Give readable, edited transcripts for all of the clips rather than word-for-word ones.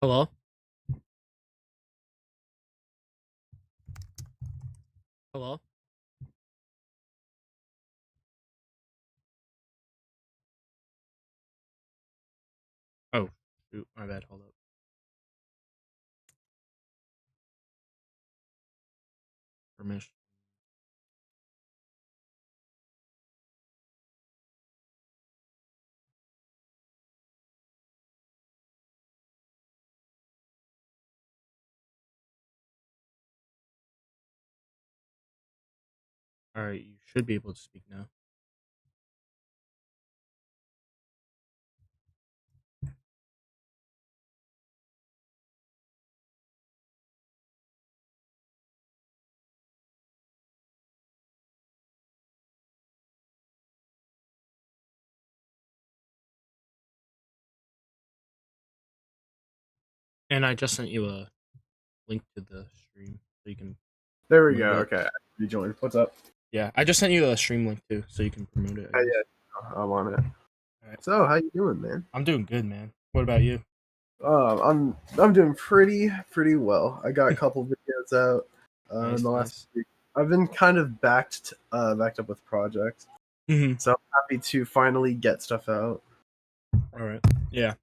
Hello? Hello? Oh, shoot, my bad. Hold up. Permission. Alright, you should be able to speak now. And I just sent you a link to the stream so you can There we promote go. it. Okay, I rejoined. What's up? Yeah, I just sent you a stream link too so you can promote it. Hey, yeah, I'm on it. Alright. So, how you doing, man? I'm doing good, man. What about you? I'm doing pretty well. I got a couple videos out in the last week. I've been kind of backed up with projects, so I'm happy to finally get stuff out. Alright, yeah.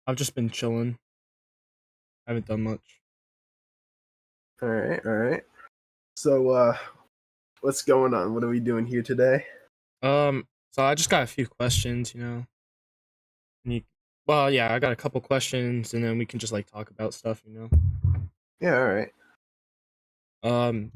I've just been chilling. I haven't done much. All right. So, what's going on? What are we doing here today? So I just got a few questions, you know. Well, yeah, I got a couple questions, and then we can just like talk about stuff, you know. Yeah, all right.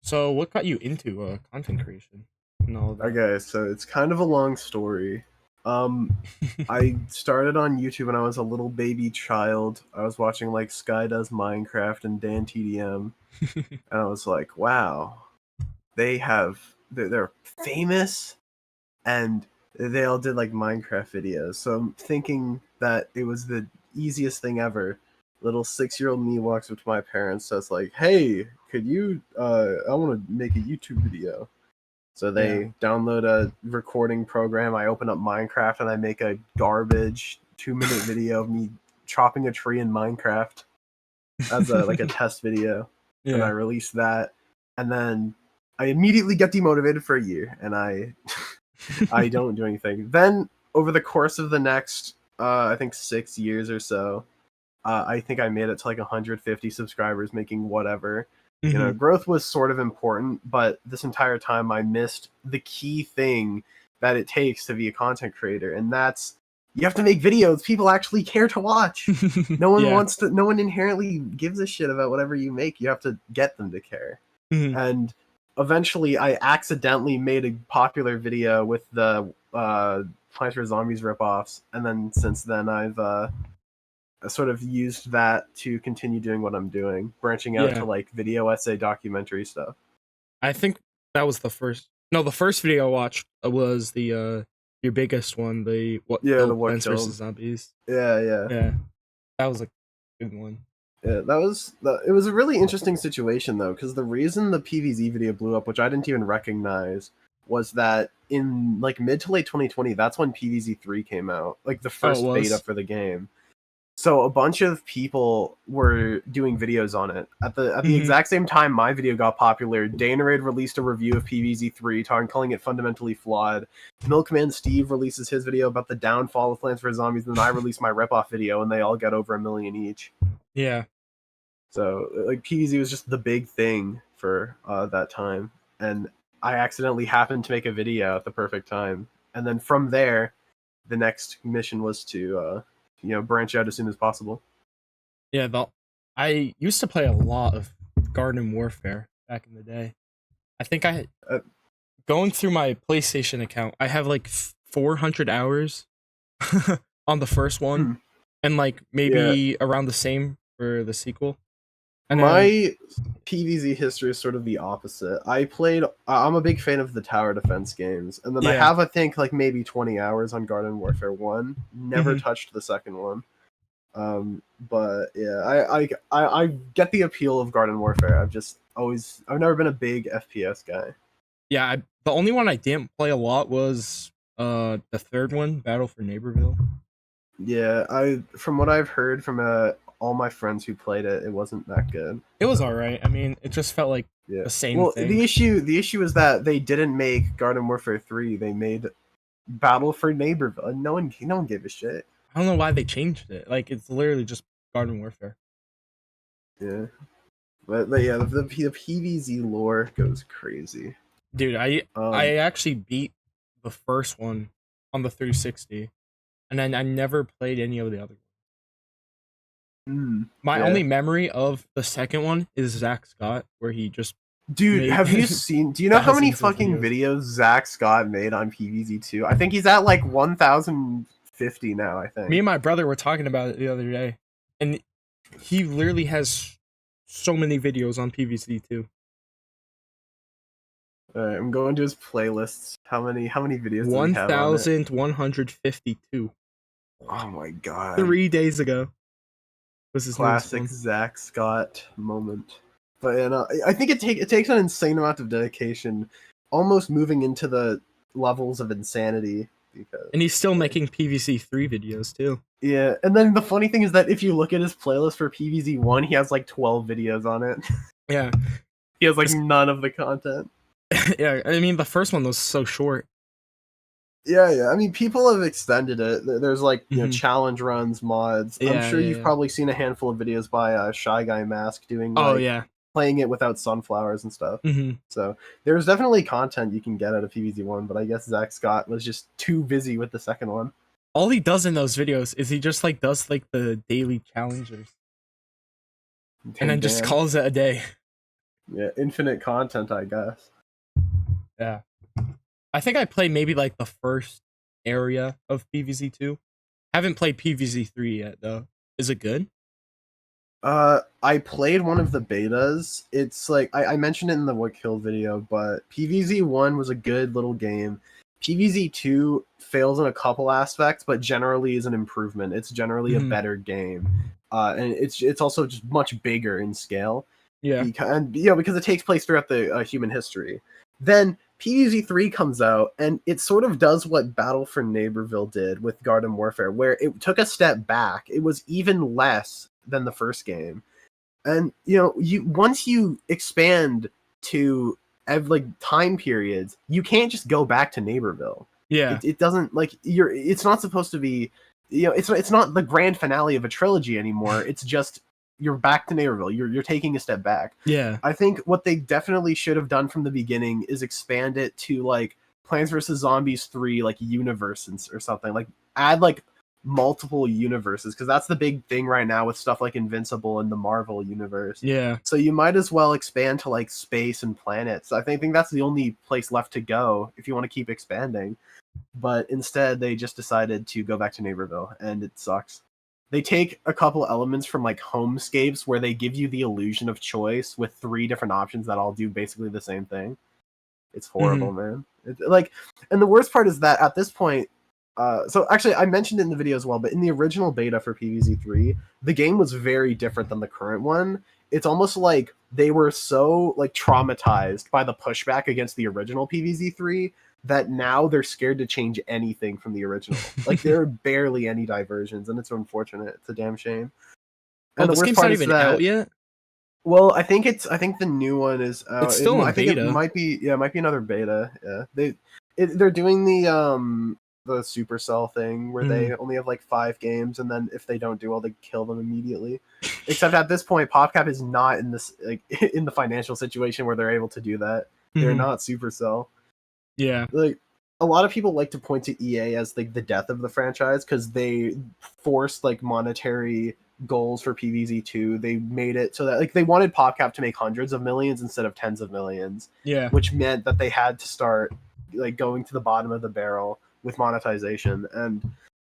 So what got you into content creation and all of that? Okay, so it's kind of a long story. I started on YouTube when I was a little baby child. I was watching like Sky Does Minecraft and Dan TDM, and I was like, wow, they're famous, and they all did like Minecraft videos. So I'm thinking that it was the easiest thing ever. Little 6-year-old me walks up to my parents, says like, "Hey, could you? I want to make a YouTube video." So they download a recording program. I open up Minecraft and I make a garbage 2-minute video of me chopping a tree in Minecraft as a test video. Yeah. And I release that. And then I immediately get demotivated for a year and I don't do anything. Then over the course of the next I think 6 years or so, I think I made it to like 150 subscribers making whatever. You know, growth was sort of important, but this entire time I missed the key thing that it takes to be a content creator, and that's you have to make videos people actually care to watch. No one wants to. No one inherently gives a shit about whatever you make. You have to get them to care. And eventually, I accidentally made a popular video with the Plants vs Zombies ripoffs, and then since then I've sort of used that to continue doing what I'm doing, branching out to like video essay documentary stuff. I think that was the first. No, the first video I watched was the your biggest one, the what? Yeah, the Plants vs Zombies. Yeah. That was a good one. Yeah, it was a really interesting situation though, because the reason the PVZ video blew up, which I didn't even recognize, was that in like mid to late 2020, that's when PVZ 3 came out, like the first beta for the game. So a bunch of people were doing videos on it. At the exact same time my video got popular, Daneraid released a review of PVZ 3, calling it fundamentally flawed. Milkman Steve releases his video about the downfall of Plants vs Zombies, and then I release my ripoff video, and they all get over 1 million each. Yeah. So like PVZ was just the big thing for that time, and I accidentally happened to make a video at the perfect time. And then from there, the next mission was to branch out as soon as possible. Yeah, I used to play a lot of Garden Warfare back in the day. I think I going through my PlayStation account, I have like 400 hours on the first one, and like maybe around the same for the sequel. And my PVZ history is sort of the opposite. I'm a big fan of the tower defense games, and then I have, I think, like maybe 20 hours on Garden Warfare 1. Never touched the second one. But yeah, I get the appeal of Garden Warfare. I've never been a big FPS guy. Yeah, the only one I didn't play a lot was the third one, Battle for Neighborville. Yeah, I from what I've heard from all my friends who played it, it wasn't that good. It was all right. I mean, it just felt like Yeah. the same Well, thing. the issue is that they didn't make Garden Warfare 3. They made Battle for Neighborville. No one gave a shit. I don't know why they changed it. Like it's literally just Garden Warfare. Yeah. But yeah, the PvZ lore goes crazy. Dude, I Um, actually beat the first one on the 360, and then I never played any of the other. My yeah. only memory of the second one is Zach Scott, where he just Dude, made have you seen? Do you know how many thousands of fucking videos. videos Zach Scott made on PvZ2? I think he's at like 1,050 now. I Me think. and my brother were talking about it the other day, and he literally has so many videos on PVC too. I'm going to his playlists. How many videos does he have on it? 1,152. Oh my god! 3 days ago was his newest Classic one. Zach Scott moment. But I think it takes an insane amount of dedication, almost moving into the levels of insanity. Because And he's still making PVC3 videos too. yeah, and then the funny thing is that if you look at his playlist for PvZ1, he has like 12 videos on it. Yeah. He has like none of the content. Yeah, I mean the first one was so short. Yeah. I mean, people have extended it. There's like Mhm. challenge runs, mods. I'm Yeah, sure you've yeah. probably seen a handful of videos by Shy Guy Mask doing Oh like yeah. playing it without sunflowers and stuff. Hmm. So there's definitely content you can get out of PvZ1, but I guess Zach Scott was just too busy with the second one. All he does in those videos is he just like does like the daily challengers and then just Damn. calls it a day. Yeah, infinite content, I guess. Yeah. I think I played maybe like the first area of PVZ2. Haven't played PVZ3 yet though. Is it good? I played one of the betas. It's like I mentioned it in the What Killed video, but PvZ1 was a good little game. PvZ2 fails in a couple aspects, but generally is an improvement. It's generally a Mhm. better game. And it's also just much bigger in scale. Yeah. Because it takes place throughout the human history. Then PvZ3 comes out, and it sort of does what Battle for Neighborville did with Garden Warfare, where it took a step back. It was even less than the first game, and you once you expand to like time periods, you can't just go back to Neighborville. Yeah. It doesn't like it's not supposed to be. It's not the grand finale of a trilogy anymore. It's just you're back to Neighborville. You're taking a step back. Yeah. I think what they definitely should have done from the beginning is expand it to like Plants vs Zombies 3 like universe or something. Like add like multiple universes, because that's the big thing right now with stuff like Invincible and the Marvel universe. Yeah. So you might as well expand to like space and planets. I think that's the only place left to go if you want to keep expanding. But instead they just decided to go back to Neighborville, and it sucks. They take a couple elements from like Homescapes, where they give you the illusion of choice with 3 different options that all do basically the same thing. It's horrible, man. And the worst part is that at this point, so actually I mentioned it in the video as well, but in the original beta for PvZ3, the game was very different than the current one. It's almost like they were so like traumatized by the pushback against the original PvZ3 that now they're scared to change anything from the original. Like there are barely any diversions, and it's unfortunate. It's a damn shame. Oh, And the this worst game's part not is even that out yet. well, I think the new one is It's still in I think it beta. might be it might be another beta. Yeah, they're doing the Supercell thing where they only have like 5 games, and then if they don't do well, they kill them immediately. Except at this point, PopCap is not in this like in the financial situation where they're able to do that. They're not Supercell. Yeah. Like a lot of people like to point to EA as like the death of the franchise because they forced like monetary goals for PvZ2. They made it so that like they wanted PopCap to make hundreds of millions instead of tens of millions, Yeah. which meant that they had to start like going to the bottom of the barrel with monetization. And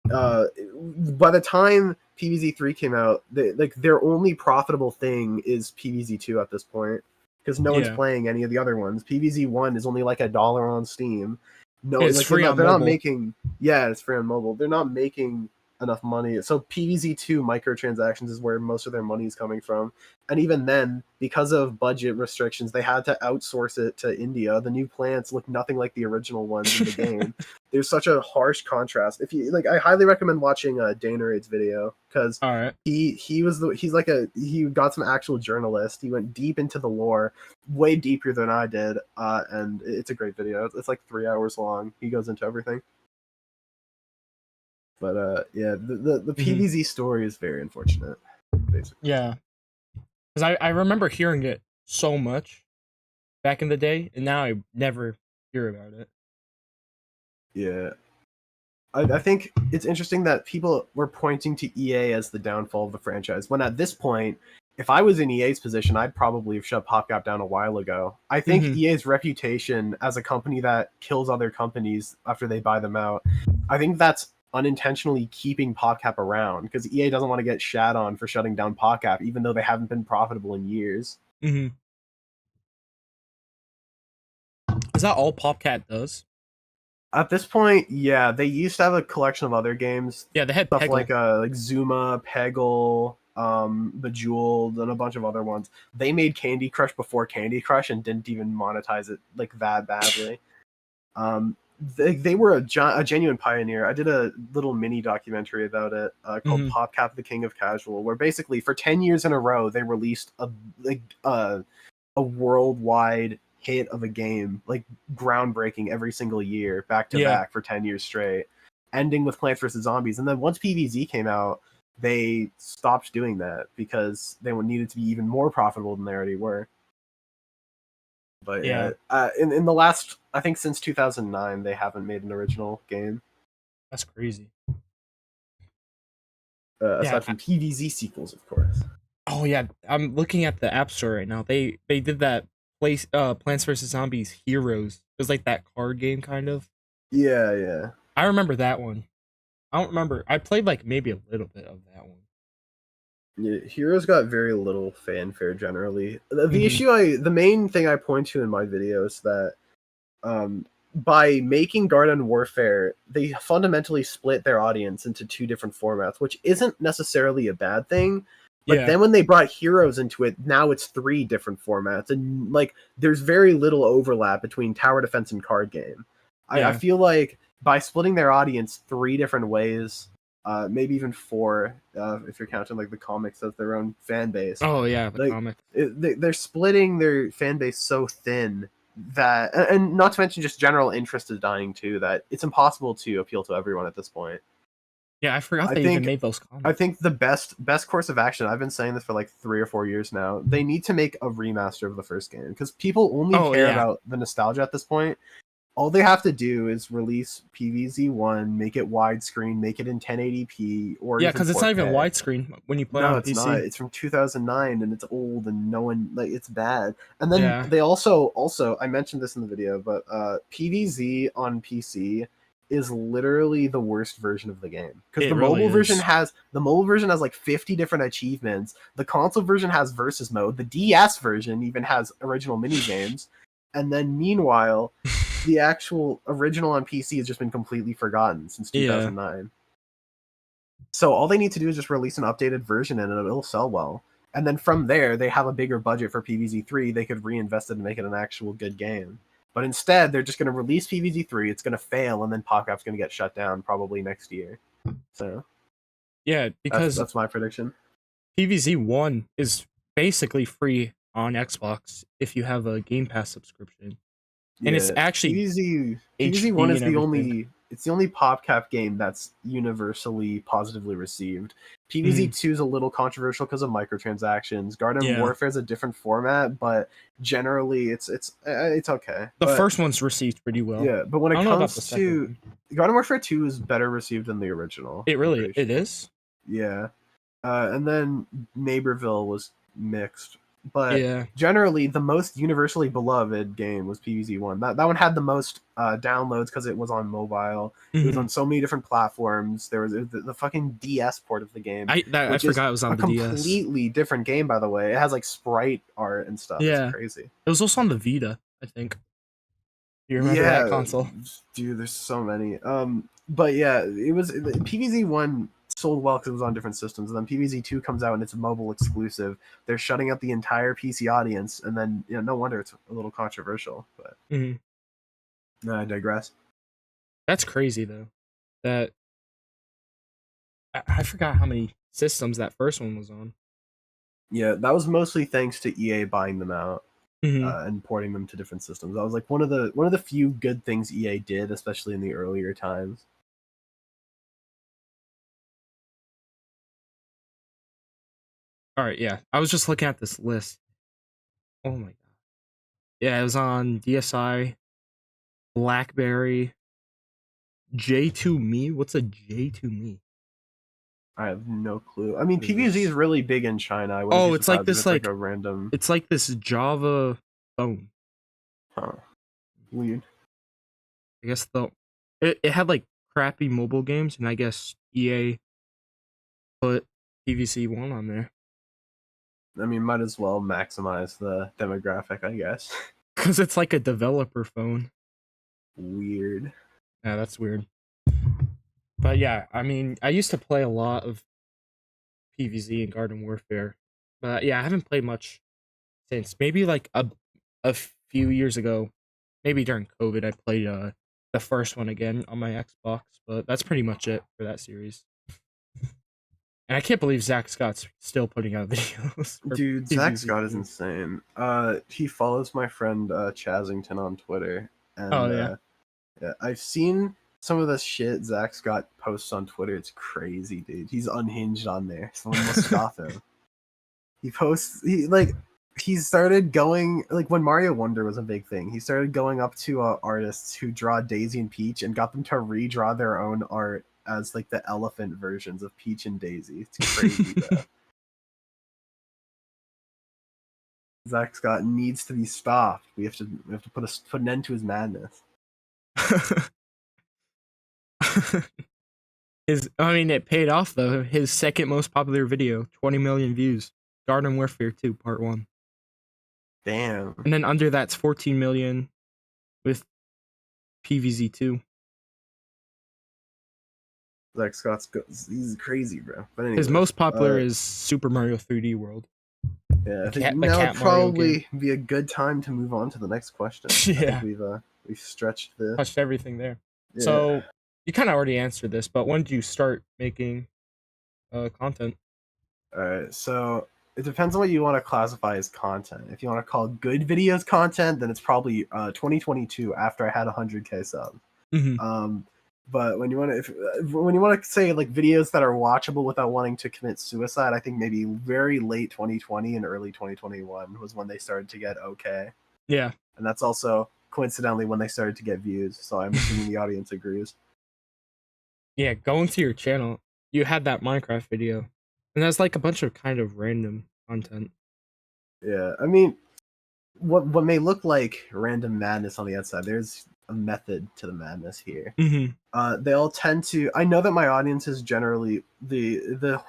by the time PvZ3 came out, their only profitable thing is PvZ2 at this point, because no one's playing any of the other ones. PvZ1 is only like $1 on Steam. No, It's like free on they're not mobile. making. Yeah, it's free on mobile. They're not making enough money. So PVZ2 microtransactions is where most of their money is coming from. And even then, because of budget restrictions, they had to outsource it to India. The new plants look nothing like the original ones in the game. There's such a harsh contrast. If you like, I highly recommend watching Danerade's video because All right. he got some actual journalist. He went deep into the lore, way deeper than I did, and it's a great video. It's like 3 hours long. He goes into everything. But yeah, the PVZ story is very unfortunate, basically. Yeah, because I remember hearing it so much back in the day, and now I never hear about it. Yeah. I think it's interesting that people were pointing to EA as the downfall of the franchise, when at this point, if I was in EA's position, I'd probably have shut PopCap down a while ago. I think EA's reputation as a company that kills other companies after they buy them out, I think that's unintentionally keeping PopCap around, because EA doesn't want to get shat on for shutting down PopCap, even though they haven't been profitable in years. Is that all PopCap does? At this point, yeah, they used to have a collection of other games. Yeah, they had stuff Peggle. like Zuma, Peggle, Bejeweled, and a bunch of other ones. They made Candy Crush before Candy Crush and didn't even monetize it like that badly. They were a genuine pioneer. I did a little mini documentary about it called PopCap: The King of Casual, where basically for 10 years in a row they released a worldwide hit of a game, like groundbreaking every single year, back to back for 10 years straight, ending with Plants vs. Zombies. And then once PvZ came out, they stopped doing that because they needed to be even more profitable than they already were. But yeah, in the last, I think since 2009, they haven't made an original game. That's crazy. Aside from PvZ sequels, of course. Oh yeah, I'm looking at the App Store right now. They did that Plants vs. Zombies Heroes. It was like that card game kind of. Yeah. I remember that one. I don't remember. I played like maybe a little bit of that one. Yeah, Heroes got very little fanfare generally. The main thing I point to in my video is that by making Garden Warfare, they fundamentally split their audience into two different formats, which isn't necessarily a bad thing. But then when they brought Heroes into it, now it's 3 different formats, and like there's very little overlap between tower defense and card game. I feel like by splitting their audience 3 different ways, maybe even 4, if you're counting like the comics as their own fan base. Oh yeah, the comics. They're splitting their fan base so thin that, and not to mention just general interest is dying too, that it's impossible to appeal to everyone at this point. Yeah, I forgot they even made those comics. I think the best course of action, I've been saying this for like 3 or 4 years now, they need to make a remaster of the first game, because people only care about the nostalgia at this point. All they have to do is release PvZ1, make it widescreen, make it in 1080p, or because it's not even widescreen when you play on PC. No, it's not. It's from 2009 and it's old and no one, like, it's bad. And then they also I mentioned this in the video, but PvZ on PC is literally the worst version of the game, because the mobile version has like 50 different achievements. The console version has versus mode. The DS version even has original mini games. And then meanwhile, the actual original on PC has just been completely forgotten since 2009. So all they need to do is just release an updated version and it'll sell well. And then from there, they have a bigger budget for PvZ3. They could reinvest it and make it an actual good game. But instead, they're just going to release PvZ3. It's going to fail, and then PopCap's going to get shut down probably next year. So yeah, because that's my prediction. PvZ1 is basically free on Xbox if you have a Game Pass subscription. And it's actually PvZ1 is the only PopCap game that's universally positively received. PvZ2 is a little controversial because of microtransactions. Garden Warfare is a different format, but generally it's okay. The first one's received pretty well. Yeah, but when it comes to Garden Warfare 2 is better received than the original. It is? Yeah. And then Neighborville was mixed. But generally, the most universally beloved game was PvZ1. That one had the most downloads because it was on mobile. It was on so many different platforms. There was the fucking DS port of the game. I forgot it was on the DS. A completely different game, by the way. It has like sprite art and stuff. Yeah. It's crazy. It was also on the Vita, I think. You remember that console? Dude, there's so many. But yeah, it was PvZ1 sold well because it was on different systems. And then PvZ2 comes out and it's a mobile exclusive. They're shutting out the entire PC audience, and then no wonder it's a little controversial. But I digress. That's crazy though. That I forgot how many systems that first one was on. Yeah, that was mostly thanks to EA buying them out. Mm-hmm. And porting them to different systems. That was like one of the few good things EA did, especially in the earlier times. All right, yeah. I was just looking at this list. Oh my god. Yeah, it was on DSi, BlackBerry, J2Me. What's a J2Me? I have no clue. I mean, What is PvZ is this? really big in China. I wouldn't be Oh, it's like surprised if this it's like a random. it's like this Java phone. Huh. Weird. I guess it had like crappy mobile games, and I guess EA put PVC1 on there. I mean, might as well maximize the demographic, I guess. Because it's like a developer phone. Weird. Yeah, that's weird. But yeah, I mean, I used to play a lot of PvZ and Garden Warfare. But yeah, I haven't played much since. Maybe like a few years ago, maybe during COVID, I played the first one again on my Xbox. But that's pretty much it for that series. And I can't believe Zach Scott's still putting out videos. Dude, Zach Scott is insane. He follows my friend Chazington on Twitter, and Oh yeah. yeah, I've seen some of the shit Zach Scott posts on Twitter. It's crazy, dude. He's unhinged on there. Someone must stop him. He started going like when Mario Wonder was a big thing. He started going up to artists who draw Daisy and Peach and got them to redraw their own art as like the elephant versions of Peach and Daisy. It's crazy, bro. Zach Scott needs to be stopped. We have to put an end to his madness. I mean, it paid off though. His second most popular video, 20 million views. Garden Warfare 2 Part 1. Damn. And then under that's 14 million with PVZ2. Zach Scott's he's crazy, bro. But anyways, His most popular is Super Mario 3D World. Yeah, I think now would probably be a good time to move on to the next question. Yeah. I think we've stretched this. Touched everything there. Yeah. So you kind of already answered this, but when did you start making content? All right, so it depends on what you want to classify as content. If you want to call good videos content, then it's probably 2022 after I had 100K subs. Mm-hmm. But when you want to say like videos that are watchable without wanting to commit suicide, I think maybe very late 2020 and early 2021 was when they started to get okay. Yeah. And that's also coincidentally when they started to get views. So I'm assuming the audience agrees. Yeah, going to your channel, you had that Minecraft video, and there's like a bunch of kind of random content. Yeah, I mean, what may look like random madness on the outside, there's a method to the madness here. Mm-hmm. They all tend to. I know that my audience is generally the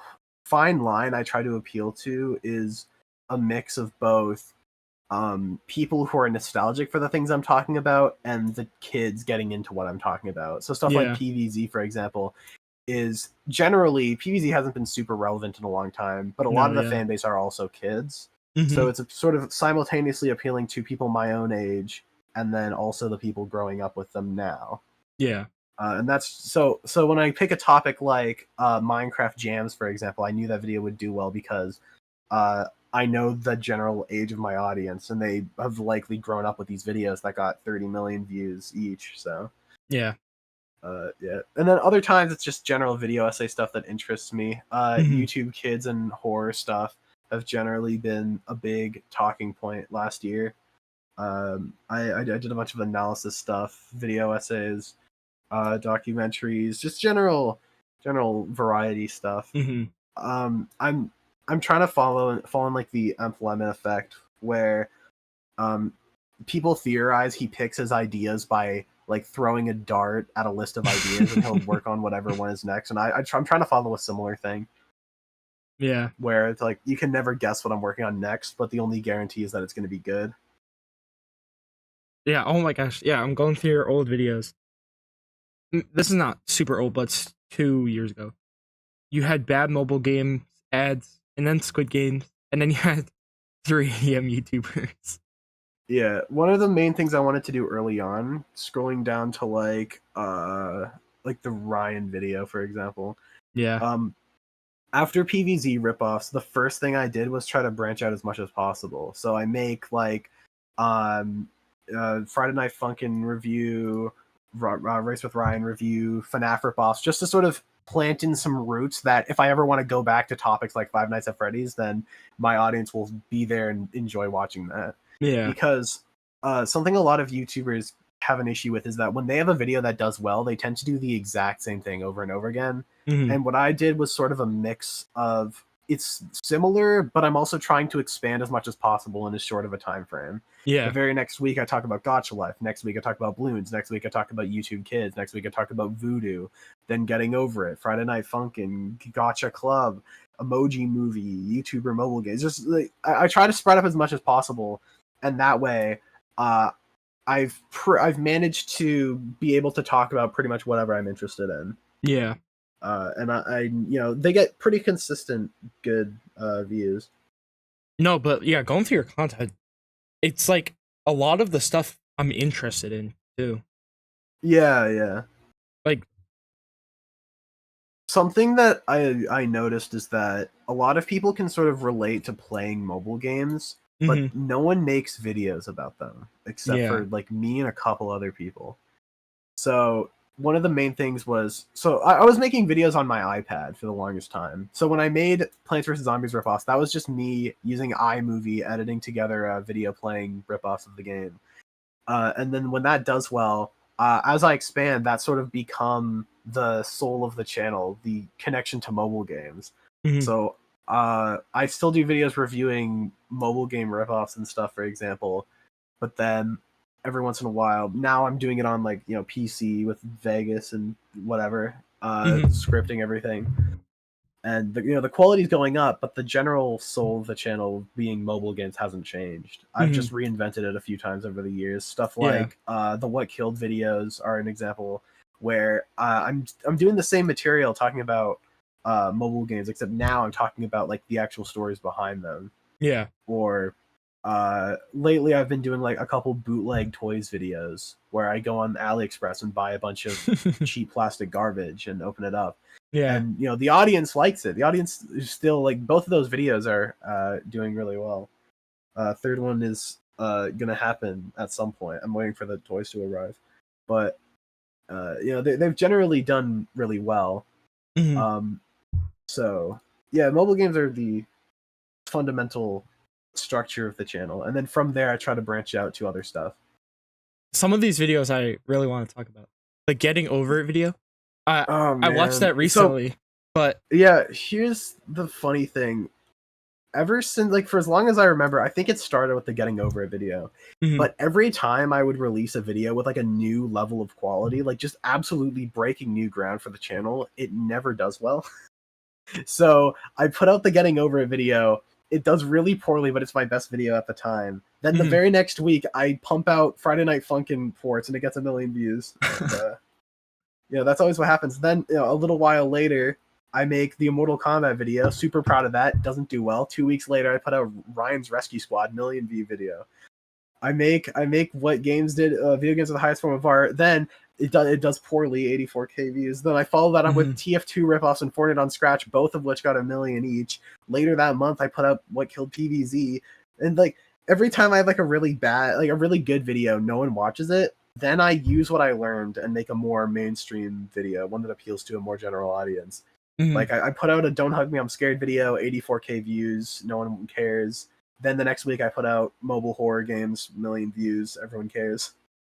fine line I try to appeal to is a mix of both people who are nostalgic for the things I'm talking about and the kids getting into what I'm talking about. So stuff like PvZ, for example, is generally PvZ hasn't been super relevant in a long time, but a lot of the fan base are also kids. Mm-hmm. So it's a sort of simultaneously appealing to people my own age and then also the people growing up with them now. Yeah. And that's so when I pick a topic like Minecraft jams, for example, I knew that video would do well because I know the general age of my audience, and they have likely grown up with these videos that got 30 million views each. So yeah. Yeah. And then other times it's just general video essay stuff that interests me. YouTube Kids and horror stuff have generally been a big talking point last year. I did a bunch of analysis stuff, video essays, documentaries, just general variety stuff. I'm trying to follow in like the Lemon effect, where people theorize he picks his ideas by like throwing a dart at a list of ideas and he'll work on whatever one is next. And I'm trying to follow a similar thing. Yeah. Where it's like you can never guess what I'm working on next, but the only guarantee is that it's going to be good. Yeah. Oh my gosh. Yeah. I'm going through your old videos. This is not super old, but it's 2 years ago. you had bad mobile game ads, and then Squid Games, and then you had 3 a.m. YouTubers. Yeah, one of the main things I wanted to do early on, scrolling down to like the Ryan video, for example. Yeah. After PVZ ripoffs, the first thing I did was try to branch out as much as possible. So I make like Friday Night Funkin' review, Race with Ryan review, FNAF ripoffs, just to sort of plant in some roots that if I ever want to go back to topics like Five Nights at Freddy's, then my audience will be there and enjoy watching that. Yeah. Because something a lot of YouTubers have an issue with is that when they have a video that does well, they tend to do the exact same thing over and over again. Mhm. And what I did was sort of a mix of it's similar, but I'm also trying to expand as much as possible in as short of a time frame. Yeah. The very next week I talk about Gotcha Life. Next week I talk about Bloons. Next week I talk about YouTube Kids. Next week I talk about Voodoo. Then Getting Over It, Friday Night Funkin', Gotcha Club, Emoji Movie, YouTuber mobile games. Just like I try to spread up as much as possible, and that way, I've managed to be able to talk about pretty much whatever I'm interested in. Yeah. And I you know, they get pretty consistent good views. No, but yeah, going through your content, it's like a lot of the stuff I'm interested in too. Yeah. Like, something that I noticed is that a lot of people can sort of relate to playing mobile games, but no one makes videos about them except for like me and a couple other people. So one of the main things was, so I was making videos on my iPad for the longest time. So when I made Plants vs. Zombies ripoffs, that was just me using iMovie, editing together a video playing ripoffs of the game. And then when that does well, as I expand, that sort of become the soul of the channel, the connection to mobile games. So I still do videos reviewing mobile game ripoffs and stuff, for example, but then every once in a while, now I'm doing it on like, you know, PC with Vegas and whatever, scripting everything. And the quality's going up, but the general soul of the channel being mobile games hasn't changed. I've just reinvented it a few times over the years. Stuff like the What Killed videos are an example where I'm doing the same material talking about mobile games, except now I'm talking about like the actual stories behind them. Yeah. Or lately I've been doing like a couple bootleg toys videos where I go on AliExpress and buy a bunch of cheap plastic garbage and open it up. Yeah. And you know, the audience likes it. The audience is still like, both of those videos are doing really well. Third one is gonna happen at some point. I'm waiting for the toys to arrive, but you know, they've generally done really well. So yeah, mobile games are the fundamental structure of the channel, and then from there I try to branch out to other stuff. Some of these videos I really want to talk about. The Getting Over It video. Oh, I watched that recently, but yeah, here's the funny thing. Ever since, like, for as long as I remember, I think it started with the Getting Over It video. But every time I would release a video with like a new level of quality, like just absolutely breaking new ground for the channel, it never does well. So I put out the Getting Over It video. It does really poorly, but it's my best video at the time. Then the very next week, I pump out Friday Night Funkin' ports, and it gets 1 million views. And, yeah, that's always what happens. Then, you know, a little while later, I make the Immortal Kombat video. Super proud of that. Doesn't do well. 2 weeks later, I put out Ryan's Rescue Squad 1 million view video. I make What Games Did, video games are the highest form of art. Then it does poorly, 84k views. Then I follow that up with TF2 ripoffs and Fortnite on Scratch, both of which got 1 million each. Later that month, I put up What Killed PVZ, and like every time I have like a really good video, no one watches it. Then I use what I learned and make a more mainstream video, one that appeals to a more general audience. Like I put out a Don't Hug Me, I'm Scared video, 84k views, no one cares. Then the next week I put out Mobile Horror Games, 1 million views, everyone cares.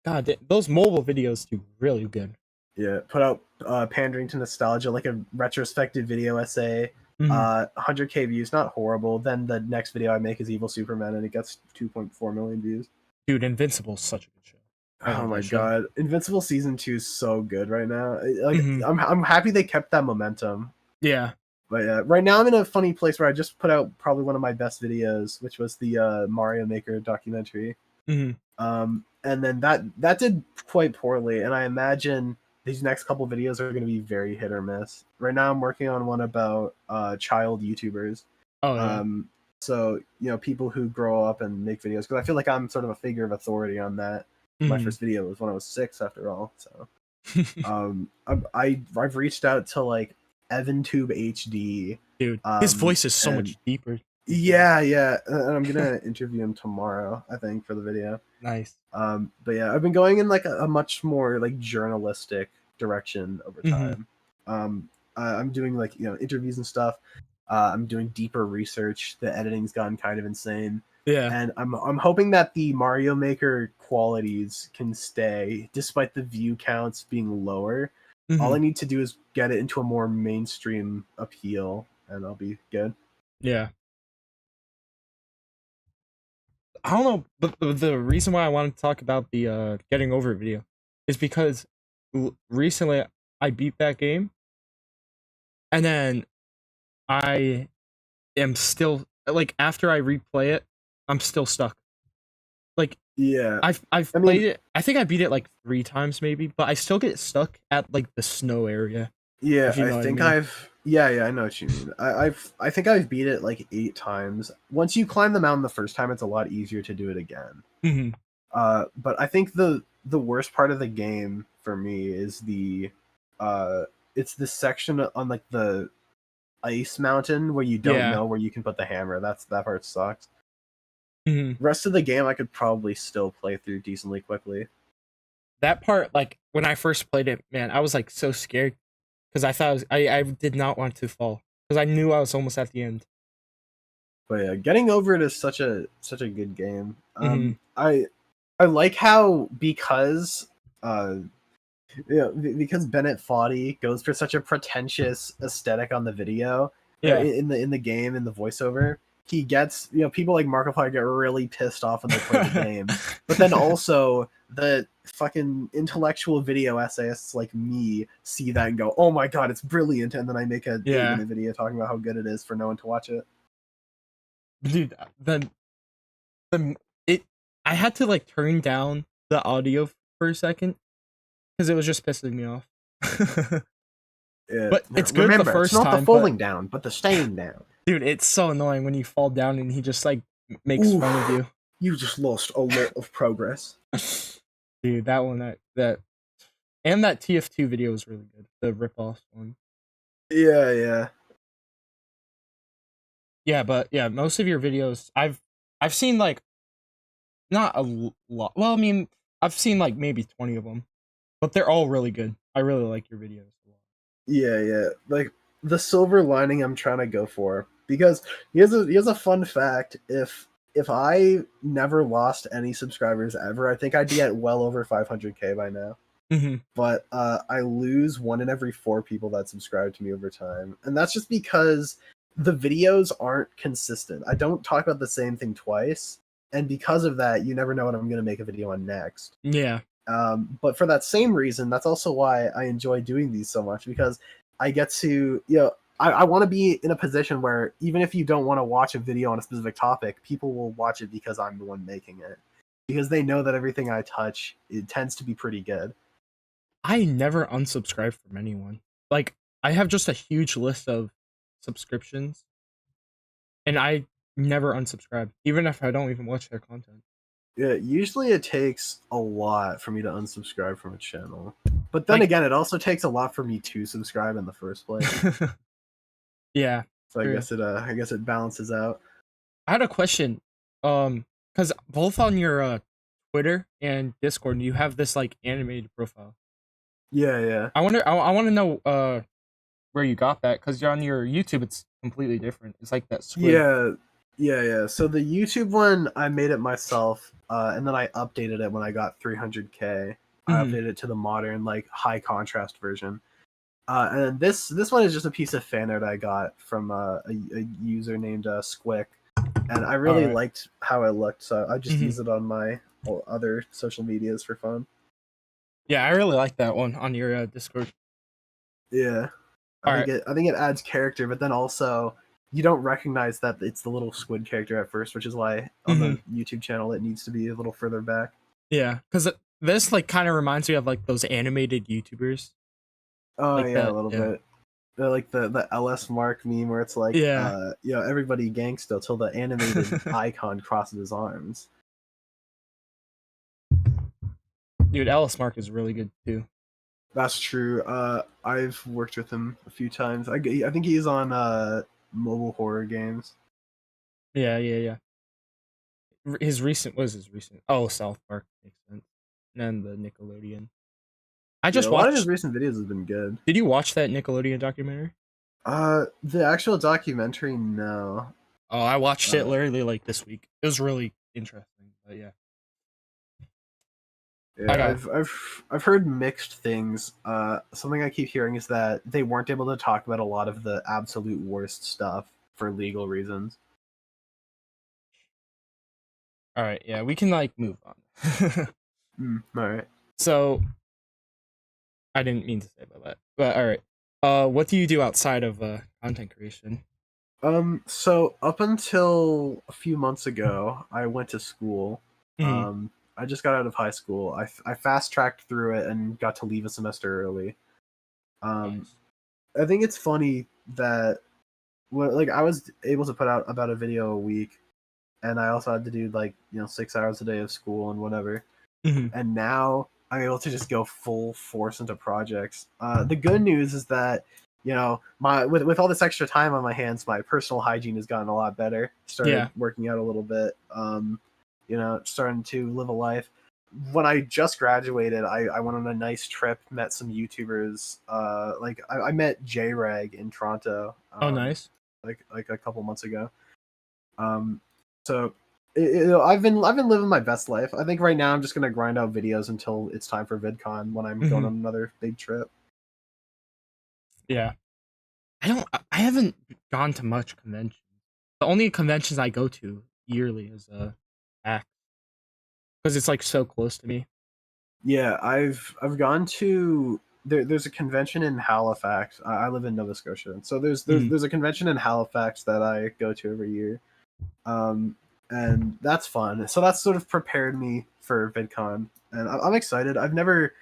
God, those mobile videos do really good. Yeah, put out Pandering to Nostalgia, like a retrospective video essay, 100k views, not horrible. Then the next video I make is Evil Superman, and it gets 2.4 million views. Dude, Invincible's such a good show. Oh my god, Invincible season 2 is so good right now. Like I'm happy they kept that momentum. Yeah. But yeah, right now I'm in a funny place where I just put out probably one of my best videos, which was the Mario Maker documentary. And then that did quite poorly, and I imagine these next couple videos are going to be very hit or miss. Right now, I'm working on one about child YouTubers. Oh yeah. So people who grow up and make videos, because I feel like I'm sort of a figure of authority on that. My Mhm. first video was when I was 6, after all. So I've reached out to like EvanTube HD. Dude, his voice is so and much deeper. yeah, and I'm gonna interview him tomorrow, I think, for the video. Nice. But yeah, I've been going in like a much more like journalistic direction over Mhm. time. I'm doing like interviews and stuff. I'm doing deeper research. The editing's gotten kind of insane, Yeah. and I'm hoping that the Mario Maker qualities can stay despite the view counts being lower. All I Mhm. need to do is get it into a more mainstream appeal, and I'll be good. Yeah. I don't know, but the reason why I wanted to talk about the getting over video is because recently I beat that game, and then I am still like after I replay it, I'm still stuck. Like Yeah, I've I played mean, it. I think I beat it like 3 times maybe, but I still get stuck at like the snow area. yeah, If you know what I mean. yeah, I know what you mean. I think I've beat it like 8 times. Once you climb the mountain the first time, it's a lot easier to do it again. Hmm. But I think the worst part of the game for me is uh it's this section on like the ice mountain where you don't Yeah. know where you can put the hammer. That part sucks. Hmm. Rest of the game I could probably still play through decently quickly. That part, like when I first played it, man, I was like so scared because I thought I did not want to fall because I knew I was almost at the end. But yeah, getting over it is such a good game. Hmm. I like how uh because Bennett Foddy goes for such a pretentious aesthetic on the video, Yeah. in the game, in the voiceover, he gets people like Markiplier get really pissed off when they play the game, but then also the fucking intellectual video essayists like me see that and go, oh my god, it's brilliant, and then I make a eight Yeah. minute video talking about how good it is for no one to watch it. Dude, the it I had to like turn down the audio for a second because it was just pissing me off. Yeah. But it's good the Remember, it's first not the time, but falling down, but the staying down. dude, it's so annoying when you fall down and he just like makes Ooh, fun of you. you just lost a lot of progress. Dude, that one that and that TF2 video was really good. The rip off one. Yeah. Yeah, but yeah, most of your videos I've seen like not a lot. Well, I mean, I've seen like maybe 20 of them, but they're all really good. I really like your videos a lot. Yeah. Like the silver lining I'm trying to go for, because here's a fun fact. If I never lost any subscribers ever, I think I'd be at well over 500K by now. Hmm. But I lose 1 in every 4 people that subscribe to me over time, and that's just because the videos aren't consistent. I don't talk about the same thing twice, and because of that, you never know what I'm going to make a video on next. Yeah. But for that same reason, that's also why I enjoy doing these so much, because I get to, I want to be in a position where even if you don't want to watch a video on a specific topic, people will watch it because I'm the one making it, because they know that everything I touch, it tends to be pretty good. I never unsubscribe from anyone. Like I have just a huge list of subscriptions and I never unsubscribe even if I don't even watch their content. Yeah, usually it takes a lot for me to unsubscribe from a channel. But then Like again, it also takes a lot for me to subscribe in the first place. yeah, So true. I guess it balances out. I had a question. Cuz both on your Twitter and Discord you have this like animated profile. Yeah. I want to know where you got that cuz on your YouTube it's completely different. It's like that squid. Yeah. So the YouTube one, I made it myself, and then I updated it when I got 300K. I Mhm. updated it to the modern, like high contrast version. And this one is just a piece of fan art I got from a user named Squick, and I All really right. liked how it looked, so I just Mhm. use it on my other social medias for fun. Yeah, I really like that one on your Discord. Yeah, All right. I think it adds character, but then also you don't recognize that it's the little squid character at first, which is why on Mhm. the YouTube channel it needs to be a little further back. Yeah, cuz this like kind of reminds me of like those animated YouTubers Oh Like yeah, a that. little Yeah. bit. Like the LS Mark meme where it's like, Yeah. everybody gangsta till the animated icon crosses his arms. Dude, Alice Mark is really good too. That's true. I've worked with him a few times. I think he's on mobile horror games. Yeah, yeah, yeah. His recent was his recent. Oh, South Park makes sense. And then the Nickelodeon. I Yeah, just a lot of his watched. recent videos have been good. Did you watch that Nickelodeon documentary? The actual documentary, no. Oh, I watched it Uh, literally like this week. It was really interesting. But yeah, I yeah, got. I've heard mixed things. Something I keep hearing is that they weren't able to talk about a lot of the absolute worst stuff for legal reasons. All right, yeah, we can like move on. All right. So I didn't mean to say about that, but all right. What do you do outside of content creation? So up until a few months ago, I went to school. Hmm. I just got out of high school. I fast tracked through it and got to leave a semester early. Um, Nice. I think it's funny that like I was able to put out about a video a week, and I also had to do like 6 hours a day of school and whatever. Hmm. And now I'm able to just go full force into projects. The good news is that my with all this extra time on my hands, my personal hygiene has gotten a lot better. Started Yeah. working out a little bit. Starting to live a life. When I just graduated, I went on a nice trip, met some YouTubers. I met J-Rag in Toronto. Oh, nice. Like a couple months ago. Um, so I've been living my best life. I think right now I'm just gonna grind out videos until it's time for VidCon when I'm going Hmm. on another big trip. Yeah. I don't. I haven't gone to much conventions. The only conventions I go to yearly is ACT because it's like so close to me. Yeah, I've gone to there's a convention in Halifax. I live in Nova Scotia, so Mhm. there's a convention in Halifax that I go to every year, and that's fun. So that's sort of prepared me for VidCon, and I'm excited. I've never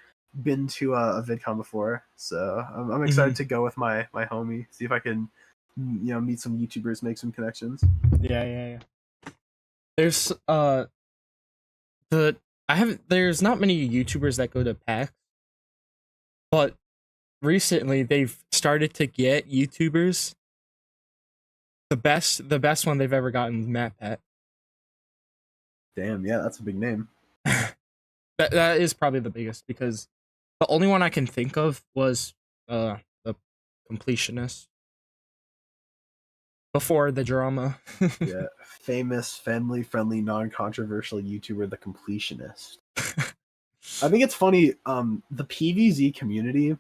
been to a VidCon before, so I'm excited Mhm. to go with my homie, see if I can meet some YouTubers, make some connections. Yeah, yeah, yeah. There's the I haven't. There's not many YouTubers that go to PAX, but recently they've started to get YouTubers. The best one they've ever gotten is Matt Pat. Damn, yeah, that's a big name. That is probably the biggest because the only one I can think of was the completionist before the drama. Yeah, famous, family-friendly, non-controversial YouTuber, the Completionist. I think it's funny. The PVZ community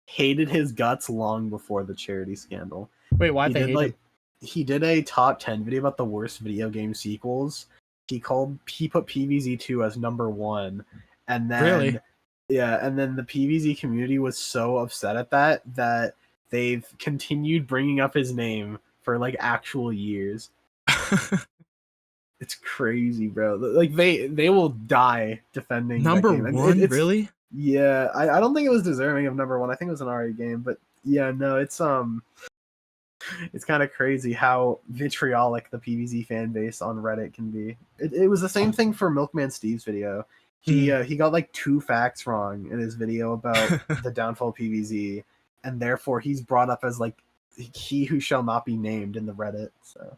hated his guts long before the charity scandal. Wait, why'd He they did hate him? like he did a top 10 video about the worst video game sequels. He put PVZ 2 as number one, and Really? then the PVZ community was so upset at that they've continued bringing up his name for like actual years. It's crazy, bro. Like they will die defending that Number game, and one, it's really? yeah. I don't think it was deserving of number one. I think it was an RE game, but yeah, no, it's kind of crazy how vitriolic the PvZ fan base on Reddit can be. It was the same thing for Milkman Steve's video. Hmm. He got like 2 facts wrong in his video about the downfall of PvZ, and therefore he's brought up as like he who shall not be named in the Reddit. So.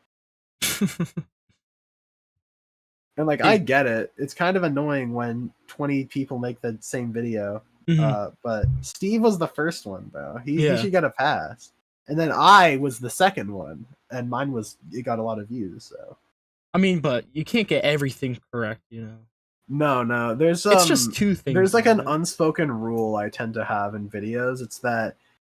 And like I Dude, get it. It's kind of annoying when 20 people make the same video. mhm. But Steve was the first one, bro. He Yeah. should get a pass. And then I was the second one, and mine it got a lot of views. So I mean, but you can't get everything correct, no, It's just two things, there's like though, an right? unspoken rule I tend to have in videos. It's that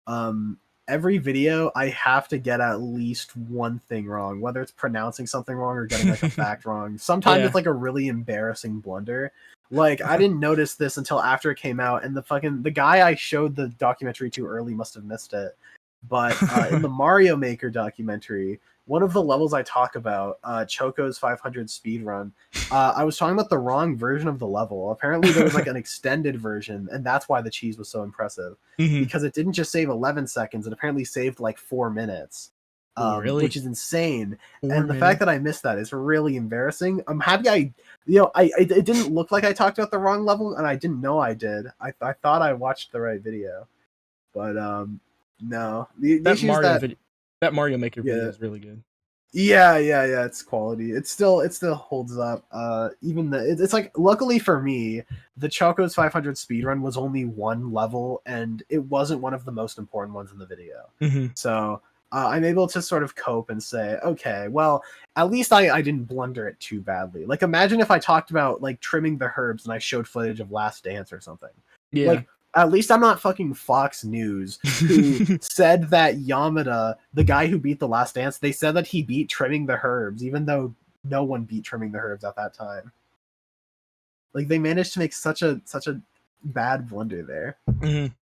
um every video I have to get at least one thing wrong, whether it's pronouncing something wrong or getting like a fact wrong. Sometimes it's Yeah. like a really embarrassing blunder. Like I didn't notice this until after it came out, and the guy I showed the documentary to early must have missed it. But in the Mario Maker documentary, one of the levels I talk about, Choco's 500 speedrun, I was talking about the wrong version of the level. Apparently, there was like an extended version, and that's why the cheese was so impressive. Mhm. Because it didn't just save 11 seconds; it apparently saved like 4 minutes, Really? which is insane. 4 And the fact minutes? that I missed that is really embarrassing. I'm happy it didn't look like I talked about the wrong level, and I didn't know I did. I thought I watched the right video, but no. The That issue is that Mario Maker video yeah, is really good. yeah, it's quality. It still holds up. Even it's like, luckily for me, the Choco's 500 speedrun was only one level, and it wasn't one of the most important ones in the video. Mhm. So I'm able to sort of cope and say, okay, well, at least I didn't blunder it too badly. Like, imagine if I talked about like trimming the herbs and I showed footage of Last Dance or something. Yeah. Like, at least I'm not fucking Fox News, who said that Yamada, the guy who beat The Last Dance, they said that he beat trimming the herbs, even though no one beat trimming the herbs at that time. Like, they managed to make such a bad blunder there. Mhm.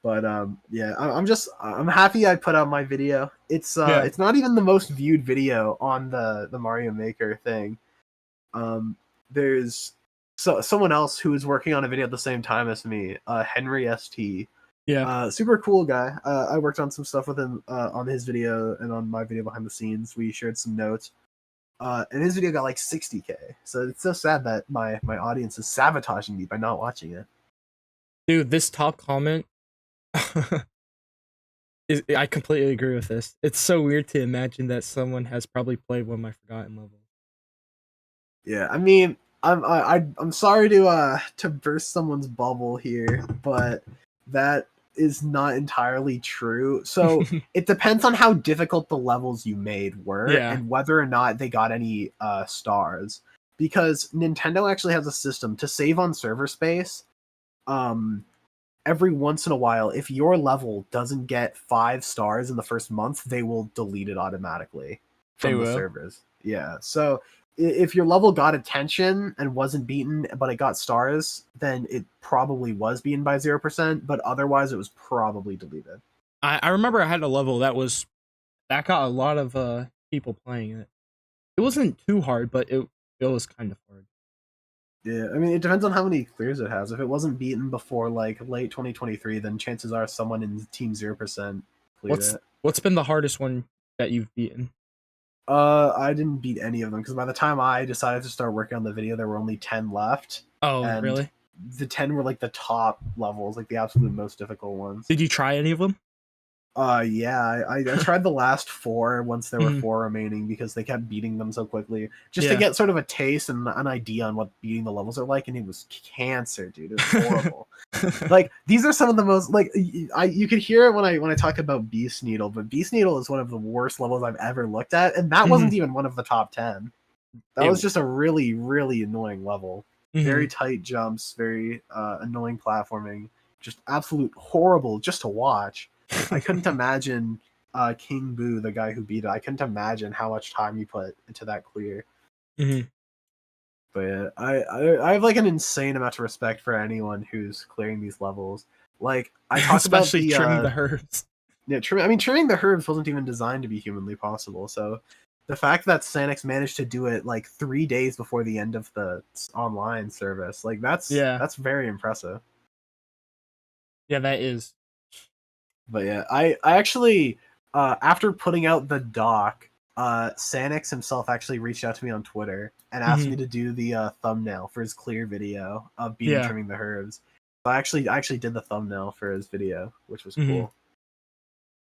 But yeah, I'm happy I put out my video. Yeah. It's not even the most viewed video on the Mario Maker thing. There's someone else who was working on a video at the same time as me, Henry ST. Yeah. Super cool guy. I worked on some stuff with him on his video and on my video behind the scenes. We shared some notes. And his video got like 60K. So it's so sad that my audience is sabotaging me by not watching it. Dude, this top comment I completely agree with this. It's so weird to imagine that someone has probably played one of my forgotten levels. Yeah, I mean, I'm sorry to burst someone's bubble here, but that is not entirely true. So it depends on how difficult the levels you made were Yeah. and whether or not they got any stars. Because Nintendo actually has a system to save on server space. Every once in a while, if your level doesn't get 5 stars in the first month, they will delete it automatically They from the will. servers. Yeah, so if your level got attention and wasn't beaten, but it got stars, then it probably was beaten by 0%, but otherwise it was probably deleted. I remember I had a level that got a lot of people playing it. It wasn't too hard, but it was kind of hard. Yeah, I mean, it depends on how many clears it has. If it wasn't beaten before like late 2023, then chances are someone in Team 0% cleared it. What's been the hardest one that you've beaten? I didn't beat any of them because by the time I decided to start working on the video, there were only 10 left, Oh, and really? the 10 were like the top levels, like the absolute most difficult ones. Did you try any of them? Yeah, I tried the last 4 once there were Mhm. 4 remaining because they kept beating them so quickly, just to Yeah. get sort of a taste and an idea on what beating the levels are like, and it was cancer, dude. It was horrible. Like, these are some of the most, like, you could hear it when I talk about Beast Needle, but Beast Needle is one of the worst levels I've ever looked at, and that wasn't Mhm. even one of the top 10. That was It just a really, really annoying level. Very Mhm. tight jumps, very annoying platforming, just absolute horrible just to watch. I couldn't imagine King Boo, the guy who beat it. I couldn't imagine how much time he put into that clear. Mhm. But yeah, I have like an insane amount of respect for anyone who's clearing these levels. Like, I talk about Especially the trimming the herbs. yeah, trimming the herbs wasn't even designed to be humanly possible. So the fact that Sanix managed to do it like 3 days before the end of the online service, like Yeah. that's very impressive. Yeah, that is. But yeah, I actually after putting out the doc, Sanix himself actually reached out to me on Twitter and asked Mhm. me to do the thumbnail for his clear video of beating Yeah. trimming the herbs. So I actually did the thumbnail for his video, which was Mhm. cool.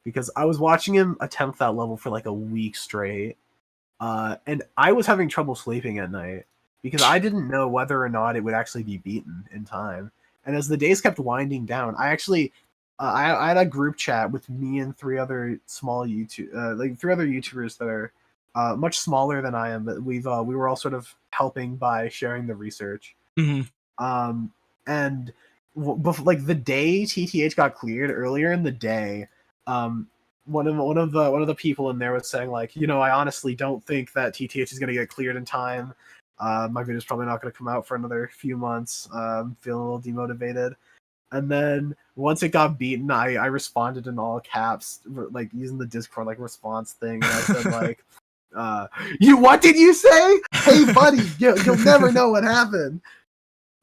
Because I was watching him attempt that level for like a week straight, and I was having trouble sleeping at night because I didn't know whether or not it would actually be beaten in time. And as the days kept winding down, I actually I had a group chat with me and 3 other small like 3 other YouTubers that are much smaller than I am, but we were all sort of helping by sharing the research. Mhm. And like the day TTH got cleared earlier in the day, um, one of the people in there was saying like, I honestly don't think that TTH is gonna get cleared in time. My video's probably not gonna come out for another few months. I'm feeling a little demotivated. And then once it got beaten, I responded in all caps, like using the Discord like response thing, and I said like, "You what did you say? Hey buddy, you'll never know what happened."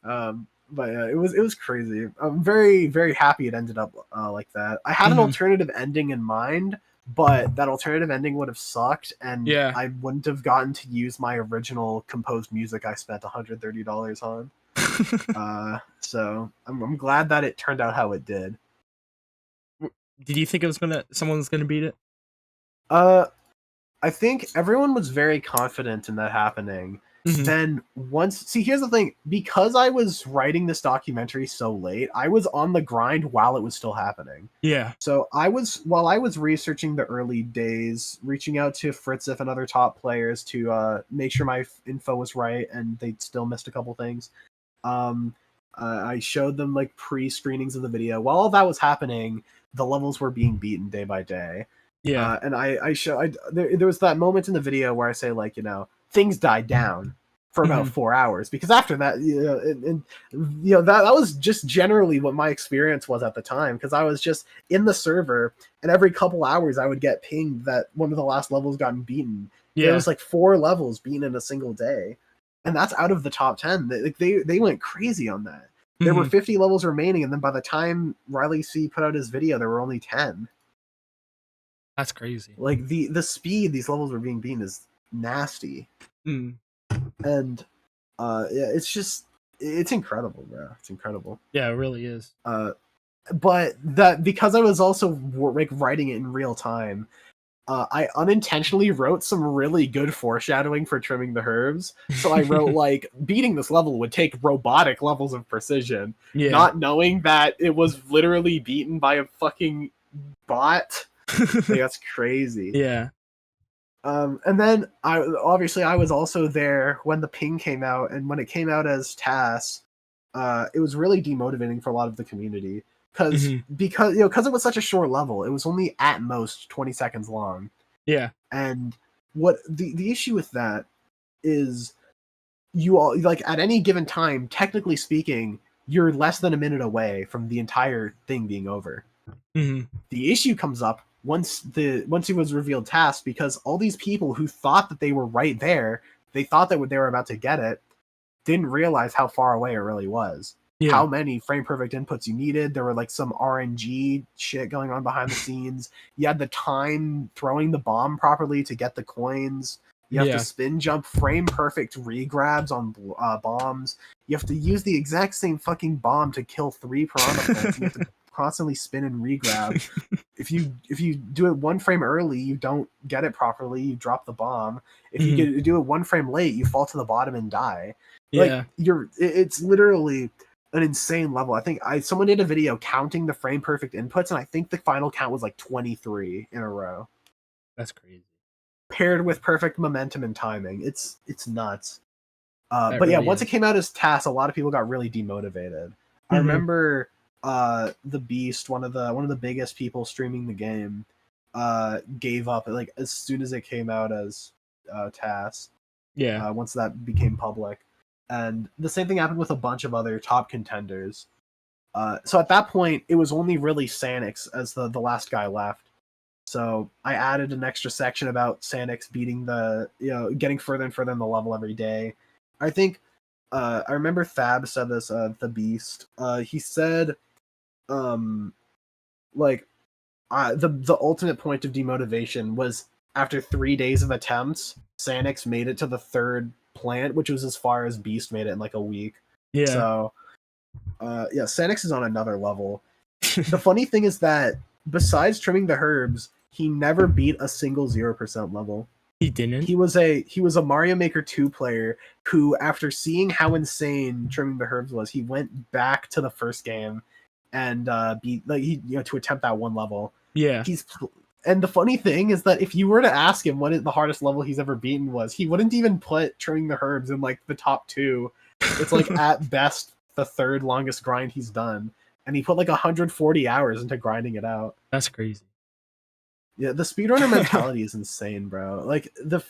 But yeah, it was crazy. I'm very very happy it ended up like that. I had an alternative ending in mind, but that alternative ending would have sucked, and Yeah. I wouldn't have gotten to use my original composed music I spent $130 on. So I'm glad that it turned out how it did. Did you think someone was gonna beat it? I think everyone was very confident in that happening. Then here's the thing, because I was writing this documentary so late, I was on the grind while it was still happening. Yeah. So while I was researching the early days, reaching out to Fritzif and other top players to make sure my info was right, and they still missed a couple things. I showed them like pre-screenings of the video. While all that was happening, the levels were being beaten day by day. Yeah. And there was that moment in the video where I say like, things died down for about 4 hours, because after that, that was just generally what my experience was at the time, because I was just in the server, and every couple hours I would get pinged that one of the last levels gotten beaten. Yeah. There was like 4 levels beaten in a single day, and that's out of the top 10. They went crazy on that. There were 50 levels remaining, and then by the time Riley C put out his video, there were only 10. That's crazy. Like the speed these levels were being beaten is nasty. And yeah, it's incredible, bro. It's incredible. Yeah, it really is. But that, because I was also like writing it in real time, I unintentionally wrote some really good foreshadowing for trimming the herbs. So I wrote like, beating this level would take robotic levels of precision, not knowing that it was literally beaten by a fucking bot. Like, that's crazy. Yeah. And then I was also there when the ping came out, and when it came out as TAS, it was really demotivating for a lot of the community, because it was such a short level. It was only at most 20 seconds long. Yeah. And what the issue with that is, you all, like, at any given time, technically speaking, you're less than a minute away from the entire thing being over. The issue comes up once it was revealed task, because all these people who thought that they were right there, they thought that they were about to get it, didn't realize how far away it really was. How many frame perfect inputs you needed. There were like some RNG shit going on behind the scenes. You had the time throwing the bomb properly to get the coins. You have to spin jump frame perfect regrabs on bombs. You have to use the exact same fucking bomb to kill 3 piranha plants. You have to constantly spin and regrab. If you do it 1 frame early, you don't get it properly, you drop the bomb. If you do it 1 frame late, you fall to the bottom and die. Like, it's literally an insane level. I think someone did a video counting the frame perfect inputs, and I think the final count was like 23 in a row. That's crazy. Paired with perfect momentum and timing. It's nuts. But really, once it came out as TAS, a lot of people got really demotivated. I remember the Beast, one of the biggest people streaming the game, gave up like as soon as it came out as TAS. Once that became public. And the same thing happened with a bunch of other top contenders. So at that point, it was only really Sanix as the last guy left. So I added an extra section about Sanix beating getting further and further in the level every day. I think I remember Fab said this, the Beast. He said, the ultimate point of demotivation was after 3 days of attempts, Sanix made it to the 3rd plant, which was as far as Beast made it in like a week. So Sanix is on another level. The funny thing is that besides trimming the herbs, he never beat a single 0% level. He didn't? He was a Mario Maker 2 player who, after seeing how insane trimming the herbs was, he went back to the first game and beat, like, to attempt that 1 level. And the funny thing is that if you were to ask him what the hardest level he's ever beaten was, he wouldn't even put trimming the herbs in like the top 2. It's like at best the 3rd longest grind he's done, and he put like 140 hours into grinding it out. That's crazy. Yeah, the speedrunner mentality is insane, bro. Like the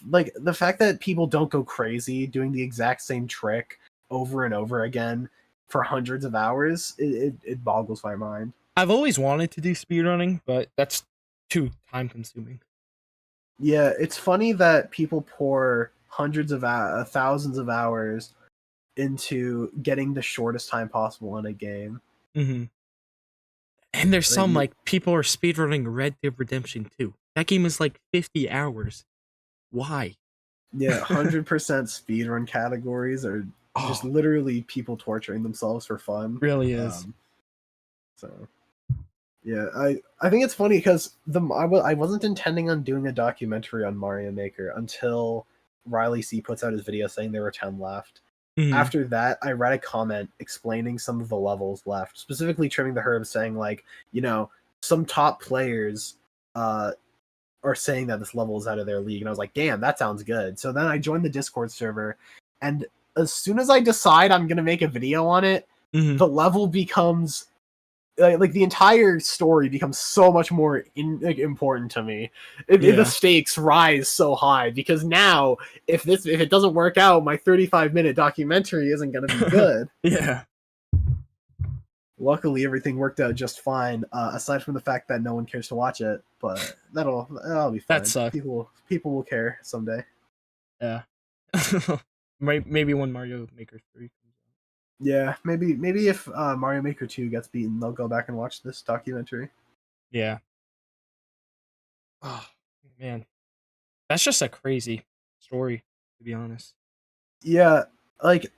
fact that people don't go crazy doing the exact same trick over and over again for hundreds of hours, it boggles my mind. I've always wanted to do speedrunning, but that's too time consuming. Yeah, it's funny that people pour hundreds of thousands of hours into getting the shortest time possible in a game. Mm-hmm. And there's Like, some like people are speedrunning Red Dead Redemption 2. That game is like 50 hours. Why? yeah, 100% speedrun categories are just Oh, literally people torturing themselves for fun. really is. So yeah, I think it's funny because I wasn't intending on doing a documentary on Mario Maker until Riley C puts out his video saying there were 10 left. Mhm. After that, I read a comment explaining some of the levels left, specifically trimming the herbs, saying like, some top players are saying that this level is out of their league, and I was like, damn, that sounds good. So then I joined the Discord server, and as soon as I decide I'm gonna make a video on it, Mhm. the level becomes like the entire story becomes so much more important to me. Yeah. The stakes rise so high because now if it doesn't work out, my 35-minute documentary isn't going to be good. Yeah. Luckily, everything worked out just fine, aside from the fact that no one cares to watch it. But that'll be fine. That sucks. People will care someday. Yeah. Maybe when Mario Maker 3 comes out. Yeah, maybe if Mario Maker 2 gets beaten, they'll go back and watch this documentary. Yeah. Oh, man. That's just a crazy story, to be honest. Yeah, like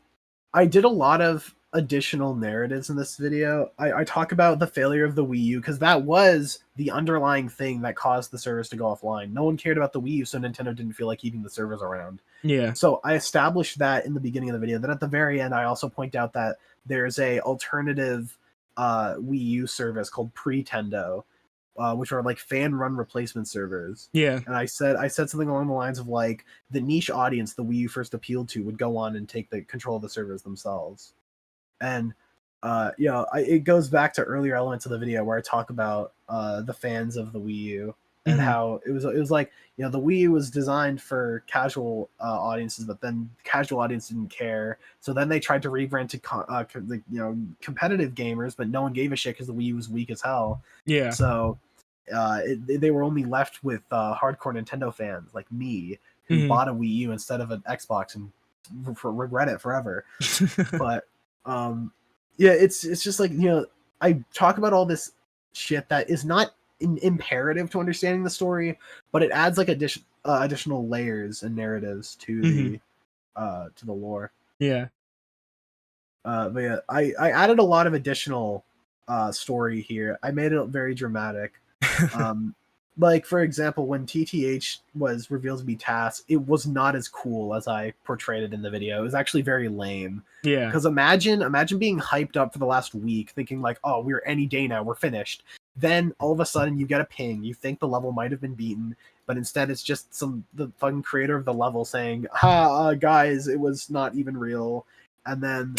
I did a lot of additional narratives in this video. I talk about the failure of the Wii U because that was the underlying thing that caused the servers to go offline. No one cared about the Wii U, so Nintendo didn't feel like keeping the servers around. Yeah. So I established that in the beginning of the video. Then at the very end, I also point out that there's a alternative Wii U service called Pretendo, which are like fan-run replacement servers. Yeah. And I said something along the lines of like the niche audience the Wii U first appealed to would go on and take the control of the servers themselves. And it goes back to earlier elements of the video where I talk about the fans of the Wii U and how it was like the Wii U was designed for casual audiences, but then the casual audience didn't care. So then they tried to rebrand to competitive gamers, but no one gave a shit because the Wii U was weak as hell. Yeah. So they were only left with hardcore Nintendo fans like me who bought a Wii U instead of an Xbox and regret it forever. But it's just like I talk about all this shit that is not imperative to understanding the story, but it adds like additional layers and narratives to the lore. Yeah. But yeah, I added a lot of additional story here. I made it very dramatic. Like for example, when TTH was revealed to be Tass, it was not as cool as I portrayed it in the video. It was actually very lame. Yeah. Because imagine being hyped up for the last week, thinking like, oh, we're any day now, we're finished. Then all of a sudden you get a ping. You think the level might have been beaten, but instead it's just the fucking creator of the level saying, guys, it was not even real. And then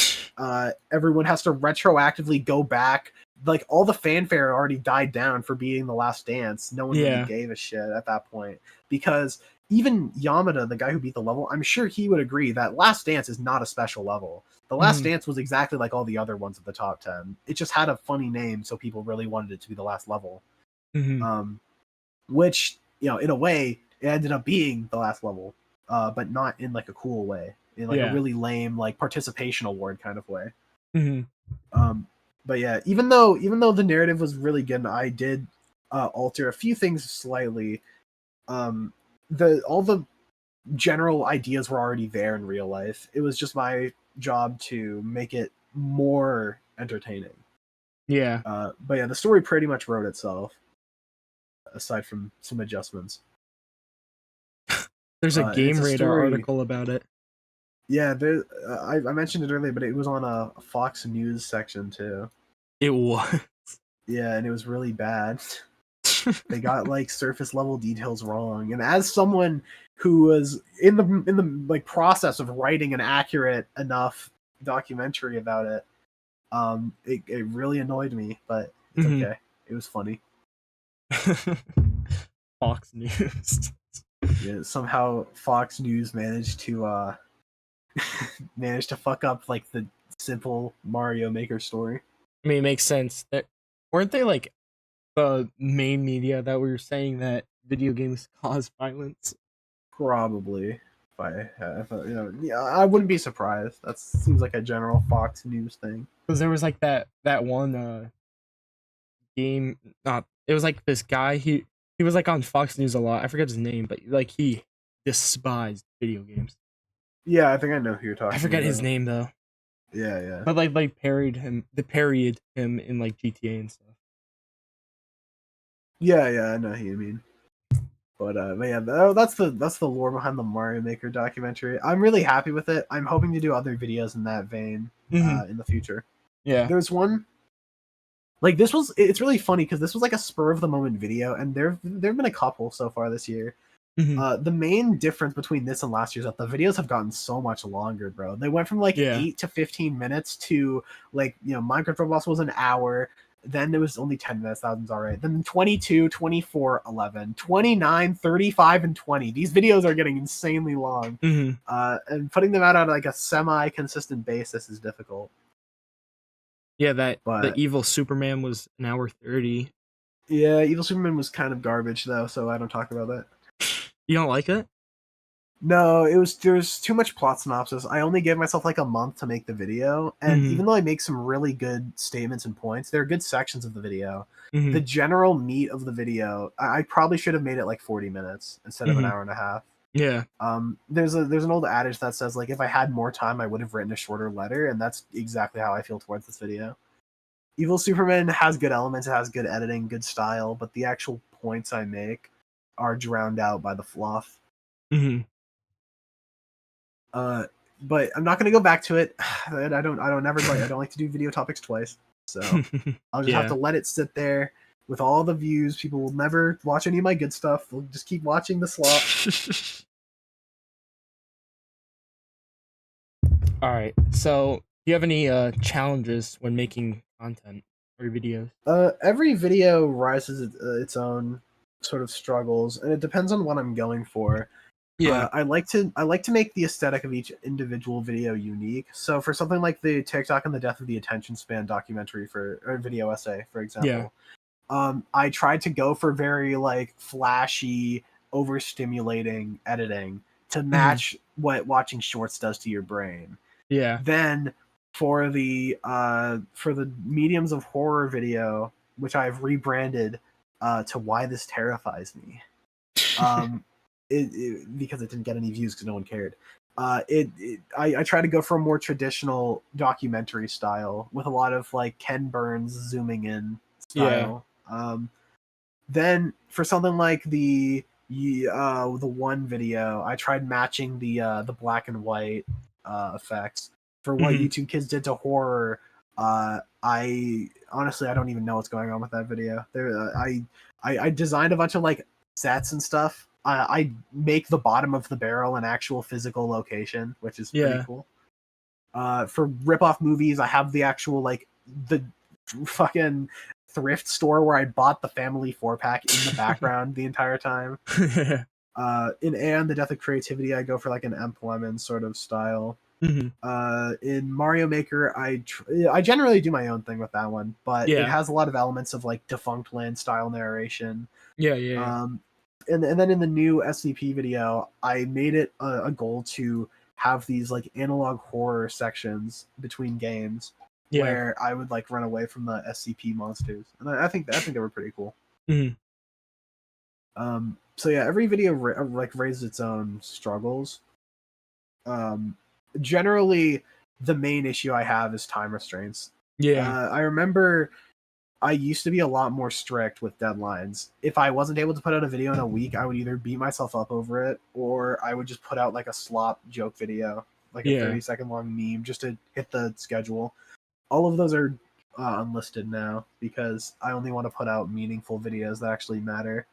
everyone has to retroactively go back. Like all the fanfare already died down for being the last dance. No one really gave a shit at that point, because even Yamada, the guy who beat the level, I'm sure he would agree that Last Dance is not a special level. The Last Dance was exactly like all the other ones of the top 10. It just had a funny name, so people really wanted it to be the last level. Which, in a way, it ended up being the last level, but not in like a cool way, in like a really lame like participation award kind of way. But yeah, even though the narrative was really good, and I did alter a few things slightly. All the general ideas were already there in real life. It was just my job to make it more entertaining. Yeah. But yeah, the story pretty much wrote itself, aside from some adjustments. There's a Game Radar article about it. Yeah, I mentioned it earlier, but it was on a Fox News section too. It was. Yeah, and it was really bad. They got like surface level details wrong, and as someone who was in the like process of writing an accurate enough documentary about it, it really annoyed me, but it's okay. It was funny. Fox News. Yeah, somehow Fox News managed to fuck up like the simple Mario Maker story. I mean, it makes sense. That weren't they like the main media that were saying that video games cause violence? Probably, yeah, I wouldn't be surprised. That seems like a general Fox News thing. Because there was like that one game. Not it was like this guy. He was like on Fox News a lot. I forget his name, but like he despised video games. Yeah, I think I know who you're I talking forget his about. name though. Yeah, yeah. But like parried him. They parried him in like GTA and stuff. Yeah, yeah, I know who you mean. But yeah, that's the lore behind the Mario Maker documentary. I'm really happy with it. I'm hoping to do other videos in that vein Hmm. in the future. Yeah. There's one like this was it's really funny because this was like a spur of the moment video, and there've been a couple so far this year. Hmm. The main difference between this and last year's that the videos have gotten so much longer, bro. They went from like Yeah. 8 to 15 minutes to like, Minecraft Roblox was an hour. Then it was only 10 minutes. That was all right. Then 22, 24, 11, 29, 35, and 20. These videos are getting insanely long. Hmm. And putting them out on like a semi-consistent basis is difficult. Yeah. That the But evil Superman was an hour 30. yeah, Evil Superman was kind of garbage though, so I don't talk about that. You don't like it? No, there's too much plot synopsis. I only gave myself like a month to make the video, and Mhm. even though I make some really good statements and points, there are good sections of the video. Mhm. The general meat of the video, I probably should have made it like 40 minutes instead of an Mhm. hour and a half. Yeah. There's an old adage that says like if I had more time, I would have written a shorter letter, and that's exactly how I feel towards this video. Evil Superman has good elements, it has good editing, good style, but the actual points I make are drowned out by the fluff. Mhm. But I'm not gonna go back to it. I don't like to do video topics twice. So I'll just have Yeah. to let it sit there with all the views. People will never watch any of my good stuff. They'll just keep watching the slop. All right. So, do you have any challenges when making content or videos? Every video rises its own sort of struggles, and it depends on what I'm going for. Yeah. I like to make the aesthetic of each individual video unique. So for something like the TikTok and the Death of the Attention Span documentary or video essay, for Yeah. example, I tried to go for very like flashy, overstimulating editing to Mhm. match what watching shorts does to your brain. Yeah. Then for the mediums of horror video, which I've rebranded to Why This Terrifies Me. Because it didn't get any views because no one cared. I try to go for a more traditional documentary style with a lot of like Ken Burns zooming in Yeah. style. Then for something like the one video, I tried matching the black and white effects for what Mhm. YouTube Kids did to horror. I honestly I don't even know what's going on with that video. I designed a bunch of like sets and stuff. I make the bottom of the barrel an actual physical location, which is pretty Yeah. cool. For rip-off movies, I have the actual like the fucking thrift store where I bought the Family 4-pack in the background the entire time. In And the Death of Creativity, I go for like an Emp Lemon sort of style. Mhm. In Mario Maker, I generally do my own thing with that one, but it Yeah. has a lot of elements of like Defunct Land style narration. Yeah. Yeah. And then in the new SCP video, I made it a goal to have these like analog horror sections between games Yeah. where I would like run away from the SCP monsters, and I think they were pretty cool. Mhm. So yeah, every video like raises its own struggles. Generally, the main issue I have is time restraints. Yeah. I remember I used to be a lot more strict with deadlines. If I wasn't able to put out a video in a week, I would either beat myself up over it or I would just put out like a slop joke video, like a Yeah. 30-second long meme just to hit the schedule. All of those are unlisted now because I only want to put out meaningful videos that actually matter.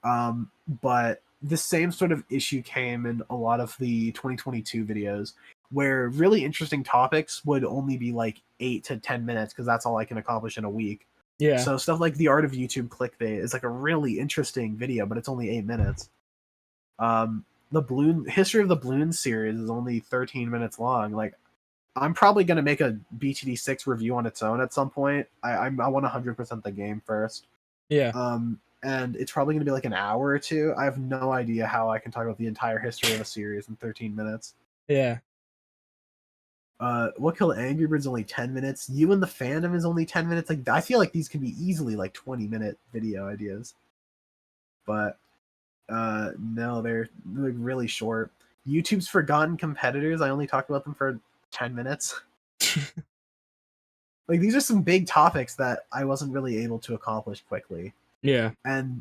But the same sort of issue came in a lot of the 2022 videos where really interesting topics would only be like 8 to 10 minutes because that's all I can accomplish in a week. Yeah. So stuff like The Art of YouTube Clickbait is like a really interesting video, but it's only 8 minutes. The History of the Bloons series is only 13 minutes long. Like I'm probably gonna make a BTD6 review on its own at some point. I want 100% the game first. Yeah. And it's probably gonna be like an hour or two. I have no idea how I can talk about the entire history of a series in 13 minutes. Yeah. What Killed Angry Birds only 10 minutes. You and the Fandom is only 10 minutes. Like I feel like these could be easily like 20-minute video ideas. But no, they're like really short. YouTube's Forgotten Competitors, I only talked about them for 10 minutes. Like these are some big topics that I wasn't really able to accomplish quickly. Yeah. And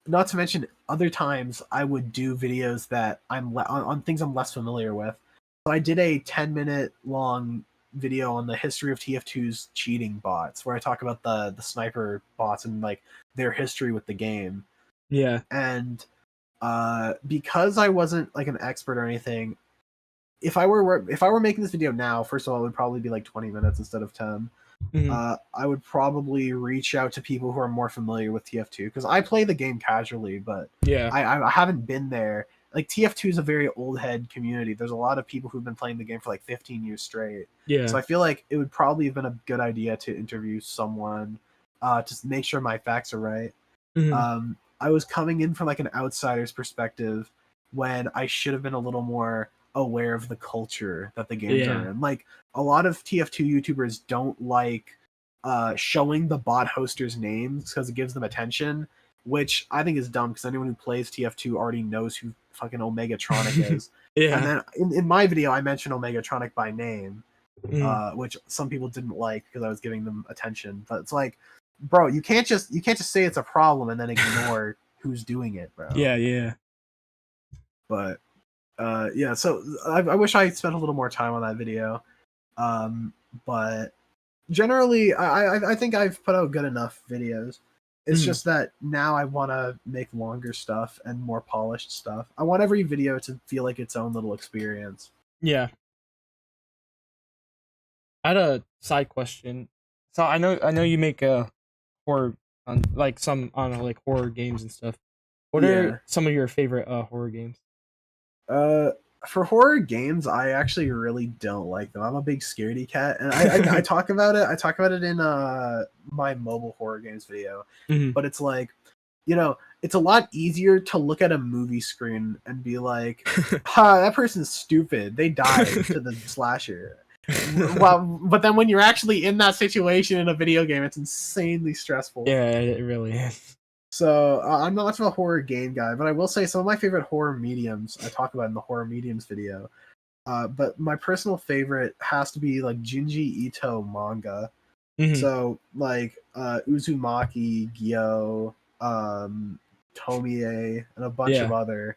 not to mention other times I would do videos that on things I'm less familiar with. So I did a 10-minute long video on the history of TF2's cheating bots, where I talk about the sniper bots and like their history with the game. Yeah. And because I wasn't like an expert or anything, if I were making this video now, first of all, it would probably be like 20 minutes instead of 10. I would probably reach out to people who are more familiar with TF2 because I play the game casually, but Yeah. I haven't been there. Like TF2 is a very old head community. There's a lot of people who've been playing the game for like 15 years straight. Yeah. So I feel like it would probably have been a good idea to interview someone to make sure my facts are right. I was coming in from like an outsider's perspective when I should have been a little more aware of the culture that the games are in. Like a lot of TF2 YouTubers don't like showing the bot hosters' names because it gives them attention, which I think is dumb because anyone who plays TF2 already knows who fucking Omegatronic is. Yeah. And then in my video, I mentioned Omegatronic by name, which some people didn't like because I was giving them attention. But it's like, bro, you can't just say it's a problem and then ignore who's doing it, bro. Yeah. Yeah. But yeah, so I wish I spent a little more time on that video. But generally, I think I've put out good enough videos. It's just that now I want to make longer stuff and more polished stuff. I want every video to feel like its own little experience. Yeah. I had a side question. So I know you make a horror on like some on like horror games and stuff. What are some of your favorite horror games? Uh, for horror games, I actually really don't like them. I'm a big scaredy cat, and I talk about it. I talk about it in my mobile horror games video. But it's like, you know, it's a lot easier to look at a movie screen and be like, "Ha, that person's stupid. They died to the slasher." Well, but then when you're actually in that situation in a video game, it's insanely stressful. Yeah, it really is. So I'm not much of a horror game guy, but I will say some of my favorite horror mediums I talk about in the horror mediums video. But my personal favorite has to be like Junji Ito manga. So like Uzumaki, Gyo, Tomie, and a bunch of other.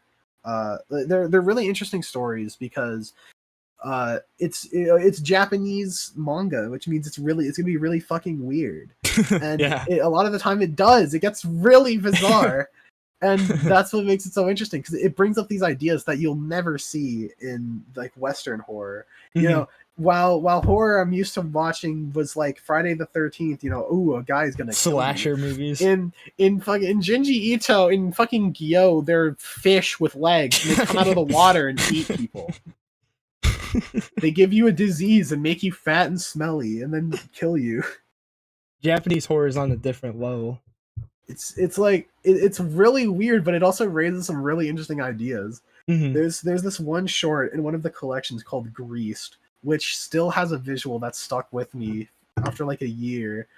They're really interesting stories because it's Japanese manga, which means it's gonna be really fucking weird. And a lot of the time it gets really bizarre. And that's what makes it so interesting because it brings up these ideas that you'll never see in like Western horror. You know, while horror I'm used to watching was like Friday the 13th. You know, ooh, a guy's gonna slasher kill you. Movies. In Junji Ito, in fucking Gyo, they're fish with legs and they come out of the water and eat people. They give you a disease and make you fat and smelly and then kill you. Japanese horror is on a different level. It's like it's really weird, but it also raises some really interesting ideas. There's this one short in one of the collections called Greased, which still has a visual that's stuck with me after like a year,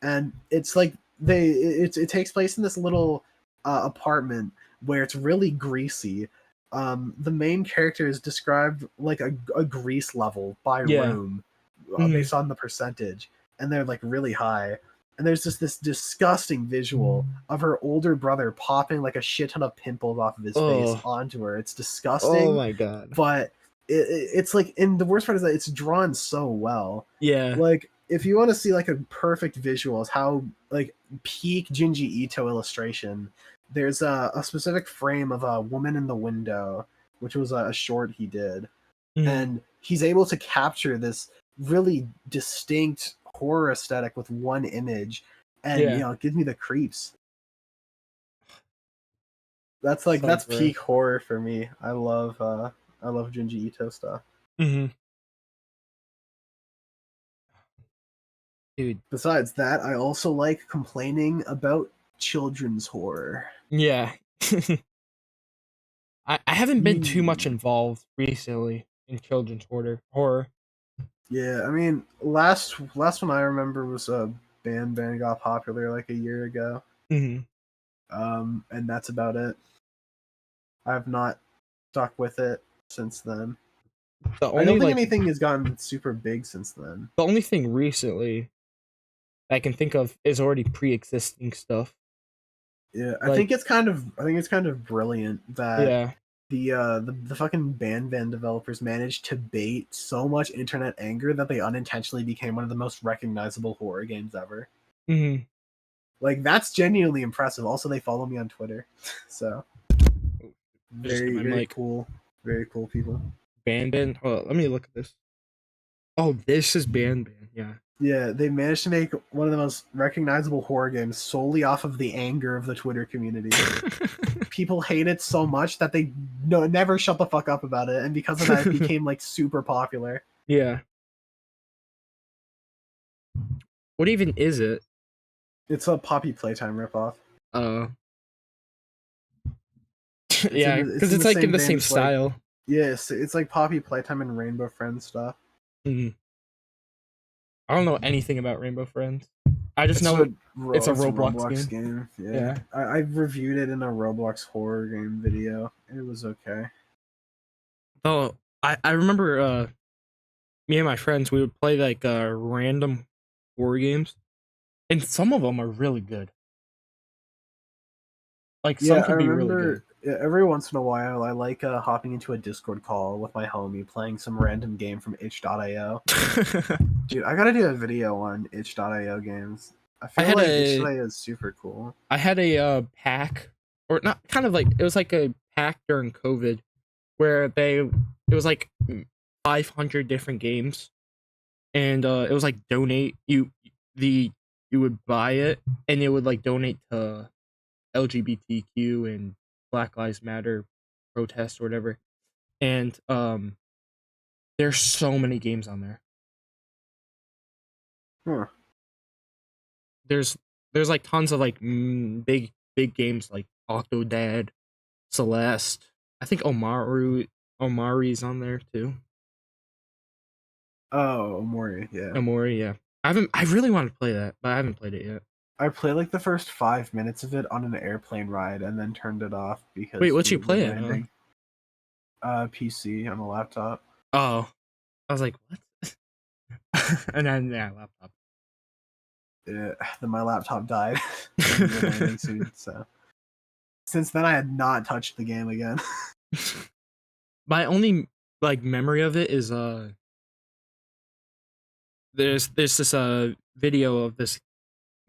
and it's like it takes place in this little apartment where it's really greasy. The main character is described like a grease level by room based on the percentage, and they're like really high. And there's just this disgusting visual of her older brother popping like a shit ton of pimples off of his face onto her. It's disgusting. Oh my god! But it's like, and the worst part is that it's drawn so well. Yeah. Like if you want to see like a perfect visual, is how like peak Junji Ito illustration. There's a specific frame of a woman in the window, which was a short he did, and he's able to capture this really distinct horror aesthetic with one image, and you know, it gives me the creeps. That's peak horror for me. I love Junji Ito stuff. dude. Besides that, I also like complaining about children's horror. Yeah. I haven't been too much You, involved recently in children's horror. yeah, I mean, last one I remember was Band got popular like a year ago. Hmm. And that's about it. I've not stuck with it since then. The I don't only think like anything has gotten super big since then. the only thing recently I can think of is already pre-existing stuff. Yeah, Like, I think it's kind of brilliant that yeah. the fucking Ban developers managed to bait so much internet anger that they unintentionally became one of the most recognizable horror games ever. Hmm. Like that's genuinely impressive. Also, they follow me on Twitter, so I just hit very my mic. very cool people. Ban. Hold on, let me look at this. Oh, this is Ban. Yeah. Yeah, they managed to make one of the most recognizable horror games solely off of the anger of the Twitter community. People hate it so much that they never shut the fuck up about it, and because of that, it became like super popular. Yeah. What even is it? It's a Poppy Playtime ripoff. Uh. It's Yeah, it's because in it's the like in same the vein same as like style. yes, it's like Poppy Playtime and Rainbow Friends stuff. Mhm. I don't know anything about Rainbow Friends. I just It's know it's a it's a Roblox Roblox game. game. Yeah, Yeah. I reviewed it in a Roblox horror game video. It was okay. Oh, I remember me and my friends we would play like random horror games, and some of them are really good. Like some Yeah, I could be really good. remember every once in a while I like hopping into a Discord call with my homie playing some random game from itch.io. Dude, I gotta do a video on itch.io games. I I feel had like a itch.io is super cool. I had a pack, or not, kind of like it was like a pack during COVID where it was like 500 different games, and it was like donate the you would buy it and it would like donate to LGBTQ and Black Lives Matter protests or whatever. And there's so many games on there. Huh. There's there's like tons of like big games like Octodad, Celeste. I think Omari's on there too. Oh, Mori, yeah. Omori, yeah. I really want to play that, but I haven't played it yet. I played like the first 5 minutes of it on an airplane ride and then turned it off Wait, because what you we were play it on? landing. PC on a laptop. Oh, I was like, what? And then yeah, laptop. Yeah, then my laptop died. And we were landing soon, so since then I had not touched the game again. My only like memory of it is there's this video of this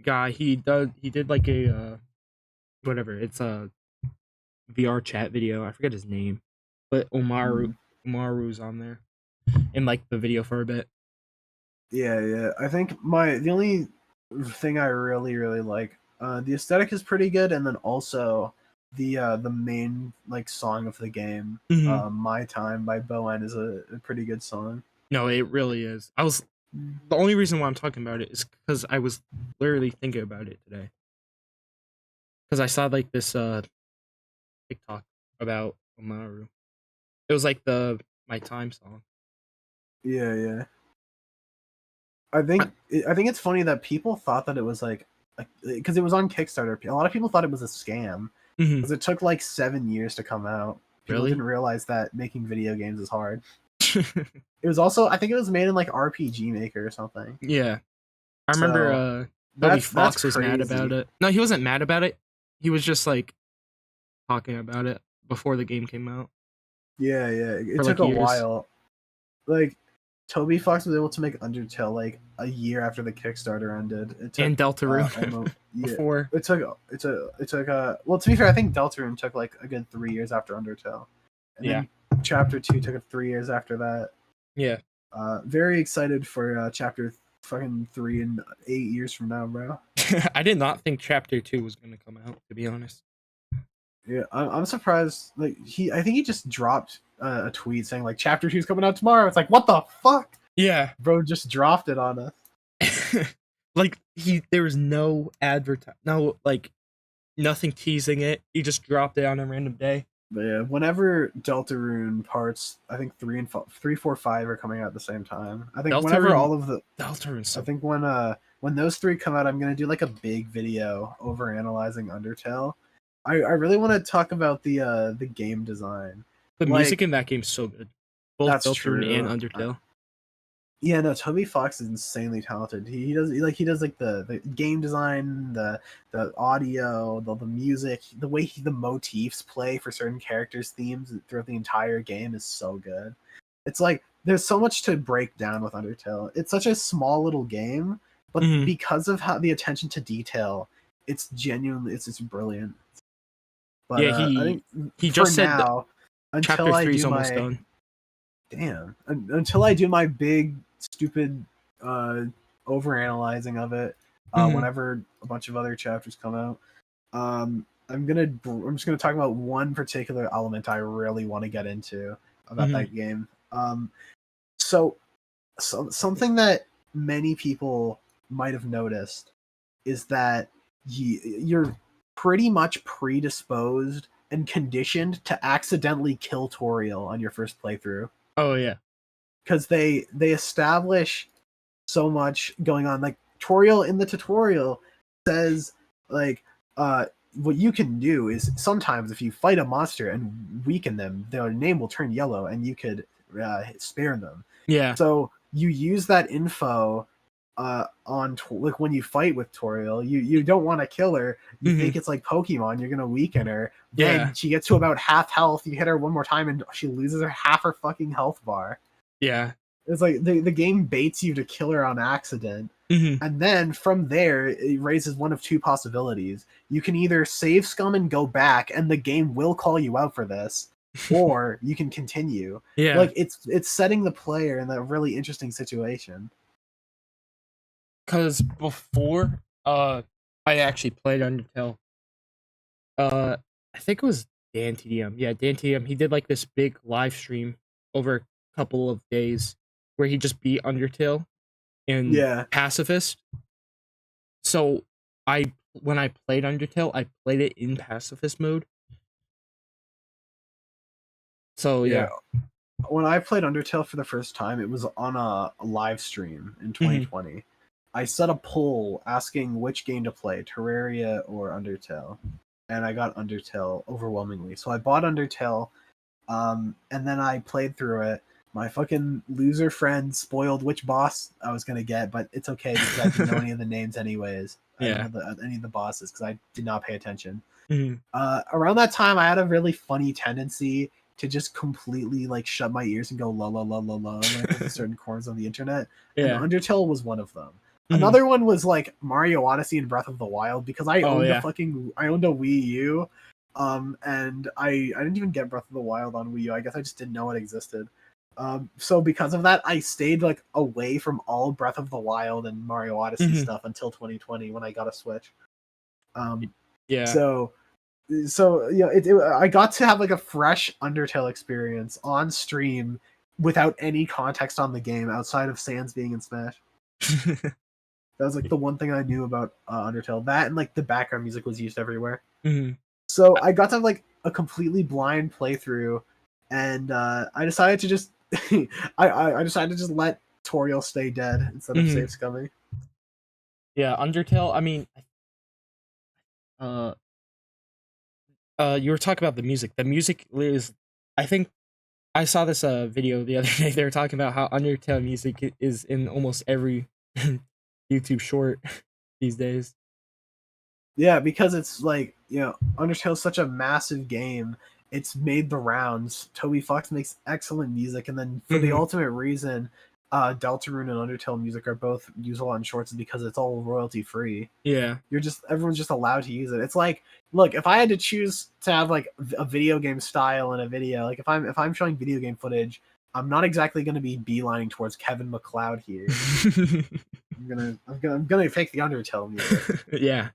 guy. He did like a whatever. It's a VR chat video. I forget his name, but Omaru's on there in like the video for a bit. Yeah. I think the only thing I really like, the aesthetic is pretty good, and then also the main like song of the game, Mm-hmm. "My Time" by Bowen is a pretty good song. No, it really is. The only reason why I'm talking about it is because I was literally thinking about it today. Because I saw like this TikTok about Omaru. It was like the My Time song. Yeah. I- I think it's funny that people thought that it was like because it was on Kickstarter. A lot of people thought it was a scam Mhm. because it took like 7 years to come out. People Really? didn't realize that making video games is hard. It was also I think it was made in like RPG Maker or something. Yeah. I remember So Toby that's Fox was mad about crazy. it. No, he wasn't mad about it. He was just like talking about it before the game came out Yeah. for It took like a years. while. Like Toby Fox was able to make Undertale like a year after the Kickstarter ended. It took And Deltarune almost yeah. before. It took well to be fair, I think Deltarune took like a good 3 years after Undertale, and Yeah. then Chapter 2 took 3 years after that. Yeah. Very excited for Chapter fucking 3 in 8 years from now, bro. I did not think Chapter 2 was going to come out, to be honest. Yeah, I'm surprised. Like I think he just dropped a tweet saying like Chapter 2 is coming out tomorrow. It's like what the fuck, Yeah. bro? Just dropped it on us. Like there was no no like nothing teasing it. He just dropped it on a random day. But yeah, whenever Deltarune parts, I think 3, 4, 5 are coming out at the same time. I think whenever Deltarune, all of the, Deltarune's I so think when those three come out, I'm gonna do like a big video over analyzing Undertale. I really want to talk about the game design. the music Like in that game's so good. Both that's Deltarune and true. Undertale. Yeah, no, Toby Fox is insanely talented. He does like the game design, the audio, the music, the way the motifs play for certain characters' themes throughout the entire game is so good. It's like there's so much to break down with Undertale. It's such a small little game, but Mhm. because of how the attention to detail, it's genuinely it's brilliant. But Yeah, I think he for just said now, chapter until I 3 is do almost my done. damn until I do my big stupid over analyzing of it Mhm. whenever a bunch of other chapters come out. I'm just gonna talk about one particular element I really want to get into about Mhm. that game. So something that many people might have noticed is that you're pretty much predisposed and conditioned to accidentally kill Toriel on your first playthrough Oh yeah. because they establish so much going on. Like Toriel in the tutorial says like what you can do is sometimes if you fight a monster and weaken them, their name will turn yellow and you could spare them. Yeah. So you use that info like when you fight with Toriel, you don't want to kill her. You think Mhm. it's like Pokemon, you're gonna weaken her. Yeah. Then she gets to about half health. You hit her one more time, and she loses her half her fucking health bar. Yeah. It's like the game baits you to kill her on accident. Mhm. And then from there, it raises one of two possibilities. You can either save scum and go back, and the game will call you out for this, or you can continue. Yeah. Like it's setting the player in a really interesting situation. Cuz before I actually played Undertale, uh I think it was Dan TDM. Yeah, Dan TDM. He did like this big live stream over a couple of days where he just beat Undertale in Yeah, Pacifist. So I when I played Undertale, I played it in Pacifist mode. So yeah. yeah. When I played Undertale for the first time, it was on a live stream in Mhm. 2020. I set a poll asking which game to play, Terraria or Undertale, and I got Undertale overwhelmingly. So I bought Undertale, and then I played through it. My fucking loser friend spoiled which boss I was gonna get, but it's okay because I didn't know any of the names anyways. I didn't Yeah. know any of the bosses because I did not pay attention. Mhm. Around that time, I had a really funny tendency to just completely like shut my ears and go la la la la la when it comes to certain corners on the internet, and Yeah. Undertale was one of them. Mhm. Another one was like Mario Odyssey and Breath of the Wild because Oh yeah. I owned a Wii U, and I didn't even get Breath of the Wild on Wii U. I guess I just didn't know it existed. So because of that, I stayed like away from all Breath of the Wild and Mario Odyssey Mhm. stuff until 2020 when I got a Switch. Um, Yeah. so yeah, I got to have like a fresh Undertale experience on stream without any context on the game outside of Sans being in Smash. That was like the one thing I knew about Undertale. That and like the background music was used everywhere. Mhm. So I got to have like a completely blind playthrough, and I decided to just I decided to just let Toriel stay dead instead of Mhm. save scumming. Yeah, Undertale, I mean, uh you were talking about the music. The music is I think I saw this video the other day. They were talking about how Undertale music is in almost every YouTube short these days. Yeah, because it's like, Undertale's such a massive game. It's made the rounds. Toby Fox makes excellent music, and then for the Mhm. ultimate reason, Deltarune and Undertale music are both usable on shorts because it's all royalty free. Yeah. Everyone's just allowed to use it. It's like, look, if I had to choose to have like a video game style in a video, like if I'm showing video game footage, I'm not exactly going to be beelining towards Kevin McLeod here. I'm gonna pick the Undertale music. Yeah.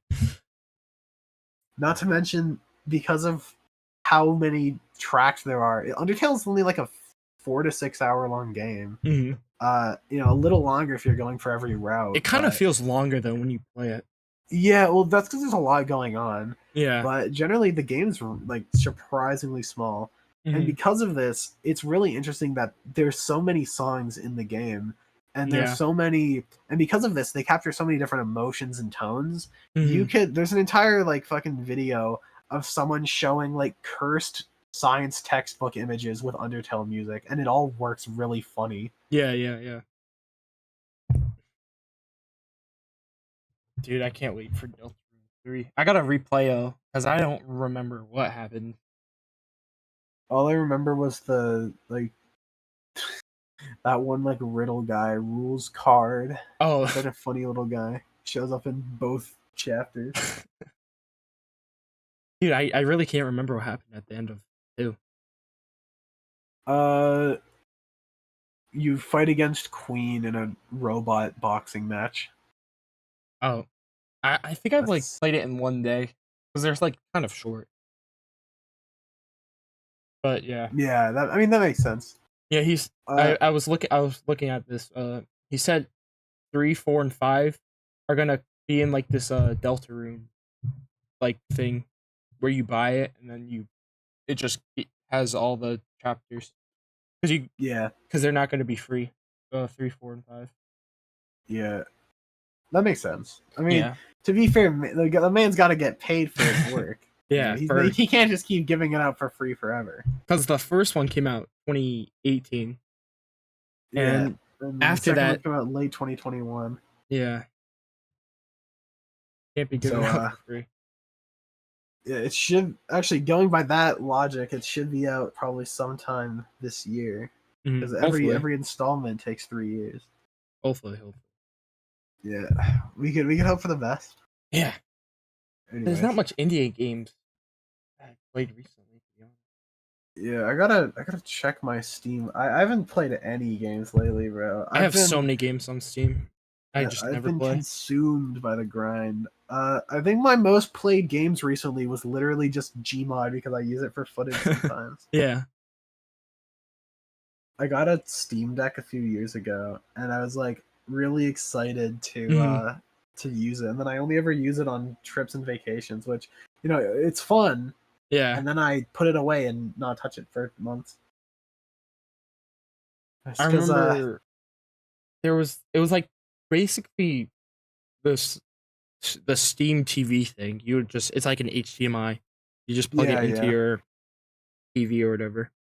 Not to mention, because of how many tracks there are, Undertale is only like a 4 to 6 hour long game. Hmm. You know, a little longer if you're going for every route. It kind of but feels longer though when you play it. yeah, well, that's because there's a lot going on. Yeah. But generally, the game's like surprisingly small, and Hmm. because of this, it's really interesting that there's so many songs in the game, and there's Yeah. so many, and because of this, they capture so many different emotions and tones. Hmm. There's an entire like fucking video of someone showing like cursed science textbook images with Undertale music, and it all works really funny. Yeah, yeah, yeah. Dude, I can't wait for Delta 3. I gotta replay because I don't remember what happened. All I remember was the like that one like riddle guy rules card. Oh, Such a funny little guy. Shows up in both chapters. dude, I really can't remember what happened at the end of 2. Uh, you fight against Queen in a robot boxing match. Oh, I think I've like That's played it in one day because there's like kind of short. But yeah, yeah. That I mean that makes sense. yeah. Uh, I was looking at this. He said 3, 4, and 5 are gonna be in like this Delta room like thing where you buy it and then it has all the chapters yeah, because they're not gonna be free. 3, 4, and 5. yeah. That makes sense. I mean, Yeah. to be fair, the man's got to get paid for his work. Yeah, He can't just keep giving it out for free forever. because the first one came out 2018, Yeah. and And then the after second one that, came out late 2021. yeah, can't be given So out for free. yeah, it should actually, going by that logic, it should be out probably sometime this year because Hopefully, every installment takes 3 years. hopefully. Yeah, we could hope for the best. Yeah, there's not Anyways, much Indian games I played recently. To be honest. yeah, I gotta check my Steam. I haven't played any games lately, bro. I have so many games on Steam. I just I've never been play. consumed by the grind. I think my most played games recently was literally just Gmod because I use it for footage sometimes. Yeah. I got a Steam Deck a few years ago, and I was like really excited Mhm. to use it. And then I only ever use it on trips and vacations, which you know it's fun. Yeah. And then I put it away and not touch it for months. I Because remember it was like basically this the Steam TV thing. You would just it's like an HDMI. You just plug it yeah, into yeah, your TV or whatever.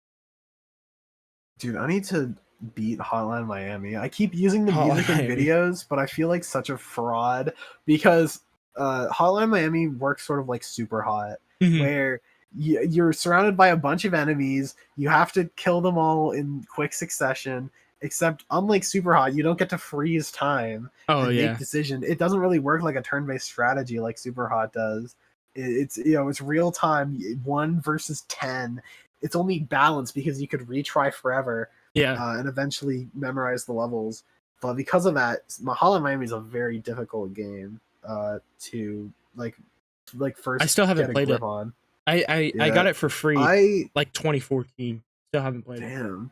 dude, I need to beat Hotline Miami. I keep using the Hotline music in Miami. videos, but I feel like such a fraud because Hotline Miami works sort of like Super Hot, Mhm. where you're surrounded by a bunch of enemies. You have to kill them all in quick succession. Except, unlike Super Hot, you don't get to freeze time Oh and make yeah. decision. It doesn't really work like a turn-based strategy like Super Hot does. It's you know it's real time, 1 versus 10. It's only balanced because you could retry forever Yeah. and eventually memorize the levels. But because of that, Hollow Miami is a very difficult game to I first still haven't get a played grip it. on. I Yeah, got it for free I like 2014. Still haven't played it. damn.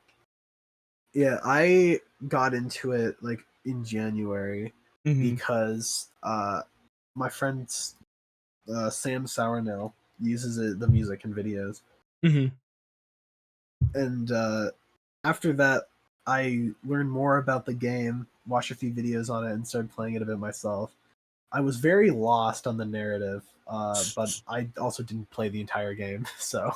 Yeah, I got into it like in January Mhm. because my friend Sam Sournell uses the music in videos, Mhm. and after that, I learned more about the game, watched a few videos on it, and started playing it a bit myself. I was very lost on the narrative, but I also didn't play the entire game, so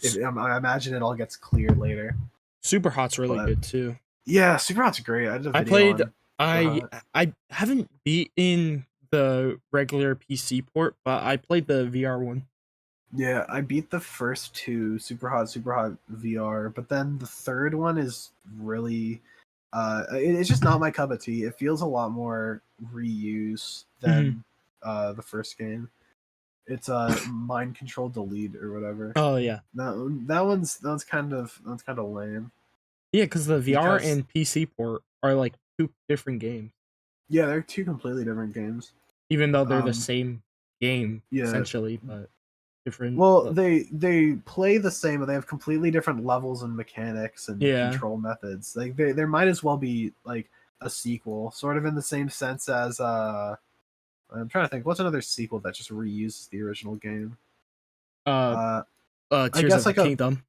I imagine it all gets clear later. Super Hot's really But good too. yeah, Super Hot's great. I did a I video played on Super I Hot. I haven't beaten the regular PC port, but I played the VR one. Yeah, I beat the first two, Super Hot VR, but then the third one is really it's just not my cup of tea. It feels a lot more reuse Mhm. than the first game. It's mind control delete or whatever. Oh yeah. That's kind of lame Yeah, because the VR because and PC port are like two different games, yeah, they're two completely different games. even though they're the Um same game yeah, essentially, but different. Well, they play the same, but they have completely different levels and mechanics and Yeah. control methods. Like there might as well be like a sequel, sort of in the same sense as I'm trying to think, what's another sequel that just reuses the original game? Uh, Uh, I Tears guess of the like a Kingdom.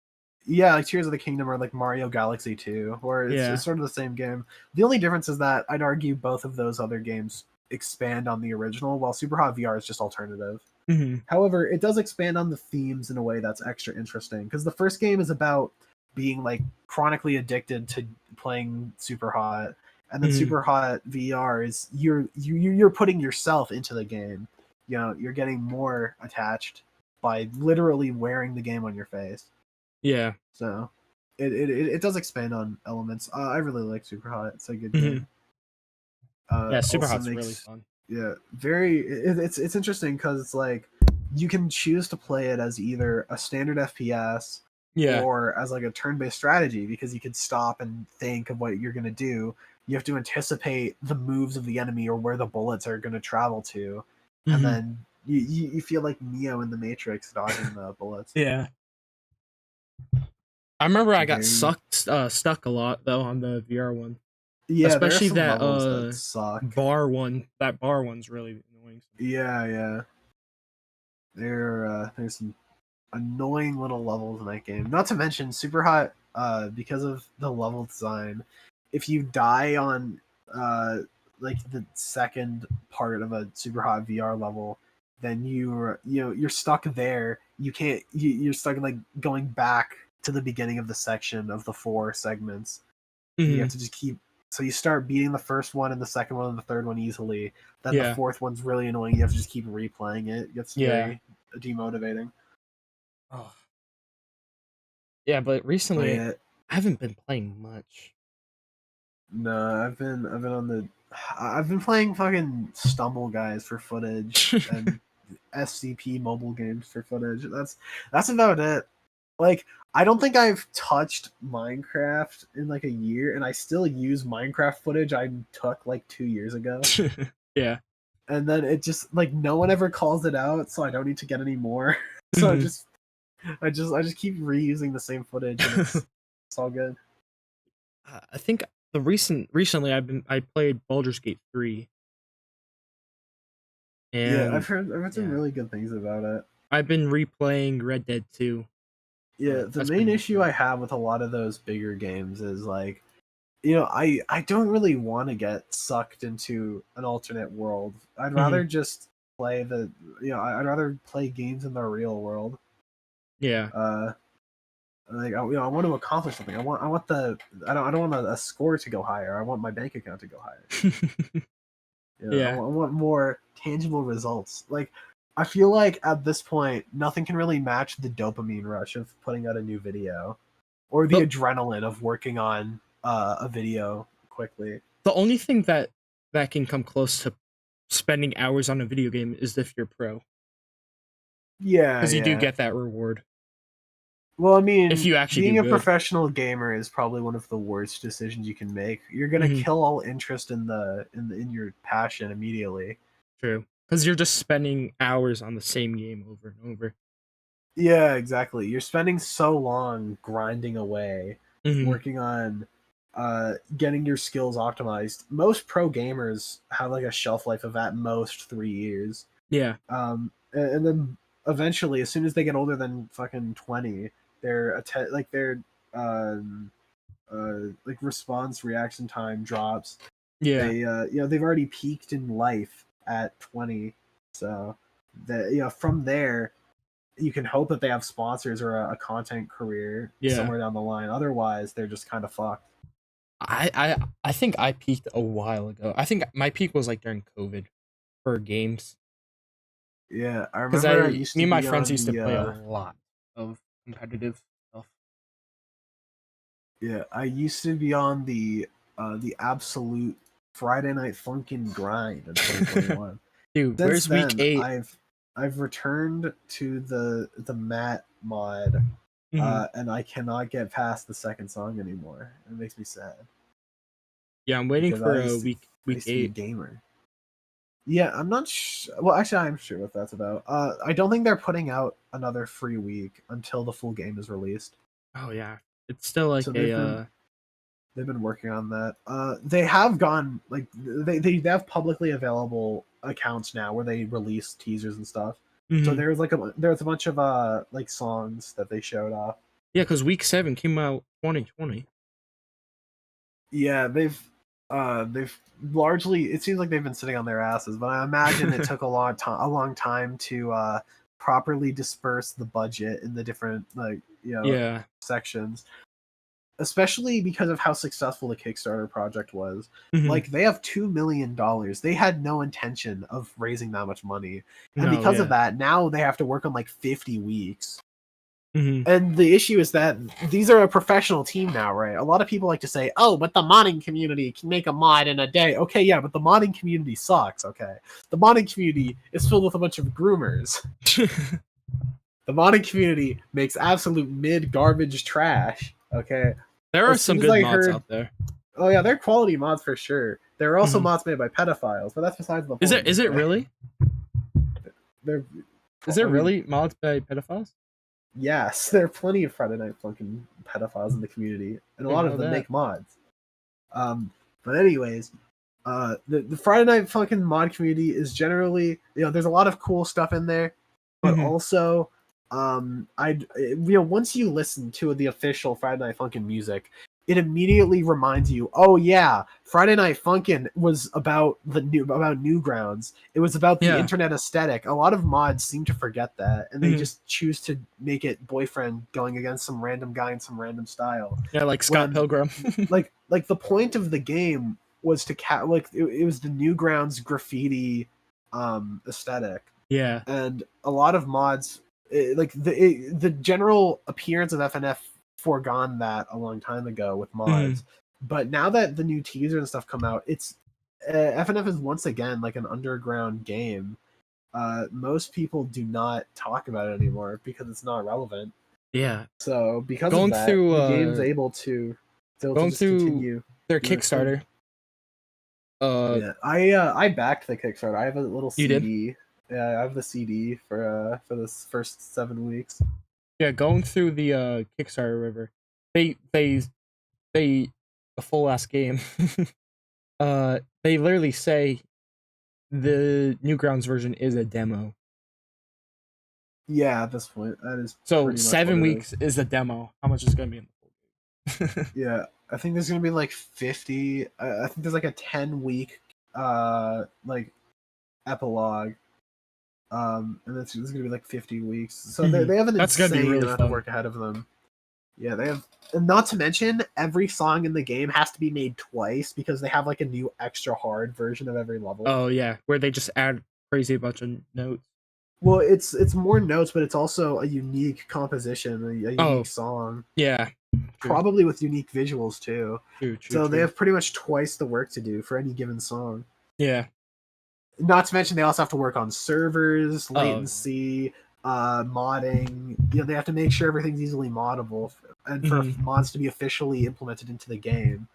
yeah, like Tears of the Kingdom or like Mario Galaxy 2, where it's Yeah. sort of the same game. The only difference is that I'd argue both of those other games expand on the original, while Super Hot VR is just alternative. Hmm. However, it does expand on the themes in a way that's extra interesting because the first game is about being like chronically addicted to playing Super Hot, and then Hmm. Super Hot VR is you're putting yourself into the game. You know, you're getting more attached by literally wearing the game on your face. Yeah. So it does expand on elements. I really like Super Hot. It's a good Hmm. game. Yeah, Super Also Hot's really makes fun. yeah it's interesting because it's like you can choose to play it as either a standard FPS Yeah. or as like a turn-based strategy because you could stop and think of what you're going to do. You have to anticipate the moves of the enemy or where the bullets are going to travel to, and Hmm. then you feel like Neo in the Matrix dodging the bullets. Yeah. I remember I got Very stuck a lot though on the VR one, yeah, there are especially some that levels that suck. bar one. That bar one's really annoying. Yeah. There's some annoying little levels in that game. Not to mention Super Hot, because of the level design, if you die on like the second part of a Super Hot VR level, then you're stuck there. You can't you're stuck in like going back to the beginning of the section of the 4 segments. And you Hmm. have to just keep so you start beating the first one and the second one and the third one easily. Then the Yeah. fourth one's really annoying. You have to just keep replaying it. It gets Yeah. very demotivating. Oh. Yeah, but But recently yeah, I haven't been playing much. no, I've been playing fucking Stumble Guys for footage and SCP mobile games for footage. That's about it. Like I don't think I've touched Minecraft in like a year, and I still use Minecraft footage I took like 2 years ago. Yeah. And then it just like no one ever calls it out, so I don't need to get any more. So Hmm. I just keep reusing the same footage, and it's all good. I think recently I played Baldur's Gate 3, Yeah, and I've heard some yeah, really good things about it. I've been replaying Red Dead 2. Yeah, the That's main been issue good. I have with a lot of those bigger games is like, you know, I don't really want to get sucked into an alternate world. I'd Hmm. rather just play I'd rather play games in the real world. Yeah. Uh, like I want to accomplish something. I want the I don't want a score to go higher. I want my bank account to go higher. You know, Yeah. I want more tangible results. Like I feel like at this point, nothing can really match the dopamine rush of putting out a new video, or the The adrenaline of working on a video quickly. the only thing that can come close to spending hours on a video game is if you're pro, Yeah, because you do yeah. get that reward Well, I if mean, you actually do being a good. professional gamer is probably one of the worst decisions you can make. You're gonna Hmm. kill all interest in your passion immediately. True, because you're just spending hours on the same game over and over. Yeah, exactly. You're spending so long grinding away, Hmm. working on getting your skills optimized. Most pro gamers have like a shelf life of at most 3 years. Yeah. And then eventually, as soon as they get older than fucking 20, their um like response reaction time drops. Yeah. They've already peaked in life at 20, so that from there you can hope that they have sponsors or a content career Yeah. somewhere down the line. Otherwise, they're just kind of fucked. I think I peaked a while ago. I think my peak was like during COVID for games, Yeah, I because remember I I used me to and my be friends on used to the play a lot of competitive stuff. yeah, I used to be on the absolute Friday Night Funkin' grind in 2021. Dude, Since where's week then, 8? I've returned to the mat mod, Hmm. and I cannot get past the second song anymore. It makes me sad Yeah, I'm waiting because for I week used to be a eight. gamer. Yeah, I'm not well, actually, I'm sure what that's about. I don't think they're putting out another free week until the full game is released. Oh yeah, it's still like So a they've been working on that. They have gone like they have publicly available accounts now where they release teasers and stuff. So mhm. there's a bunch of like songs that they showed off. Yeah, because week 7 came out 2020. Yeah, they've largely, it seems like they've been sitting on their asses, but I imagine it took a long time to properly disperse the budget in the different like Yeah. sections, especially because of how successful the Kickstarter project was. Mhm. Like they have $2 million. They had no intention of raising that much money, and No, because of yeah. that, now they have to work on like 50 weeks. Mhm. And the issue is that these are a professional team now, right? A lot of people like to say, "Oh, but the modding community can make a mod in a day." Okay, yeah, but the modding community sucks. Okay, the modding community is filled with a bunch of groomers. The modding community makes absolute mid garbage trash. Okay, There are as some soon as good I mods heard, out there. oh yeah, they're quality mods for sure. There are also Mhm. mods made by pedophiles, but that's besides the Is point. it Okay, really? they're, Is there I mean, really mods by pedophiles? yes, there are plenty of Friday Night fucking pedophiles in the community, and a Didn't lot know of them that. make mods. But anyways, the Friday Night fucking mod community is generally, there's a lot of cool stuff in there, but Mhm. also, once you listen to the official Friday Night Funkin' music, it immediately reminds you, oh yeah, Friday Night Funkin' was about Newgrounds. It was about the Yeah. internet aesthetic. A lot of mods seem to forget that, and they Mhm. just choose to make it boyfriend going against some random guy in some random style. Yeah, like Scott When Pilgrim. like the point of the game was to like it was the Newgrounds graffiti aesthetic, Yeah. and a lot of mods like the general appearance of FNF foregone that a long time ago with Mhm. mods, but now that the new teaser and stuff come out, it's FNF is once again like an underground game. Most people do not talk about it anymore because it's not relevant. Yeah. So because of Going that, through the game's able to going just through continue their doing its thing. Kickstarter. Uh Yeah, I backed the Kickstarter. I have a little you did? CD. Yeah, I have the CD for this first 7 weeks. Yeah, going through the Kickstarter river. They a full ass game. They literally say the Newgrounds version is a demo. Yeah, at this point, that is So pretty much what 7 it is. weeks is a demo. How much is going to be in the full game? Yeah, I think there's gonna be like 50. I think there's like a 10 week like epilogue. And that's there's gonna be like 50 weeks. So Mhm. they have an That's gonna be insane really amount of fun. work ahead of them. Yeah, they have, and not to mention every song in the game has to be made twice because they have like a new extra hard version of every level. Oh yeah, where they just add crazy bunch of notes. Well, it's more notes, but it's also a unique composition, a unique Oh song, yeah, true, probably with unique visuals too. true, true, So they true. have pretty much twice the work to do for any given song. Yeah. Not to mention they also have to work on servers, Oh latency, modding. They have to make sure everything's easily moddable, and yeah. for Hmm. mods to be officially implemented into the game.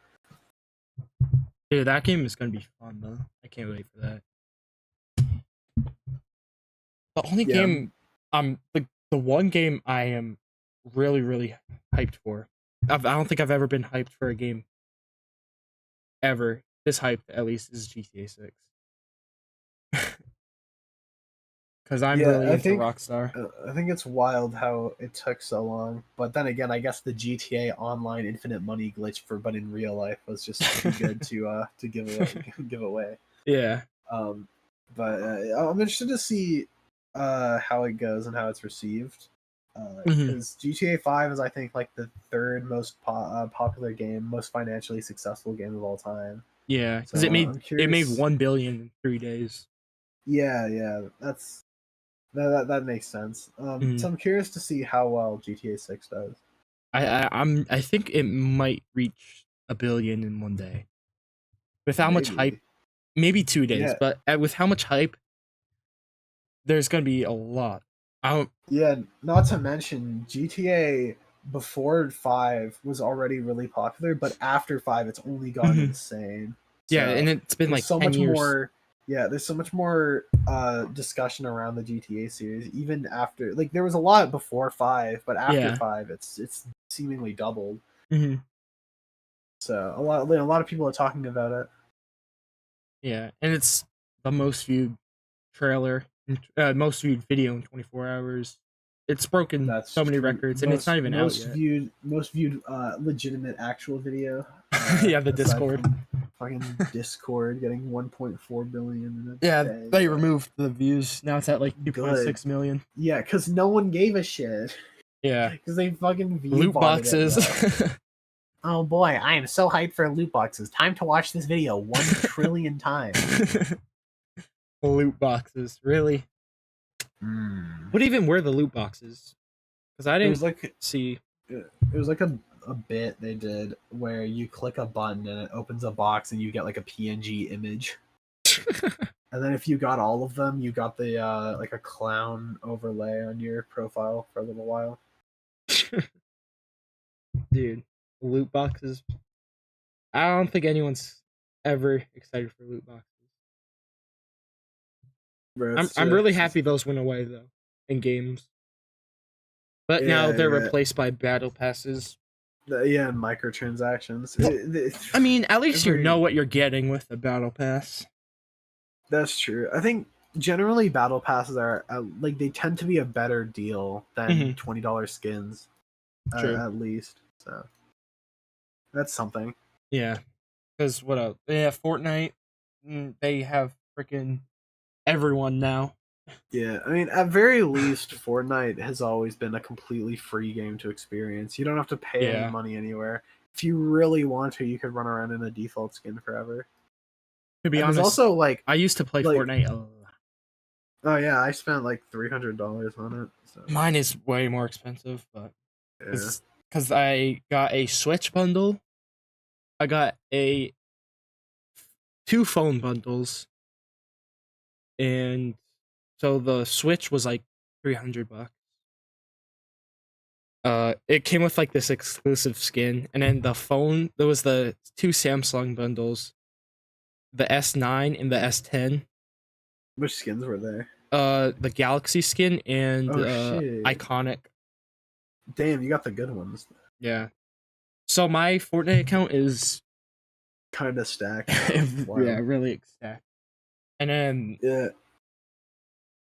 Dude, that game is gonna be fun though. I can't wait for that. The only Yeah, game I'm the one game I am really hyped for. I don't think I've ever been hyped for a game ever. This hyped at least is GTA 6 because I'm yeah. really into Rockstar. I think it's wild how it took so long. But then again, I guess the GTA Online infinite money glitch but in real life was just too good to give away. Give away. Yeah. Um, but I'm interested to see how it goes and how it's received. Hmm. Because GTA 5 is, I think, like the third most popular game, most financially successful game of all time. Yeah, So because I'm it made curious. 1 billion in 3 days. Yeah, that makes sense. Mhm. So I'm curious to see how well GTA 6 does. I think it might reach 1 billion in 1 day. With how much hype, Maybe. maybe 2 days, Yeah, but with how much hype, there's gonna be a lot. I don't. yeah. Not to mention GTA before 5 was already really popular, but after 5 it's only gone Mhm. insane. Yeah, and So it's been there's like so 10 much years. more. Yeah, there's so much more discussion around the GTA series, even after like there was a lot before 5, but after Yeah. 5, it's seemingly doubled. Hmm. So a lot of people are talking about it. Yeah, and it's the most viewed trailer, most viewed video in 24 hours. It's broken That's so many true. records, and it's not even out yet. Most viewed legitimate actual video. Yeah, the Aside Discord. from fucking Discord getting 1.4 billion in a Yeah, day. they But removed the views. Now it's at like good. 2.6 million. Yeah, because no one gave a shit. Yeah, Because they fucking view loot botted it, boxes. bro. Oh boy, I am so hyped for loot boxes. Time to watch this video 1 trillion times. Loot boxes, really? What even were the loot boxes? Because I It didn't was like see. it was like a bit they did where you click a button and it opens a box and you get like a PNG image. And then if you got all of them, you got the like a clown overlay on your profile for a little while. Dude, loot boxes. I don't think anyone's ever excited for loot boxes. Bro, I'm really happy those went away though in games. But now yeah, they're yeah, replaced by battle passes. yeah, and microtransactions. Well, I mean, at least you Every- know what you're getting with the battle pass. That's true. I think generally battle passes are like they tend to be a better deal than Mhm. $20 skins, True. at least. So that's something. Yeah. Because what else? Yeah, Fortnite. They have freaking everyone now. Yeah, I mean, at very least, Fortnite has always been a completely free game to experience. You don't have to pay any Yeah. money anywhere. If you really want to, you could run around in a default skin forever. To be And there's honest, also like, I used to play like, Fortnite a lot. oh yeah, I spent like $300 on it. So Mine is way more expensive, but yeah, because I got a Switch bundle, I got a 2 phone bundles, and so the Switch was like $300. It came with like this exclusive skin, and then the phone there was the 2 Samsung bundles, the S9 and the S10. which skins were there? The Galaxy skin and Oh shit! iconic. Damn, you got the good ones. Yeah. So my Fortnite account is Kind of stacked. yeah, really stacked. And then Yeah.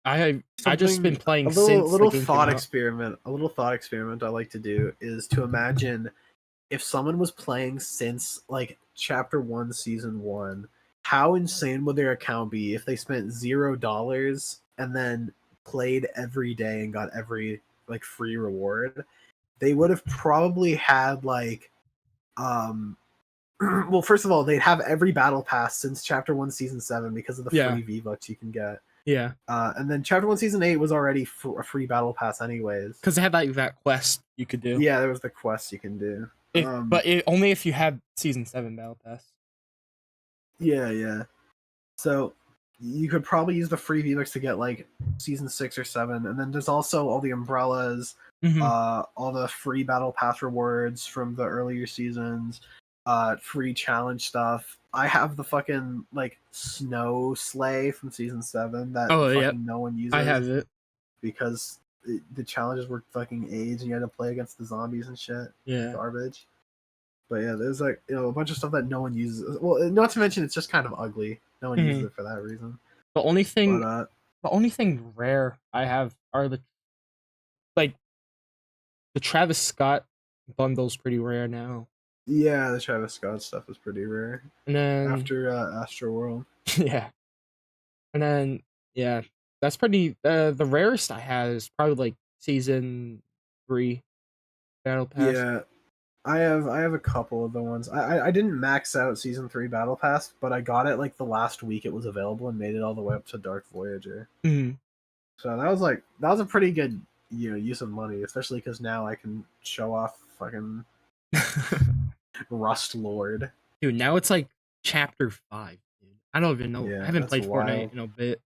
I just been playing A since the little game thought came out. experiment. A little thought experiment I like to do is to imagine if someone was playing since like chapter 1 season 1, how insane would their account be if they spent $0 and then played every day and got every like free reward? They would have probably had like well, first of all, they'd have every battle pass since chapter 1 season 7 because of the Yeah. free V-Bucks you can get. Yeah, And then chapter 1 season 8 was already a free battle pass anyways. because they had like that quest you could do. Yeah, there was the quest you can do. But only if you had season 7 battle pass. Yeah. So you could probably use the free V-Bucks to get like season 6 or 7, and then there's also all the umbrellas, all the free battle pass rewards from the earlier seasons, free challenge stuff. I have the fucking like snow sleigh from season 7 that no one uses. I have it because the challenges were fucking AIDS and you had to play against the zombies and shit. Yeah. Garbage. But yeah, there's like a bunch of stuff that no one uses. Well, not to mention it's just kind of ugly. No one uses it for that reason. The only thing rare I have are the Travis Scott bundle's pretty rare now. Yeah, the Travis Scott stuff is pretty rare. And then after Astro World. Yeah. And then yeah, that's pretty the rarest I had is probably like season 3 battle pass. Yeah. I have a couple of the ones. I didn't max out season 3 battle pass, but I got it like the last week it was available and made it all the way up to Dark Voyager. So that was a pretty good use of money, especially because now I can show off fucking Rust Lord. Dude, now it's like chapter 5. Dude. I don't even know. Yeah, I haven't played wild. Fortnite in a bit.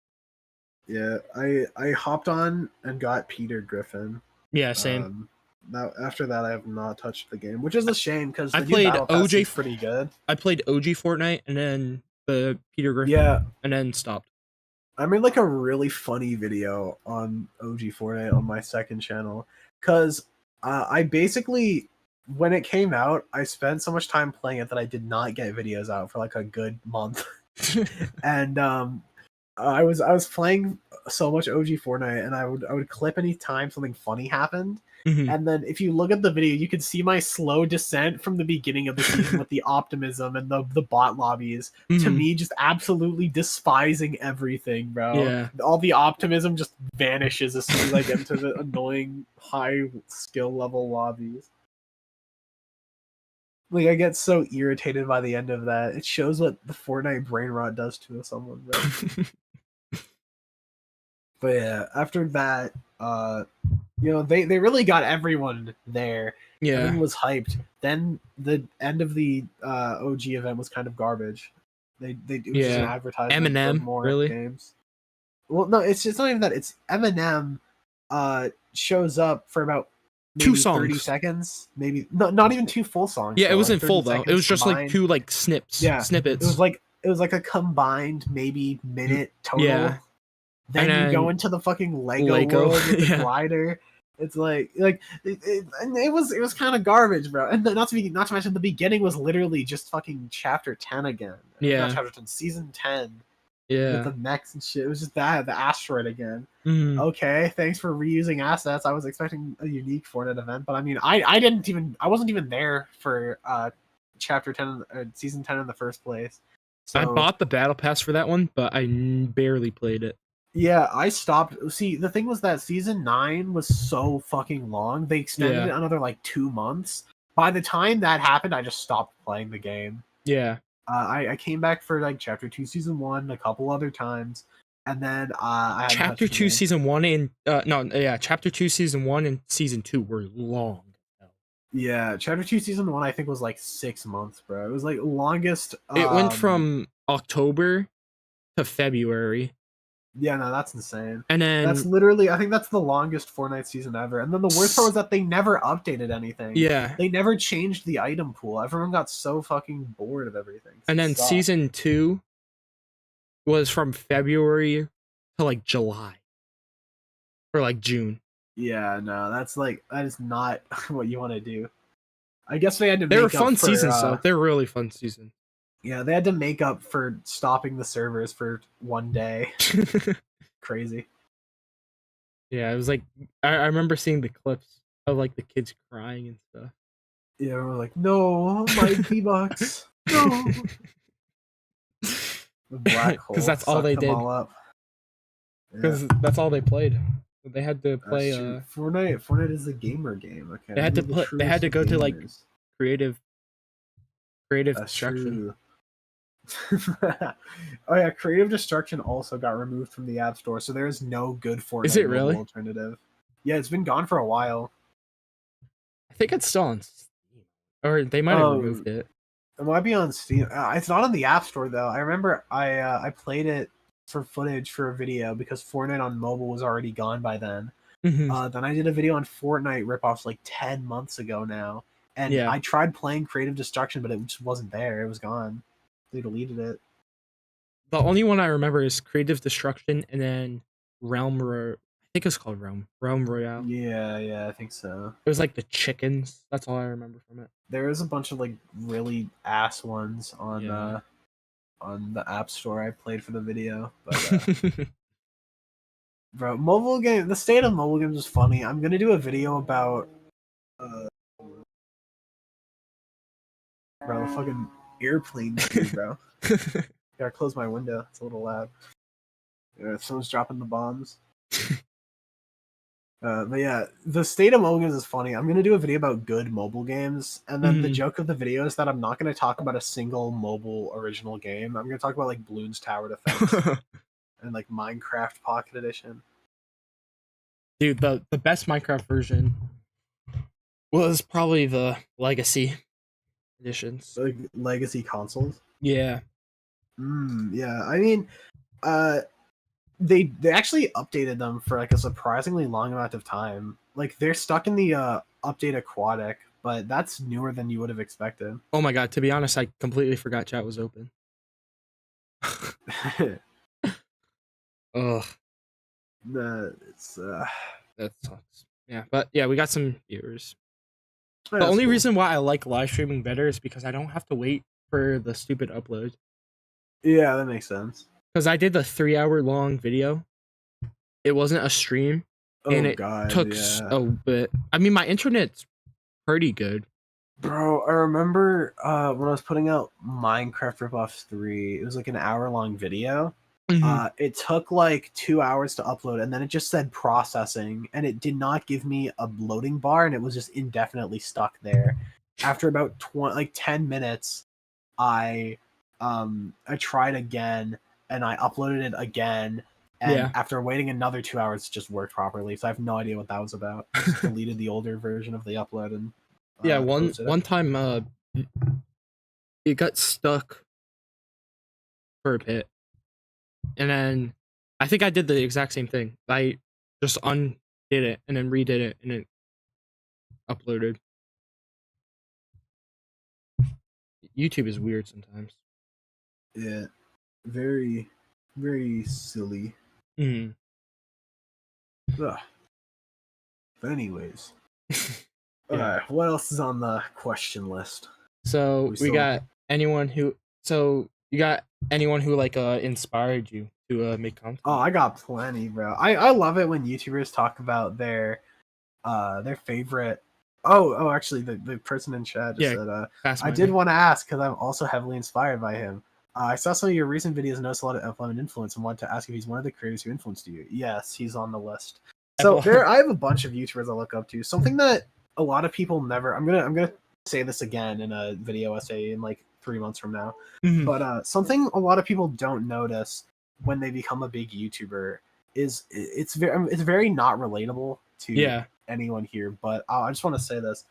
Yeah, I hopped on and got Peter Griffin. Yeah, same. Now after that, I have not touched the game, which is a shame because I played OG pretty good. I played OG Fortnite, and then the Peter Griffin, Yeah, and then stopped. I made like a really funny video on OG Fortnite on my second channel because I basically, when it came out, I spent so much time playing it that I did not get videos out for like a good month. And I was playing so much OG Fortnite, and I would clip any time something funny happened. Mhm. And then if you look at the video, you can see my slow descent from the beginning of the season with the optimism and the bot lobbies to Mhm. me just absolutely despising everything, bro. Yeah. All the optimism just vanishes as soon as I get into the annoying high skill level lobbies. Like I get so irritated by the end of that. It shows what the Fortnite brain rot does to someone, bro. But yeah, after that, they really got everyone there. Yeah. Everyone was hyped. Then the end of the OG event was kind of garbage. It was just an Yeah. advertisement for Eminem, more really? games. Well, no, it's not even that. It's Eminem shows up for about Two maybe 30 songs. seconds, maybe not even two full songs. Yeah, it So like wasn't 30 full though. It seconds was just like combined. 2 like snippets, Yeah, snippets. it was like a combined maybe minute Yeah, total. and Then you go then into the fucking Lego Lego. world with the Yeah, glider. It's and it was kind of garbage, bro. And not to mention the beginning was literally just fucking chapter 10 again. Not yeah, chapter 10, season 10 with yeah. the mechs and shit. It was just that the asteroid again. Mhm. Okay, thanks for reusing assets. I was expecting a unique Fortnite event, but I mean, I wasn't even there for chapter 10 season 10 in the first place. I So bought the battle pass for that one, but I barely played it. yeah, I stopped. See, the thing was that season 9 was so fucking long. They extended Yeah, it another like 2 months. By the time that happened, I just stopped playing the game. yeah. I came back for like chapter 2 season 1 a couple other times, and then I hadn't Chapter touched the 2 game. season 1 and no, yeah, chapter 2 season 1 and season 2 were long. Yeah, chapter 2 season 1 I think was like 6 months, bro. It was like longest. It went from October to February, Yeah, no, that's insane. and That's then literally, I think that's the longest Fortnite season ever. And then the worst part was that they never updated anything. yeah, They never changed the item pool. Everyone got so fucking bored of everything. and It then sucked. season 2 was from February to like July or like June. Yeah, no, that is not what you want to do. I guess they had to They were make up fun for seasons though. They're really fun seasons. yeah, they had to make up for stopping the servers for one day. Crazy. Yeah, it was like I remember seeing the clips of like the kids crying and stuff. Yeah, we're like, no, my V-Bucks. No. The black Because hole that's all sucked they them did. all up. Yeah. Because that's all they played. They had to play. That's true. Fortnite is a gamer game. Okay, They had to put. They had to go to like creative That's destruction. true. Oh yeah, Creative Destruction also got removed from the App Store, so there is no good Fortnite Is it mobile really? alternative. Yeah, it's been gone for a while. I think it's still on Steam, or they might have removed it. It might be on Steam. It's not on the App Store though. I remember I played it for footage for a video because Fortnite on mobile was already gone by then. Mhm. Then I did a video on Fortnite ripoffs like 10 months ago now, and Yeah. I tried playing Creative Destruction, but it just wasn't there. It was gone. They deleted it. The only one I remember is Creative Destruction, and then I think it's called Realm Royale. Yeah, I think so. It was like the chickens. That's all I remember from it. There is a bunch of like really ass ones Yeah. on the App Store I played for the video, but bro, the state of mobile games is funny. I'm gonna do a video about uh, bro, fucking airplane dude, bro. Gotta close my window. It's a little loud. Someone's dropping the bombs. But yeah, the state of mobile games is funny. I'm gonna do a video about good mobile games, and then the Mhm. joke of the video is that I'm not gonna talk about a single mobile original game. I'm gonna talk about like Bloons Tower Defense and like Minecraft Pocket Edition. Dude, the best Minecraft version was probably the Legacy editions. Like legacy consoles. Yeah. Yeah. I mean, uh, they actually updated them for like a surprisingly long amount of time. Like they're stuck in the update aquatic, but that's newer than you would have expected. Oh my god, to be honest, I completely forgot chat was open. Ugh, It's that sucks. Yeah, but yeah, we got some viewers. The that's only cool. reason why I like live streaming better is because I don't have to wait for the stupid upload. Yeah, that makes sense. Because I did the 3 hour long video. It wasn't a stream, and Oh it god, took yeah. a bit. I mean, my internet's pretty good. Bro, I remember when I was putting out Minecraft Ripoffs 3, it was like an hour-long video. Hmm. It took like 2 hours to upload, and then it just said processing, and it did not give me a loading bar, and it was just indefinitely stuck there. After about 10 minutes, I tried again, and I uploaded it again, and Yeah, after waiting another 2 hours, it just worked properly. So I have no idea what that was about. I just deleted the older version of the upload and yeah. One posted it. one time, it got stuck for a bit, and then I think I did the exact same thing. I just undid it and then redid it, and it uploaded. YouTube is weird sometimes. Yeah, very, very silly. Mm. Ugh. But anyways, Yeah. what else is on the question list? So We we still. got anyone who. So you got anyone who like inspired you to make Oh, content? I got plenty, bro. I love it when YouTubers talk about their favorite. Actually, the person in chat just Yeah, said, that's I my did name. want to ask because I'm also heavily inspired by him. I saw some of your recent videos and noticed a lot of employment influence and wanted to ask if he's one of the creators who influenced you. Yes, he's on the list. So Everyone. I have a bunch of YouTubers I look up to. Something that a lot of people never. I'm gonna say this again in a video essay in like 3 months from now. Mhm. But something a lot of people don't notice when they become a big YouTuber is it's very not relatable to Yeah. anyone here, but I just want to say this.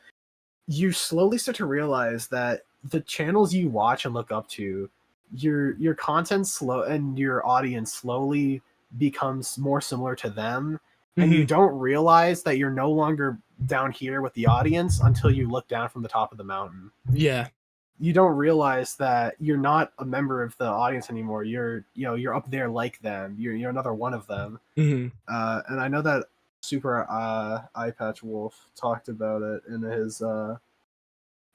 You slowly start to realize that the channels you watch and look up to, your content slow and your audience slowly becomes more similar to them, and you Hmm. don't realize that you're no longer down here with the audience until you look down from the top of the mountain. Yeah. You don't realize that you're not a member of the audience anymore. You're up there like them. You're another one of them. Hmm. And I know that Super Eye Patch Wolf talked about it in his uh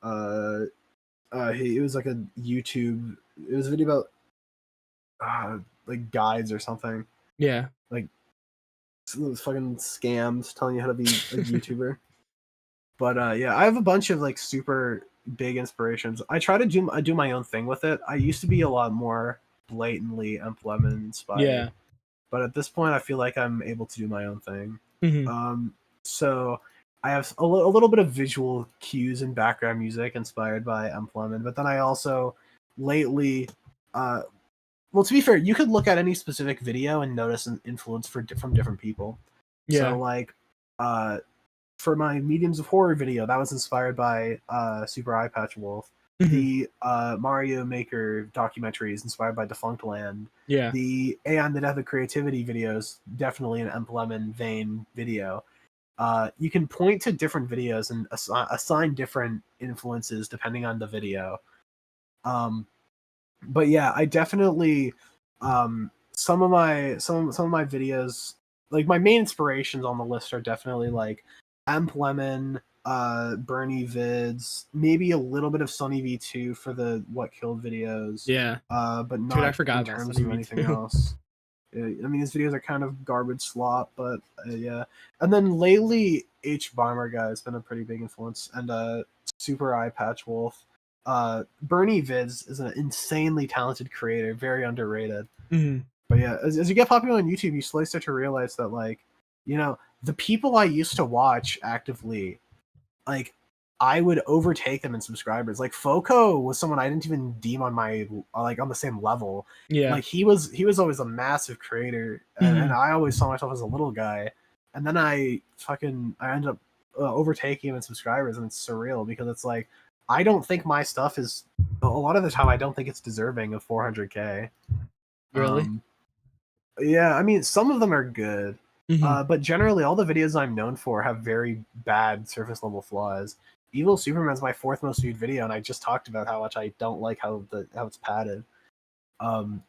it was like a YouTube. It was a video about like guides or something, Yeah. like those fucking scams telling you how to be a YouTuber. But yeah, I have a bunch of like super big inspirations. I try to do my own thing with it. I used to be a lot more blatantly Lemon inspired, Yeah. but at this point, I feel like I'm able to do my own thing. Hmm. Um, so I have a little bit of visual cues and background music inspired by Lemon, but then I also lately, uh, well, to be fair, you could look at any specific video and notice an influence from different people. So Yeah. like, uh, for my Mediums of Horror video, that was inspired by Super Eye Patch Wolf. Hmm. The Mario Maker documentary is inspired by Defunct Land. Yeah. The AI the Death of Creativity videos, definitely an Lemon vein video. You can point to different videos and assign different influences depending on the video. But yeah, I definitely some of my videos, like my main inspirations on the list are definitely like Lemon, Bernie vids, maybe a little bit of Sunny V2 for the What Killed videos, Yeah. but Dude, I not forgot in about terms Sunny of V anything too. else. I mean, his videos are kind of garbage slop, but yeah. And then lately, Barmer guy has been a pretty big influence, and Super Eye Patch Wolf. Bernie Vids is an insanely talented creator, very underrated. Hmm. But yeah, as you get popular on YouTube, you slowly start to realize that, like, the people I used to watch actively, like, I would overtake them in subscribers. Like Foco was someone I didn't even deem on my like on the same level. Yeah. Like he was always a massive creator, and Hmm. I always saw myself as a little guy. And then I ended up overtaking him in subscribers, and it's surreal because it's like I don't think my stuff is a lot of the time I don't think it's deserving of 400K. Really? Um, yeah, I mean some of them are good, Hmm. but generally all the videos I'm known for have very bad surface level flaws. Evil Superman's my fourth most viewed video, and I just talked about how much I don't like how it's padded. Um,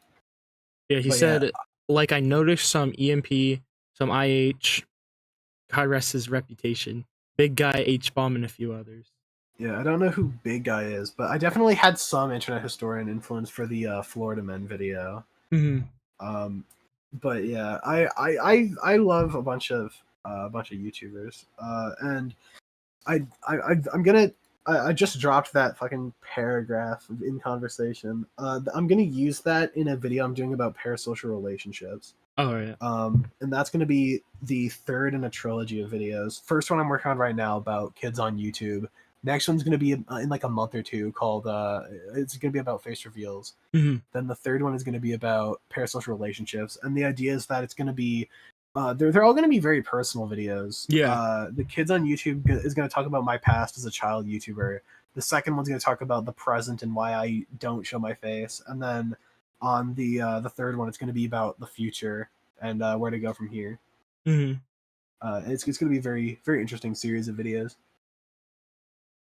Yeah, he But yeah, said, like, I noticed some EMP, some IH, God rest his reputation, Big Guy, H Bomb, and a few others. yeah, I don't know who Big Guy is, but I definitely had some internet historian influence for the Florida Men video. Mm-hmm. Um, but yeah, I love a bunch of YouTubers, and I'm gonna. I just dropped that fucking paragraph in conversation. I'm gonna use that in a video I'm doing about parasocial relationships. Oh, yeah. And that's gonna be the third in a trilogy of videos. First one I'm working on right now about kids on YouTube. Next one's gonna be in like a month or two called it's gonna be about face reveals. Mm-hmm. Then the third one is going to be about parasocial relationships, and the idea is that it's going to be they're all going to be very personal videos. Yeah. The kids on YouTube is going to talk about my past as a child YouTuber. The second one's going to talk about the present and why I don't show my face, and then on the third one, it's going to be about the future and where to go from here. Mm-hmm. It's going to be a very very interesting series of videos.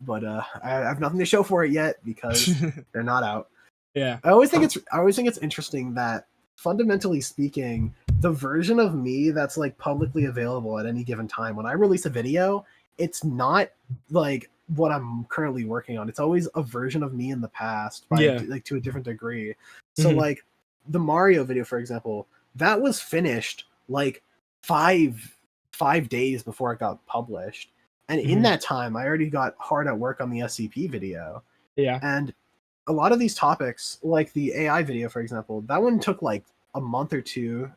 But I have nothing to show for it yet because they're not out. Yeah. I always think it's interesting that fundamentally speaking, the version of me that's like publicly available at any given time, when I release a video, it's not like what I'm currently working on. It's always a version of me in the past, by Yeah. like to a different degree. So Mhm. like the Mario video, for example, that was finished like five days before it got published. And in Mhm. that time, I already got hard at work on the SCP video. Yeah. And a lot of these topics, like the AI video, for example, that one took like a month or two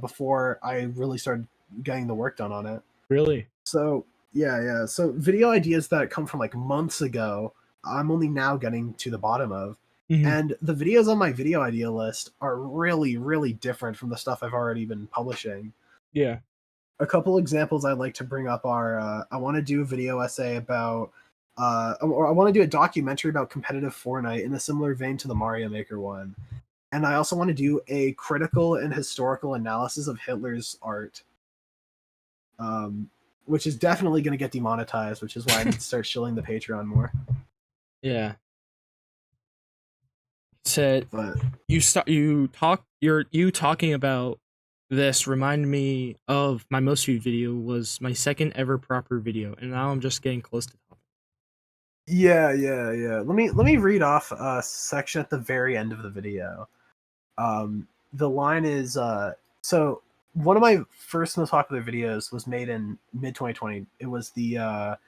before I really started getting the work done on it. Really. So yeah. So video ideas that come from like months ago, I'm only now getting to the bottom of. Mm-hmm. And the videos on my video idea list are really, really different from the stuff I've already been publishing. Yeah. A couple examples I'd like to bring up are I want to do a video essay about or I want to do a documentary about competitive Fortnite in a similar vein to the Mario Maker one. And I also want to do a critical and historical analysis of Hitler's art, which is definitely going to get demonetized, which is why I need to start shilling the Patreon more. Yeah. Said But you talking about this reminded me of my most viewed video was my second ever proper video, and now I'm just getting close to top. yeah. Let me read off a section at the very end of the video. The line is so one of my first most popular videos was made in mid 2020. It was the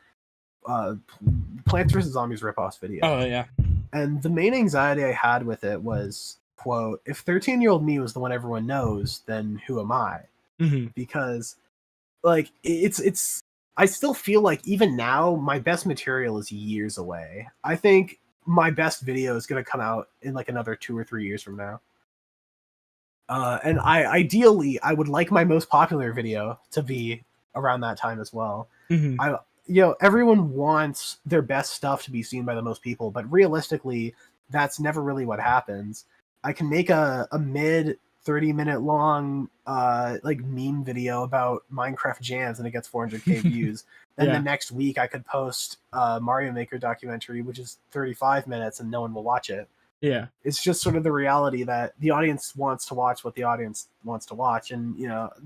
Plants vs Zombies ripoff video. Oh yeah. And the main anxiety I had with it was, quote, if 13-year-old me was the one everyone knows, then who am I? Mm-hmm. Because like it's I still feel like even now my best material is years away. I think my best video is going to come out in like another 2 or 3 years from now. And ideally I would like my most popular video to be around that time as well. Mm-hmm. Everyone wants their best stuff to be seen by the most people, but realistically, that's never really what happens. I can make a mid 30-minute long like meme video about Minecraft jams and it gets 400k views. Then Yeah. the next week I could post a Mario Maker documentary, which is 35 minutes, and no one will watch it. Yeah. It's just sort of the reality that the audience wants to watch what the audience wants to watch, and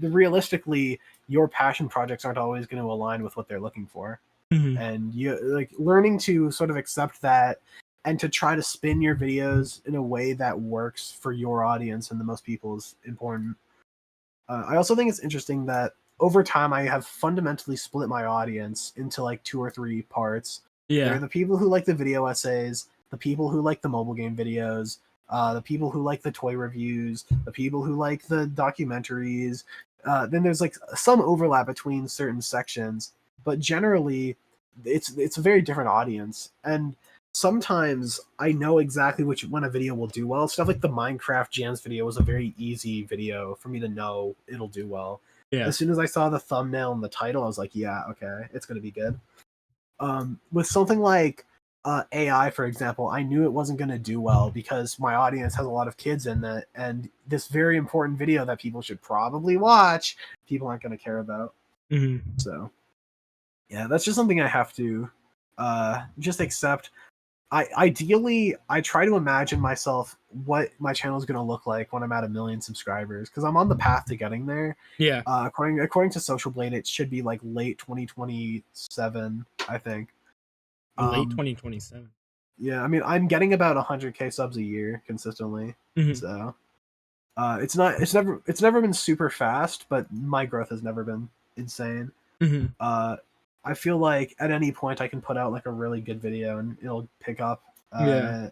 realistically, your passion projects aren't always going to align with what they're looking for. Mm-hmm. And you like learning to sort of accept that and to try to spin your videos in a way that works for your audience and the most people is important. I also think it's interesting that over time I have fundamentally split my audience into like 2 or 3 parts. There Yeah. are the people who like the video essays, the people who like the mobile game videos, the people who like the toy reviews, the people who like the documentaries. Then there's like some overlap between certain sections, but generally it's a very different audience. And sometimes I know exactly when a video will do well. Stuff like the Minecraft Jams video was a very easy video for me to know it'll do well. Yeah. As soon as I saw the thumbnail and the title, I was like, yeah, okay, it's gonna be good. With something like AI, for example, I knew it wasn't going to do well because my audience has a lot of kids in it, and this very important video that people should probably watch, people aren't going to care about. Mm-hmm. So, yeah, that's just something I have to just accept. Ideally, I try to imagine myself what my channel is going to look like when I'm at 1 million subscribers, because I'm on the path to getting there. Yeah. According to Social Blade, it should be like late 2027, I think. Late 2027. Yeah, I mean, I'm getting about 100k subs a year consistently, so it's never been super fast, but my growth has never been insane. I feel like at any point I can put out like a really good video and it'll pick up. Yeah.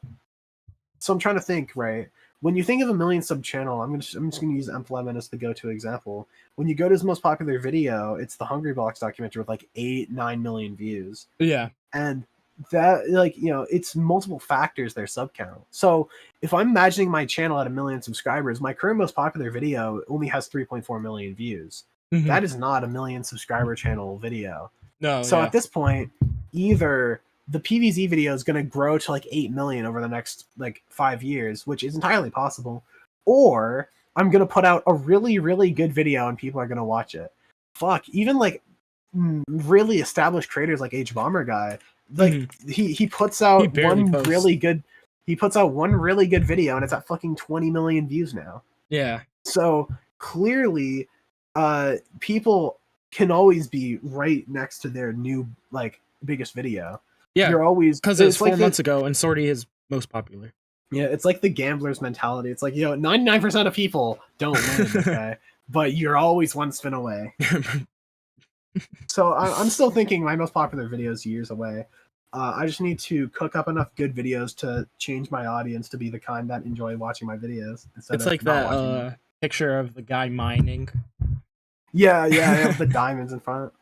So I'm trying to think, right? When you think of 1 million sub channel, I'm just gonna use Lemon as the go-to example. When you go to his most popular video, it's the Hungry Box documentary with like 8-9 million views. Yeah. And that, like, you know, it's multiple factors their sub count. So if I'm imagining my channel at 1 million subscribers, my current most popular video only has 3.4 million views. That is not 1 million subscriber channel video. No. So yeah. at this point, either the PVZ video is going to grow to like 8 million over the next like 5 years, which is entirely possible, or I'm going to put out a really, really good video and people are going to watch it. Fuck, even like really established creators like H Bomber guy, like he puts out one really good video and it's at fucking 20 million views now. Yeah. So clearly, people can always be right next to their new like biggest video. Yeah, you're always, because it's 4 months ago and Sorty is most popular. Yeah, it's like the gambler's mentality. It's like, you know, 99% of people don't win, okay, but you're always one spin away. So I'm still thinking my most popular video is years away. I just need to cook up enough good videos to change my audience to be the kind that enjoy watching my videos. It's like that picture of the guy mining. Yeah, I have the diamonds in front.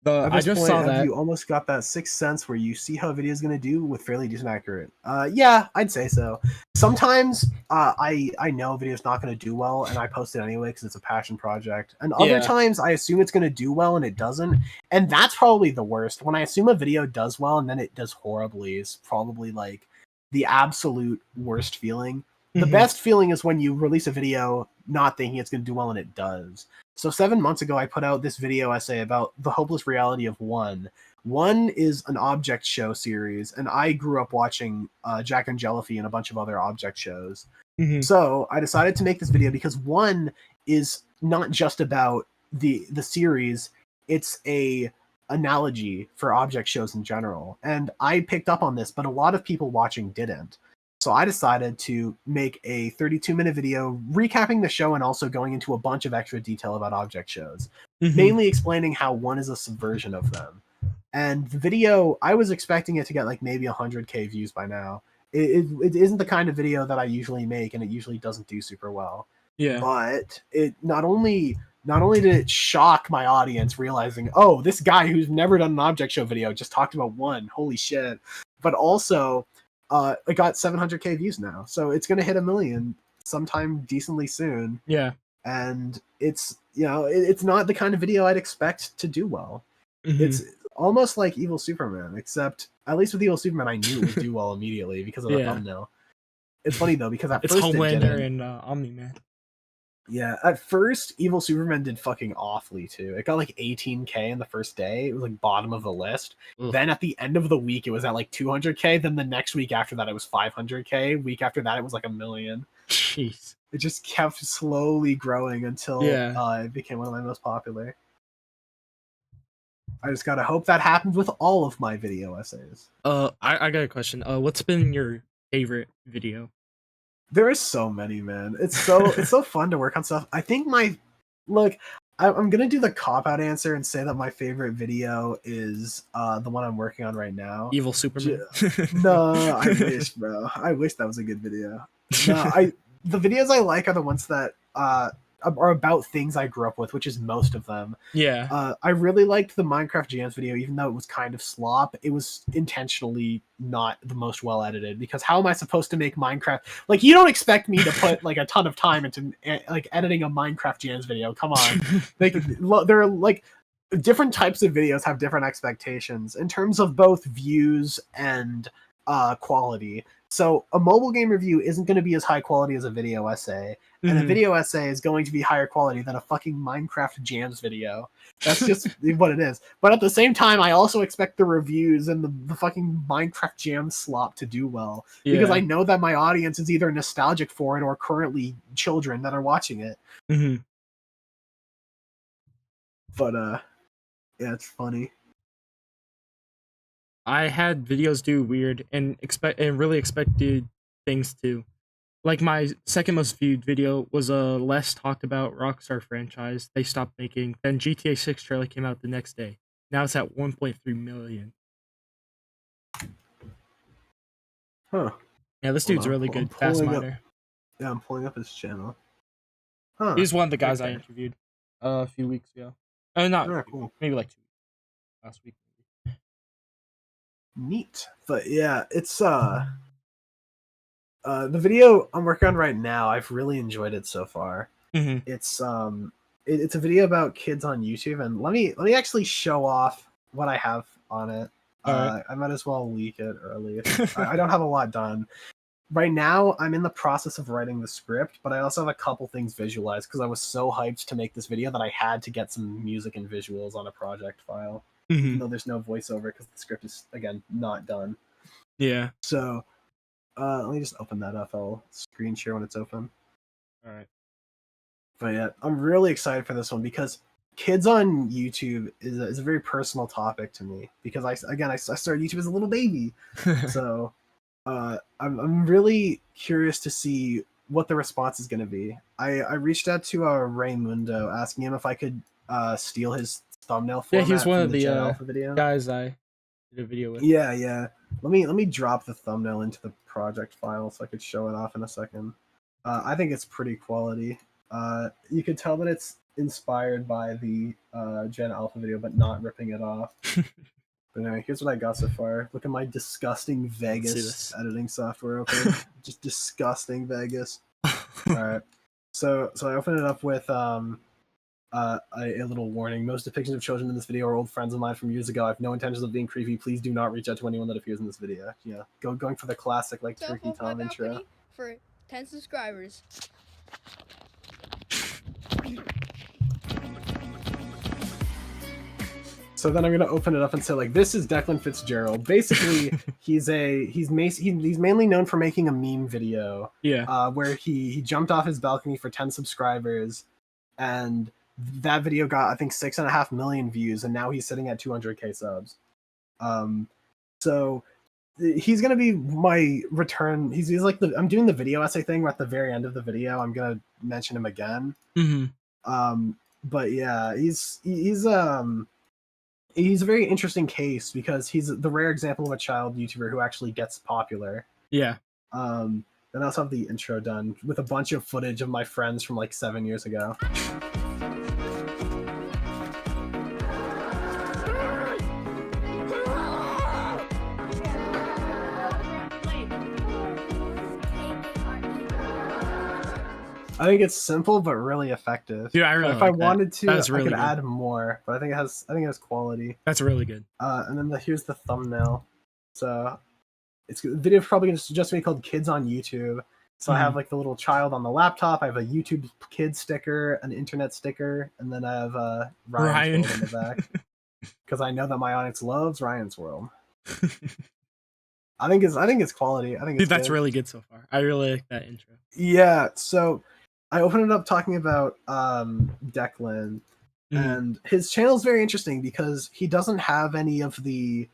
I just saw that. You almost got that sixth sense where you see how a video is going to do with fairly decent accurate. Yeah, I'd say so. Sometimes I know a video is not going to do well and I post it anyway because it's a passion project. And other times I assume it's going to do well and it doesn't. And that's probably the worst. When I assume a video does well and then it does horribly is probably like the absolute worst feeling. The best feeling is when you release a video not thinking it's going to do well and it does. So 7 months ago, I put out this video essay about the hopeless reality of One. One is an object show series, and I grew up watching Jack and Jellyfy and a bunch of other object shows. So I decided to make this video because One is not just about the series, it's a analogy for object shows in general. And I picked up on this, but a lot of people watching didn't. So I decided to make a 32-minute video recapping the show and also going into a bunch of extra detail about object shows, mainly explaining how One is a subversion of them. And the video, I was expecting it to get like maybe 100k views by now. It isn't the kind of video that I usually make, and it usually doesn't do super well. Yeah. But it not only did it shock my audience realizing, oh, this guy who's never done an object show video just talked about One, holy shit, but also it got 700k views now, so it's gonna hit 1 million sometime decently soon. Yeah, and it's, you know, it's not the kind of video I'd expect to do well. It's almost like Evil Superman, except at least with Evil Superman, I knew it would do well immediately because of the thumbnail. It's funny though because at it's first Homelander and Omni-Man. Yeah, at first, Evil Superman did fucking awfully, too. It got like 18k in the first day. It was like bottom of the list. Then at the end of the week, it was at like 200k. Then the next week after that, it was 500k. Week after that, it was like 1 million. Jeez. It just kept slowly growing until it became one of my most popular. I just gotta hope that happens with all of my video essays. I got a question. What's been your favorite video? There is so many, man. It's so fun to work on stuff. I think I'm gonna do the cop-out answer and say that my favorite video is the one I'm working on right now. Evil Superman. No, I wish, bro. I wish that was a good video. No, the videos I like are the ones that are about things I grew up with, which is most of them. Yeah. I really liked the Minecraft Jams video, even though it was kind of slop. It was intentionally not the most well edited, because how am I supposed to make Minecraft? Like, you don't expect me to put like a ton of time into like editing a Minecraft Jams video. Come on. There are like different types of videos have different expectations in terms of both views and quality. So a mobile game review isn't going to be as high quality as a video essay, and a video essay is going to be higher quality than a fucking Minecraft jams video. That's just what it is. But at the same time, I also expect the reviews and the fucking Minecraft jam slop to do well, because I know that my audience is either nostalgic for it or currently children that are watching it. But yeah, it's funny. I had videos do weird and really expected things too. Like my second most viewed video was a less talked about Rockstar franchise they stopped making. Then GTA 6 trailer came out the next day. Now it's at 1.3 million. Huh. Yeah, this dude's really good. Fast Miner. Yeah, I'm pulling up his channel. Huh. He's one of the guys I interviewed a few weeks ago. Oh, not cool. Maybe like 2 weeks. Last week. Neat. But yeah, it's the video I'm working on right now. I've really enjoyed it so far. It's it's a video about kids on YouTube, and let me actually show off what I have on it. Right. I might as well leak it early. I don't have a lot done right now. I'm in the process of writing the script, but I also have a couple things visualized because I was so hyped to make this video that I had to get some music and visuals on a project file. Even though there's no voiceover because the script is, again, not done. Yeah. So let me just open that up. I'll screen share when it's open. All right. But yeah, I'm really excited for this one because kids on YouTube is a very personal topic to me, because I started YouTube as a little baby. So I'm really curious to see what the response is going to be. I reached out to Raymundo asking him if I could steal his thumbnail format. Yeah, he's one of the Alpha video. guys I did a video with. Yeah. Let me drop the thumbnail into the project file so I could show it off in a second. I think it's pretty quality. You could tell that it's inspired by the Gen Alpha video, but not ripping it off. But anyway, here's what I got so far. Look at my disgusting Vegas editing software open. Just disgusting Vegas. All right. So I opened it up with a little warning. Most depictions of children in this video are old friends of mine from years ago. I have no intentions of being creepy. Please do not reach out to anyone that appears in this video. Yeah, going for the classic like Turkey Tom intro. For 10 subscribers. So then I'm gonna open it up and say, like, this is Declan Fitzgerald. Basically, he's mainly known for making a meme video. Yeah. Where he jumped off his balcony for 10 subscribers, and that video got, I think, 6.5 million views, and now he's sitting at 200k subs. So he's gonna be my return. He's like I'm doing the video essay thing where at the very end of the video I'm gonna mention him again. But yeah, he's a very interesting case because he's the rare example of a child YouTuber who actually gets popular. Yeah. Then I also have the intro done with a bunch of footage of my friends from like 7 years ago. I think it's simple but really effective. Yeah, I really if like I wanted to, I could add more, but I think it has quality. That's really good. And then here's the thumbnail. So the video is probably just be called "Kids on YouTube." So I have like the little child on the laptop. I have a YouTube kid sticker, an internet sticker, and then I have Ryan in the back because I know that my audience loves Ryan's World. I think it's quality. I think it's that's really good so far. I really like that intro. Yeah. So I opened it up talking about Declan, and his channel is very interesting because he doesn't have any of the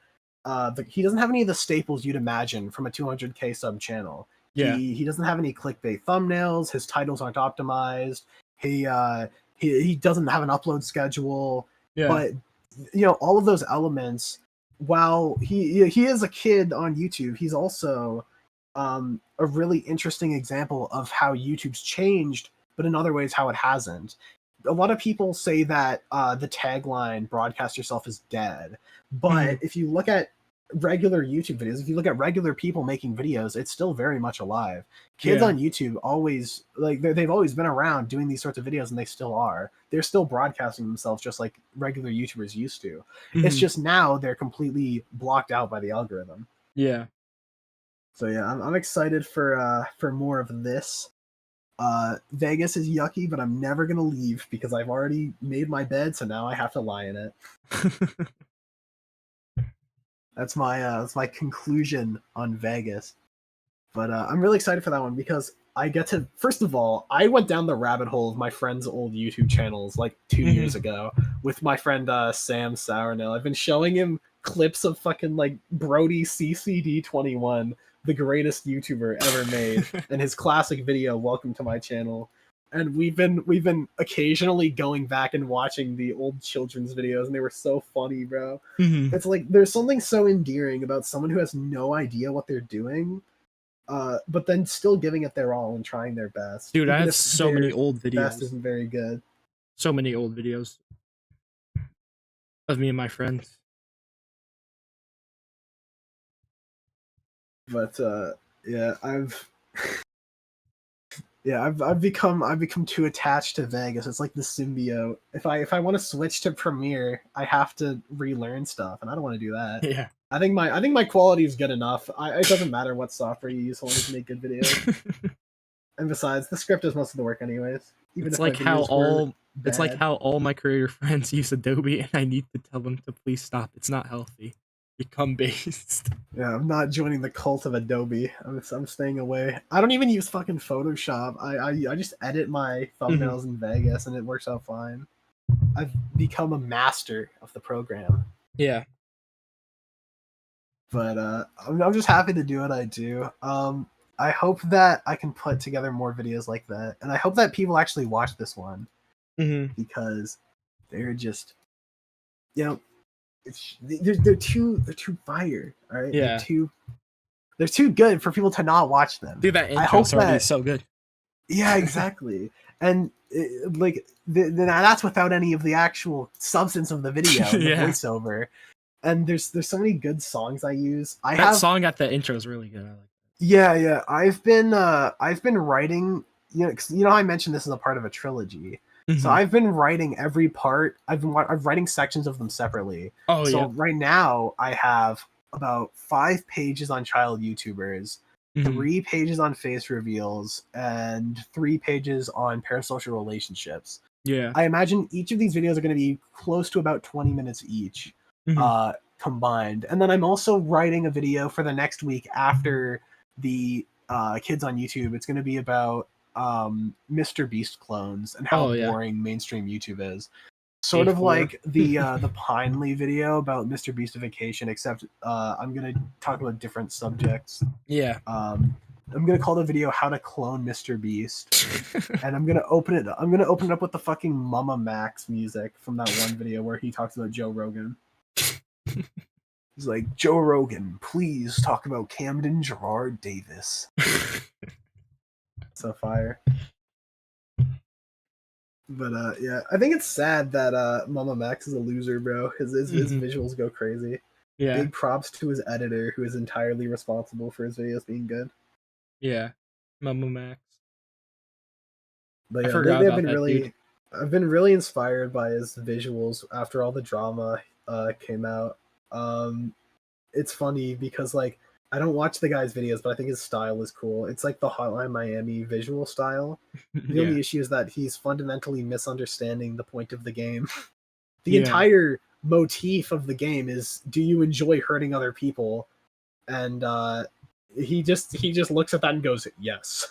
staples you'd imagine from a 200k sub channel. Yeah. He doesn't have any clickbait thumbnails. His titles aren't optimized. He doesn't have an upload schedule. Yeah. But all of those elements, while he is a kid on YouTube, he's also a really interesting example of how YouTube's changed, but in other ways how it hasn't. A lot of people say that the tagline "broadcast yourself" is dead, but if you look at regular YouTube videos, if you look at regular people making videos, it's still very much alive. Kids on YouTube always they've always been around doing these sorts of videos, and they still are. They're still broadcasting themselves just like regular YouTubers used to. It's just now they're completely blocked out by the algorithm. Yeah. So yeah, I'm excited for more of this. Vegas is yucky, but I'm never gonna leave because I've already made my bed, so now I have to lie in it. That's my conclusion on Vegas. But I'm really excited for that one because I get to. First of all, I went down the rabbit hole of my friend's old YouTube channels like 2 years ago with my friend Sam Sournail. I've been showing him clips of fucking like Brody CCD21, the greatest YouTuber ever made, and his classic video "Welcome to my channel." And we've been occasionally going back and watching the old children's videos, and they were so funny, bro. It's like there's something so endearing about someone who has no idea what they're doing, but then still giving it their all and trying their best. Dude, I even have if so many their old best videos. isn't very good. So many old videos of me and my friends. But yeah, I've become too attached to Vegas. It's like the symbiote. If I want to switch to Premiere, I have to relearn stuff, and I don't want to do that. Yeah. I think my quality is good enough. It doesn't matter what software you use, so long as you make good videos. And besides, the script does most of the work anyways. Even It's if my like how videos were it's like bad. how all my creator friends use Adobe, and I need to tell them to please stop. It's not healthy. Become based. Yeah, I'm not joining the cult of Adobe. I'm staying away. I don't even use fucking Photoshop. I just edit my thumbnails in Vegas, and it works out fine. I've become a master of the program. Yeah. But I'm just happy to do what I do. I hope that I can put together more videos like that, and I hope that people actually watch this one because they're just, you know, they're too fire. All right, Yeah. they're too good for people to not watch them. Dude, that I hope intro's already that so good. yeah, exactly, and that's without any of the actual substance of the video, and the Yeah. voiceover. And there's so many good songs I use. That song at the intro is really good. I like that. Yeah. I've been writing. You know, I mentioned this is a part of a trilogy. So I've been writing every part. I'm writing sections of them separately. Oh so yeah. right now I have about 5 pages on child YouTubers, 3 pages on face reveals, and 3 pages on parasocial relationships. Yeah. I imagine each of these videos are going to be close to about 20 minutes each, combined. And then I'm also writing a video for the next week after the kids on YouTube. It's going to be about Mr. Beast clones and how boring mainstream YouTube is. Sort of like the Pinely video about Mr. Beastification, except I'm going to talk about different subjects. Yeah. I'm gonna call the video "How to Clone Mr. Beast," and I'm gonna open it up with the fucking Mama Max music from that one video where he talks about Joe Rogan. He's like, "Joe Rogan, please talk about Camden Gerard Davis." So fire. But yeah, I think it's sad that Mama Max is a loser, bro. His visuals go crazy. Yeah. Big props to his editor, who is entirely responsible for his videos being good. Yeah. Mama Max. But I yeah, forgot they've about been that, really. dude. I've been really inspired by his visuals after all the drama came out. It's funny because like I don't watch the guy's videos, but I think his style is cool. It's like the Hotline Miami visual style. The only issue is that he's fundamentally misunderstanding the point of the game. The entire motif of the game is, do you enjoy hurting other people? And he just looks at that and goes, yes.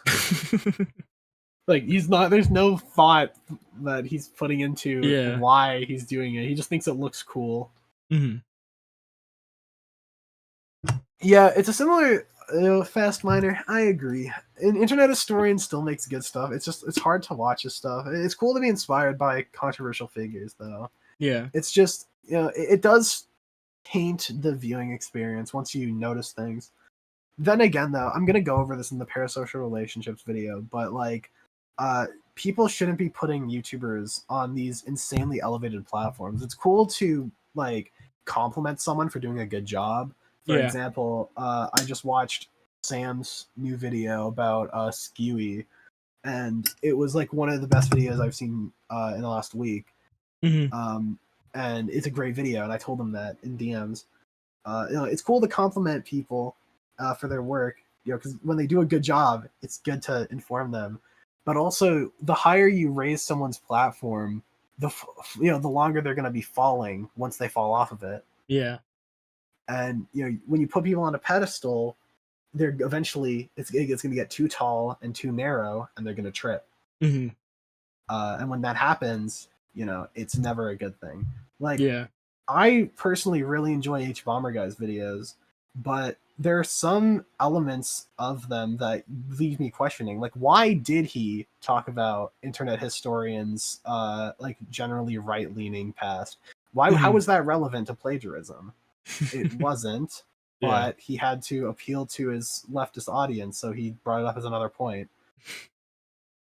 Like he's not. There's no thought that he's putting into why he's doing it. He just thinks it looks cool. Yeah, it's a similar Fast Miner. I agree. An internet historian still makes good stuff. It's hard to watch his stuff. It's cool to be inspired by controversial figures, though. Yeah. It's just it does taint the viewing experience once you notice things. Then again, though, I'm gonna go over this in the parasocial relationships video, but like, people shouldn't be putting YouTubers on these insanely elevated platforms. It's cool to like compliment someone for doing a good job. For example, I just watched Sam's new video about Skewy, and it was like one of the best videos I've seen in the last week. And it's a great video, and I told him that in DMs. It's cool to compliment people for their work, because when they do a good job, it's good to inform them. But also, the higher you raise someone's platform, the longer they're going to be falling once they fall off of it. Yeah. And when you put people on a pedestal, they're eventually it's going to get too tall and too narrow, and they're going to trip. Mm-hmm. And when that happens, it's never a good thing. Like, Yeah. I personally really enjoy H Bomber Guy's videos, but there are some elements of them that leave me questioning. Like, why did he talk about internet historians, like generally right-leaning past? How was that relevant to plagiarism? It wasn't, Yeah. but he had to appeal to his leftist audience, so he brought it up as another point.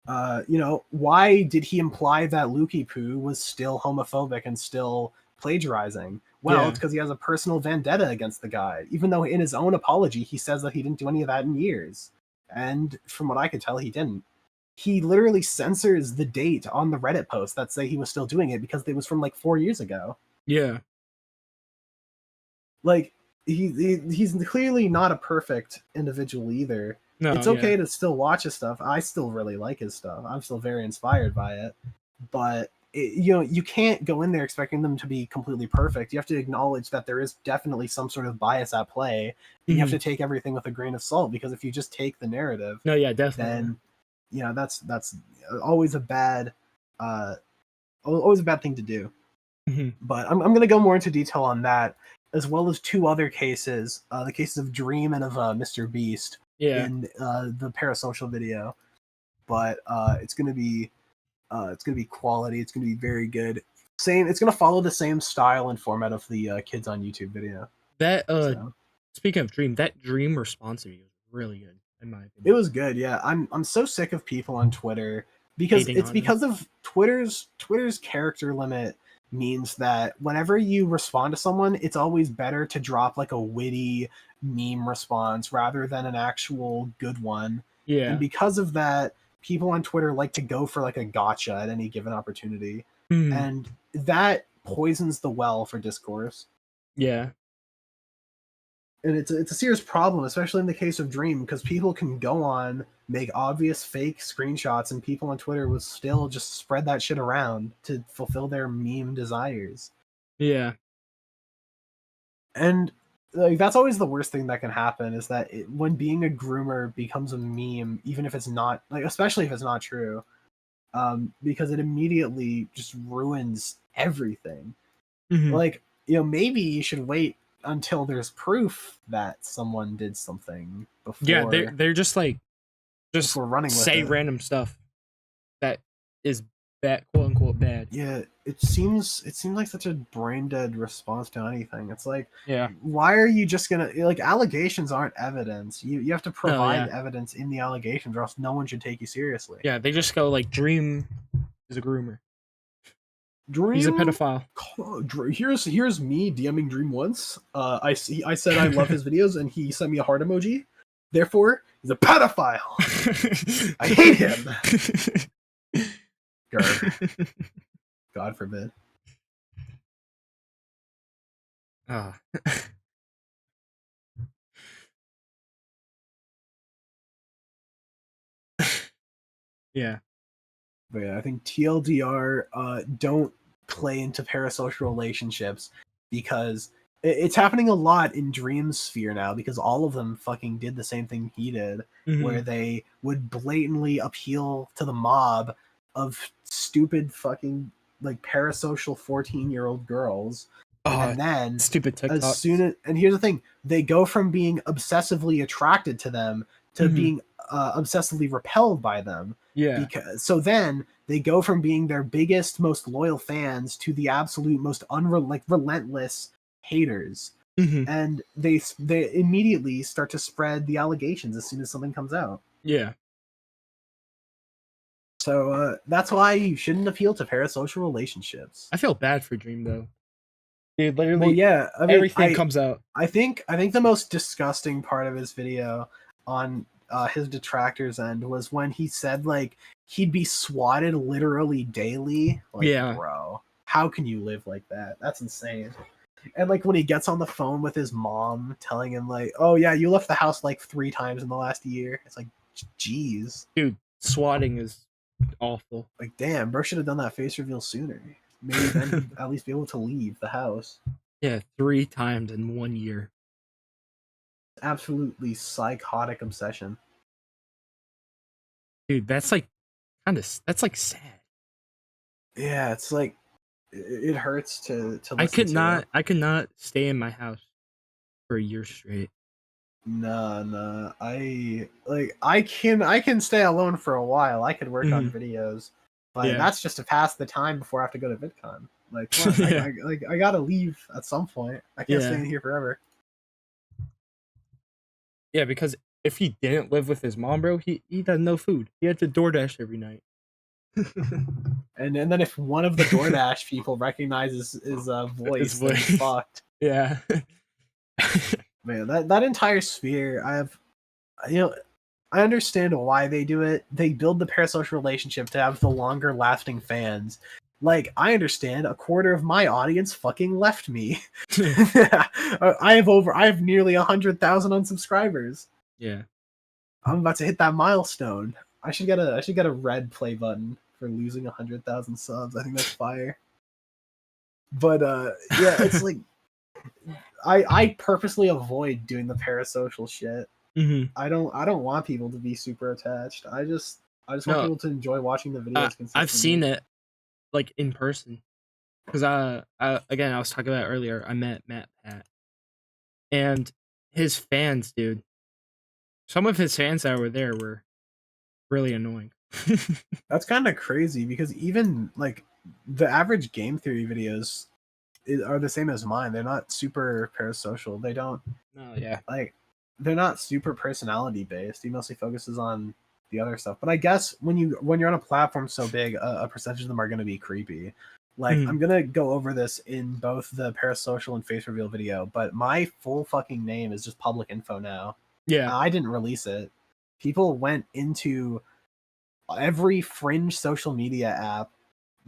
Why did he imply that Lukey Poo was still homophobic and still plagiarizing? Well, Yeah. it's because he has a personal vendetta against the guy, even though in his own apology he says that he didn't do any of that in years. And from what I could tell, he didn't. He literally censors the date on the Reddit post that say he was still doing it because it was from like 4 years ago. Yeah. Like, he's clearly not a perfect individual either. No, it's okay to still watch his stuff. I still really like his stuff. I'm still very inspired by it. But you can't go in there expecting them to be completely perfect. You have to acknowledge that there is definitely some sort of bias at play. And you have to take everything with a grain of salt, because if you just take the narrative, no, yeah, definitely. then that's always a bad always a bad thing to do. Mm-hmm. But I'm going to go more into detail on that, as well as two other cases, the cases of Dream and of Mr. Beast. Yeah. In the parasocial video. But it's gonna be quality. It's gonna be very good. It's gonna follow the same style and format of the kids on YouTube video. That speaking of Dream, that Dream response video was really good in my opinion. It was good, yeah. I'm so sick of people on Twitter because of Twitter's character limit means that whenever you respond to someone, it's always better to drop like a witty meme response rather than an actual good one. Yeah. And because of that, people on Twitter like to go for like a gotcha at any given opportunity. And that poisons the well for discourse. Yeah. And it's a serious problem, especially in the case of Dream, because people can go on, make obvious fake screenshots, and people on Twitter will still just spread that shit around to fulfill their meme desires. Yeah. And like, that's always the worst thing that can happen, is that when being a groomer becomes a meme, even if it's not, like, especially if it's not true, because it immediately just ruins everything. Like, maybe you should wait until there's proof that someone did something before. Yeah, they're just running say with random stuff that is bad, quote unquote bad. Yeah, it seems like such a brain dead response to anything. It's like, yeah, why are you just gonna, like, allegations aren't evidence. You have to provide evidence in the allegations, or else no one should take you seriously. Yeah, they just go like, Dream is a groomer. Dream, he's a pedophile. Here's me DMing Dream once. I said I love his videos, and he sent me a heart emoji. Therefore, he's a pedophile. I hate him. God forbid. Yeah. But yeah, I think TLDR, don't play into parasocial relationships, because it's happening a lot in Dream's sphere now, because all of them fucking did the same thing he did, where they would blatantly appeal to the mob of stupid fucking, like, parasocial 14-year-old girls. And then stupid TikTok. And here's the thing, they go from being obsessively attracted to them to being obsessively repelled by them. Yeah. So then they go from being their biggest, most loyal fans to the absolute most relentless haters. And they immediately start to spread the allegations as soon as something comes out. Yeah. So that's why you shouldn't appeal to parasocial relationships. I feel bad for Dream though. Dude, literally, well, yeah, I mean, everything comes out. I think the most disgusting part of his video on his detractors' end was when he said, like, he'd be swatted literally daily. Like, bro, how can you live like that? That's insane. And like when he gets on the phone with his mom, telling him like, "Oh yeah, you left the house like 3 times in the last year." It's like, jeez, Dude, swatting is awful. like damn, bro should have done that face reveal sooner. Maybe then he'd at least be able to leave the house. Yeah, 3 times in 1 year. Absolutely psychotic obsession. Dude, that's like that's like sad. Yeah, it's like it hurts to listen I could to. I could not stay in my house for a year straight. Nah. I can stay alone for a while. I could work on videos, but Yeah. that's just to pass the time before I have to go to VidCon. Like, come on, Yeah. I gotta leave at some point. I can't stay Yeah. in here forever. Yeah, because if he didn't live with his mom, bro, he had no food. He had to DoorDash every night. And then if one of the DoorDash people recognizes his voice, then he's fucked. Yeah. Man, that entire sphere, I understand why they do it. They build the parasocial relationship to have the longer lasting fans. Like, I understand a quarter of my audience fucking left me. I have nearly 100,000 unsubscribers. Yeah. I'm about to hit that milestone. I should get a red play button for losing 100,000 subs. I think that's fire. But yeah, it's like I purposely avoid doing the parasocial shit. Mm-hmm. I don't want people to be super attached. I just want people to enjoy watching the videos consistently. I've seen it like in person. Because again, I was talking about it earlier, I met Matt Pat. And his fans, dude. Some of his fans that were there were really annoying. That's kind of crazy because even like the average game theory videos are the same as mine. They're not super parasocial. They don't yeah. like they're not super personality based. He mostly focuses on the other stuff. But I guess when you're on a platform so big, a percentage of them are going to be creepy. Like I'm gonna go over this in both the parasocial and face reveal video, but my full fucking name is just public info now. Yeah. I didn't release it. People went into every fringe social media app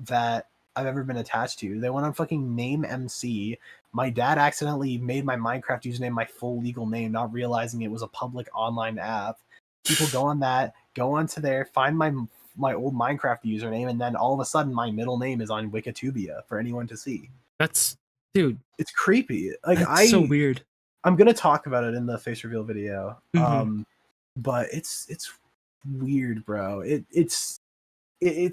that I've ever been attached to. They went on fucking Name MC. My dad accidentally made my Minecraft username my full legal name, not realizing it was a public online app. People go on that, go onto there, find my old Minecraft username, and then all of a sudden my middle name is on Wikitubia for anyone to see. Dude, it's creepy. Like that's so weird. I'm gonna talk about it in the face reveal video. But it's weird, bro. It's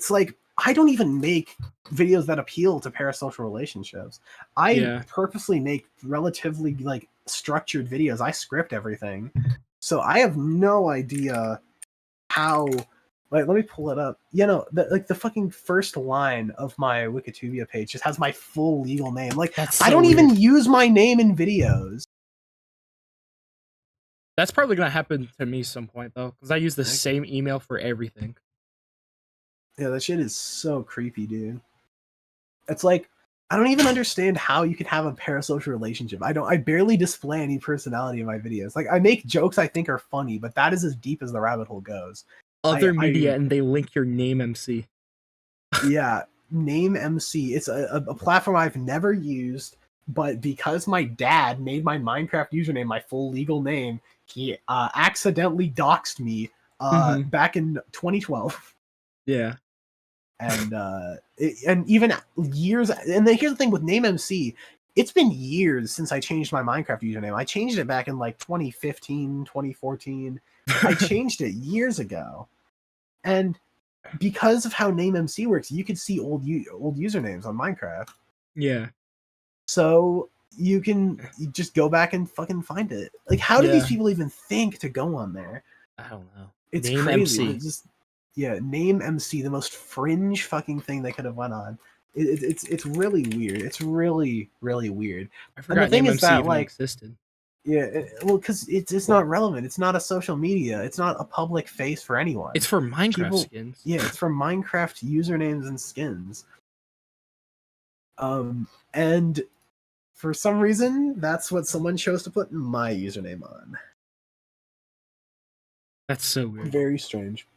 like I don't even make videos that appeal to parasocial relationships. I purposely make relatively like structured videos. I script everything. So I have no idea how. Like, let me pull it up. The fucking first line of my Wikitubia page just has my full legal name. Like, I don't even use my name in videos. That's probably gonna happen to me some point though, because I use the same email for everything. Yeah, that shit is so creepy, dude. It's like I don't even understand how you could have a parasocial relationship. I barely display any personality in my videos. Like I make jokes I think are funny, but that is as deep as the rabbit hole goes. Other media and they link your Name MC. Yeah, Name MC. It's a platform I've never used, but because my dad made my Minecraft username my full legal name, he accidentally doxed me back in 2012. Yeah. And and even years, and then here's the thing with Name MC, it's been years since I changed my Minecraft username. I changed it back in like 2015, 2014. I changed it years ago. And because of how Name MC works, you could see old usernames on Minecraft. Yeah. So you just go back and fucking find it. Like, how do these people even think to go on there? I don't know. It's Name crazy. MC. Name MC, the most fringe fucking thing they could have went on. It's really weird. It's really, really weird. I forgot and the thing Name is MC that even existed. Yeah, well, because it's not relevant. It's not a social media. It's not a public face for anyone. It's for Minecraft skins. Yeah, it's for Minecraft usernames and skins. And for some reason, that's what someone chose to put my username on. That's so weird. Very strange.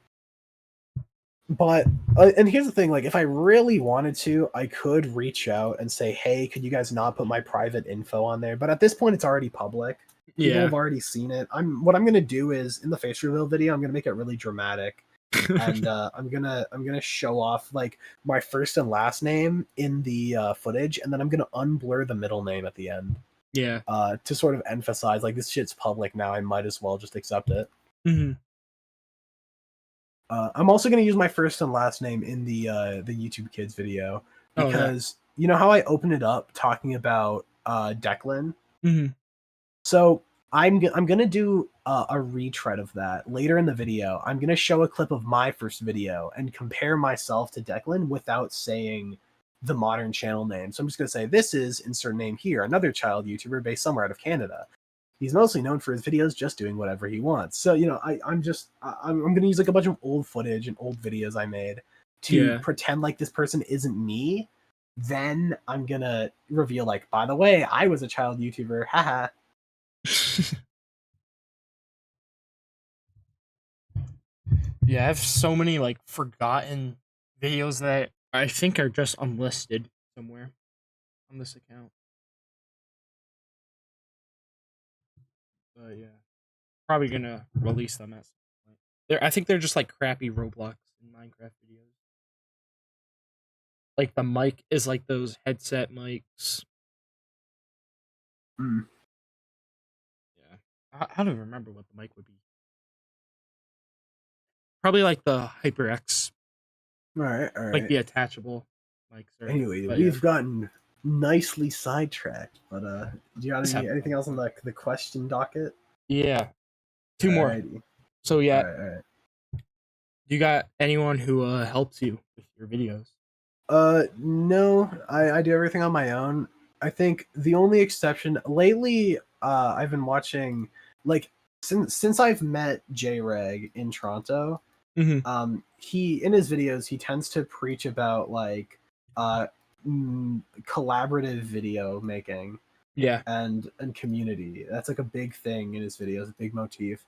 But and here's the thing, like if I really wanted to, I could reach out and say, hey, could you guys not put my private info on there? But at this point it's already public. People Yeah. have already seen it. What I'm gonna do is in the face reveal video, I'm gonna make it really dramatic. And I'm gonna show off like my first and last name in the footage, and then I'm gonna unblur the middle name at the end Yeah. to sort of emphasize like this shit's public now. I might as well just accept it. Hmm. I'm also gonna use my first and last name in the YouTube Kids video Oh, yeah. because you know how I open it up talking about Declan. Hmm. So I'm gonna do a retread of that later in the video. I'm gonna show a clip of my first video and compare myself to Declan without saying the modern channel name. So I'm just gonna say this is insert name here, another child YouTuber based somewhere out of Canada. He's mostly known for his videos just doing whatever he wants. So you know, I'm gonna use like a bunch of old footage and old videos I made to pretend like this person isn't me. Then I'm gonna reveal like, by the way, I was a child YouTuber. Haha. Yeah, I have so many like forgotten videos that I think are just unlisted somewhere on this account. But yeah, probably gonna release them at some point. I think they're just like crappy Roblox and Minecraft videos. Like the mic is like those headset mics. Mm. Yeah, I don't remember what the mic would be. Probably like the HyperX, All right, all right. like the attachable mics. Anyway, we've gotten nicely sidetracked, but do you have anything else on the question docket? Yeah, two more. Alrighty. So yeah, all right. You got anyone who helps you with your videos? No, I do everything on my own. I think the only exception lately, I've been watching like since I've met J-Reg in Toronto. Mm-hmm. He in his videos he tends to preach about like collaborative video making. Yeah. And community. That's like a big thing in his videos, a big motif.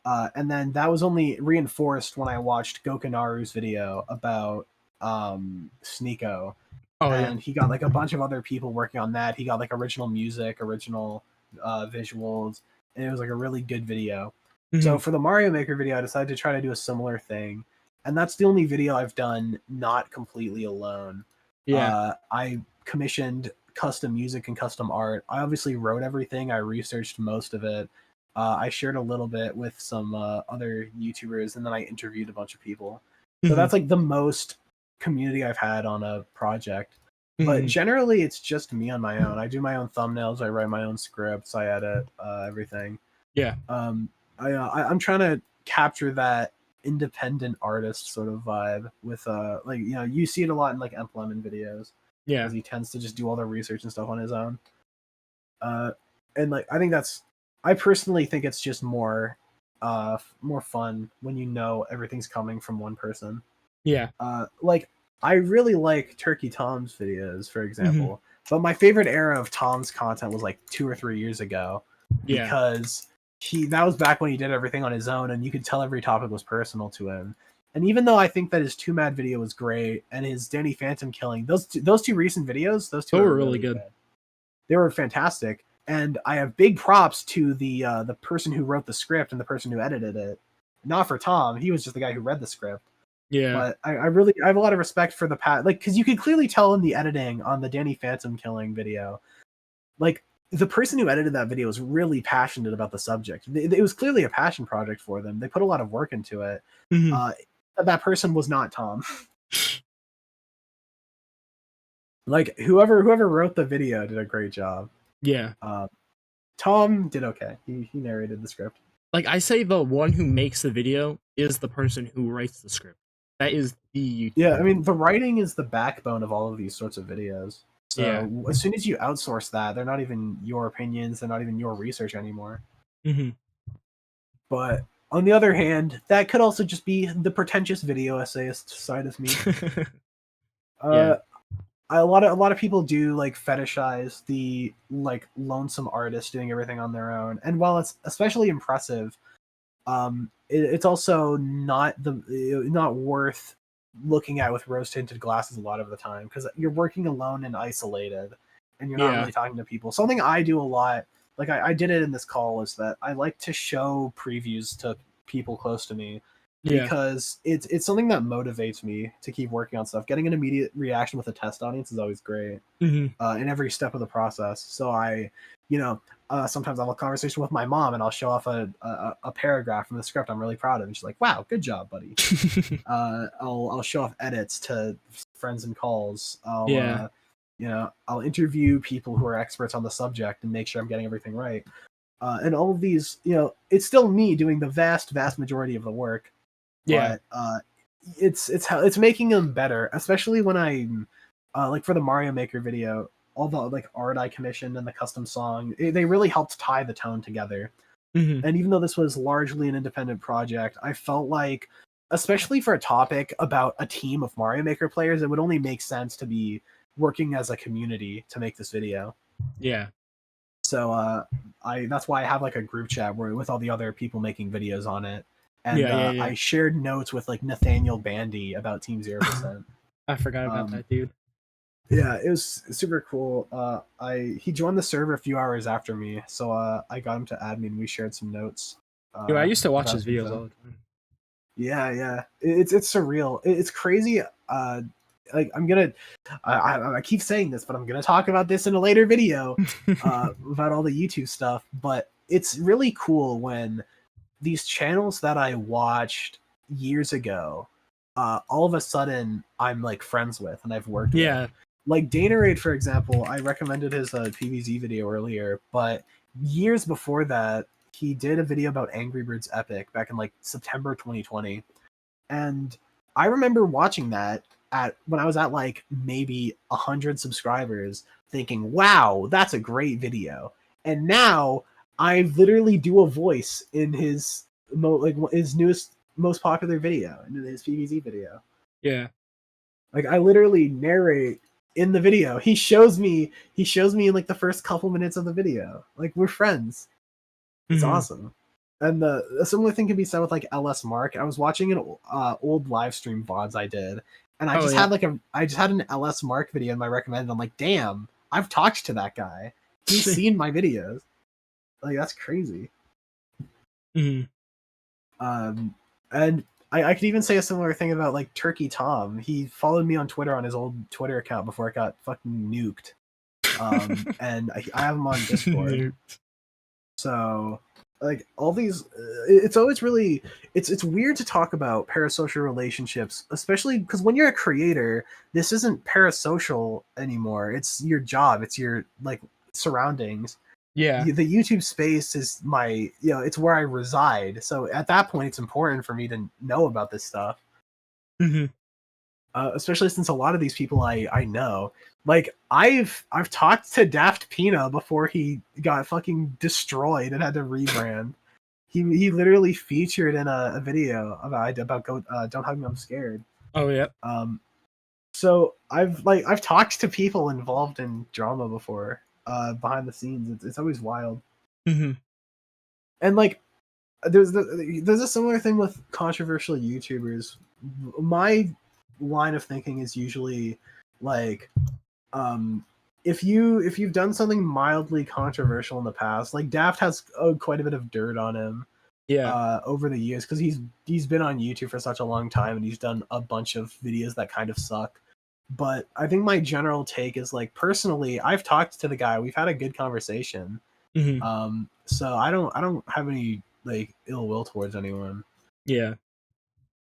And then that was only reinforced when I watched Gokinaru's video about Sneeko. Oh, and yeah. he got like a bunch of other people working on that. He got like original music, original visuals, and it was like a really good video. Mm-hmm. So for the Mario Maker video, I decided to try to do a similar thing. And that's the only video I've done not completely alone. Yeah. I commissioned custom music and custom art. I obviously wrote everything. I researched most of it. I shared a little bit with some other YouTubers, and then I interviewed a bunch of people. So that's like the most community I've had on a project. But generally, it's just me on my own. I do my own thumbnails. I write my own scripts. I edit everything. Yeah. I'm trying to capture that independent artist sort of vibe with like you know you see it a lot in like Lemon videos. Yeah, because he tends to just do all the research and stuff on his own. And like I personally think it's just more fun when you know everything's coming from one person. Yeah. Like I really like Turkey Tom's videos, for example. But my favorite era of Tom's content was like 2 or 3 years ago. Yeah. Because that was back when he did everything on his own and you could tell every topic was personal to him. And even though I think that his 2 Mad video was great and his Danny Phantom killing, those two recent videos, those two were really good. They were fantastic. And I have big props to the person who wrote the script and the person who edited it. Not for Tom, he was just the guy who read the script. Yeah. But I have a lot of respect for the like because you could clearly tell in the editing on the Danny Phantom killing video, like the person who edited that video was really passionate about the subject. It was clearly a passion project for them. They put a lot of work into it. That person was not Tom. Like whoever wrote the video did a great job. Yeah. Tom did okay. He narrated the script. Like I say, the one who makes the video is the person who writes the script. That is the YouTube. Yeah, I mean the writing is the backbone of all of these sorts of videos. So as soon as you outsource that, they're not even your opinions. They're not even your research anymore. But on the other hand, that could also just be the pretentious video essayist side of me. A lot of people do like fetishize the like lonesome artist doing everything on their own, and while it's especially impressive, it's also not worth looking at with rose tinted glasses a lot of the time because you're working alone and isolated, and you're not Yeah. really talking to people. Something I do a lot, like I did it in this call, is that I like to show previews to people close to me Yeah. because it's something that motivates me to keep working on stuff. Getting an immediate reaction with a test audience is always great Mhm. in every step of the process. So I, sometimes I'll have a conversation with my mom and I'll show off a paragraph from the script I'm really proud of, and she's like, "Wow, good job, buddy." I'll show off edits to friends and calls. Yeah. I'll interview people who are experts on the subject and make sure I'm getting everything right. And all of these, it's still me doing the vast majority of the work, Yeah. but it's making them better, especially when I'm like for the Mario Maker video, all the like art I commissioned and the custom song, they really helped tie the tone together. Mhm. And even though this was largely an independent project, I felt like, especially for a topic about a team of Mario Maker players, it would only make sense to be working as a community to make this video. Yeah. So that's why I have like a group chat where with all the other people making videos on it. And Yeah. I shared notes with like Nathaniel Bandy about Team 0%. I forgot about that dude. Yeah, it was super cool. He joined the server a few hours after me, so I got him to add me and we shared some notes. Dude, I used to watch about his videos info. all the time. Yeah. It's surreal. It's crazy. Like I keep saying this, but I'm gonna talk about this in a later video about all the YouTube stuff. But it's really cool when these channels that I watched years ago, all of a sudden I'm like friends with and I've worked with. Yeah. Like T3rr0r, for example, I recommended his PvZ video earlier, but years before that, he did a video about Angry Birds Epic back in like September 2020. And I remember watching that when I was at like maybe 100 subscribers, thinking, "Wow, that's a great video." And now I literally do a voice in his his newest, most popular video, in his PvZ video. Yeah. Like I literally narrate in the video. He shows me in like the first couple minutes of the video. Like we're friends. It's Mhm. awesome. And a similar thing can be said with like LS Mark. I was watching an old live stream VODs I did, and I Oh, just yeah. had an LS Mark video in my recommended. I'm like, damn, I've talked to that guy. He's seen my videos. Like that's crazy. Mhm. And I could even say a similar thing about like Turkey Tom. He followed me on Twitter on his old Twitter account before it got fucking nuked. And I have him on Discord. So like all these, it's always really it's weird to talk about parasocial relationships, especially because when you're a creator, this isn't parasocial anymore. It's your job. It's your like surroundings. Yeah. The YouTube space is my, it's where I reside. So at that point, it's important for me to know about this stuff. Mhm. Especially since a lot of these people I know. Like I've talked to Daft Pina before he got fucking destroyed and had to rebrand. He literally featured in a video about go Don't Hug Me, I'm Scared. Oh, yeah. So I've talked to people involved in drama before, behind the scenes. It's always wild. Mhm. And like there's a similar thing with controversial YouTubers. My line of thinking is usually like, if you've done something mildly controversial in the past, like Daft has quite a bit of dirt on him Yeah. over the years because he's been on YouTube for such a long time and he's done a bunch of videos that kind of suck. But I think my general take is like, personally, I've talked to the guy, we've had a good conversation. Mhm. So I don't have any like ill will towards anyone. Yeah.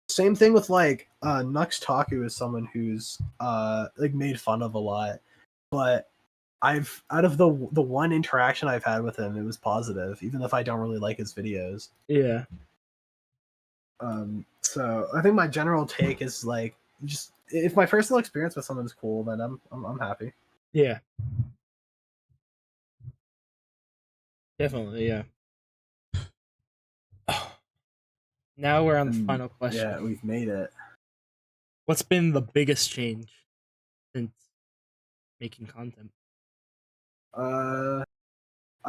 Same thing with like Nux Taku is someone who's like made fun of a lot, but I've out of the one interaction I've had with him, it was positive, even if I don't really like his videos. Yeah. So I think my general take is like, just if my personal experience with someone's cool, then I'm happy. Yeah. Definitely, yeah. Now we're on the final question. Yeah, we've made it. What's been the biggest change since making content? I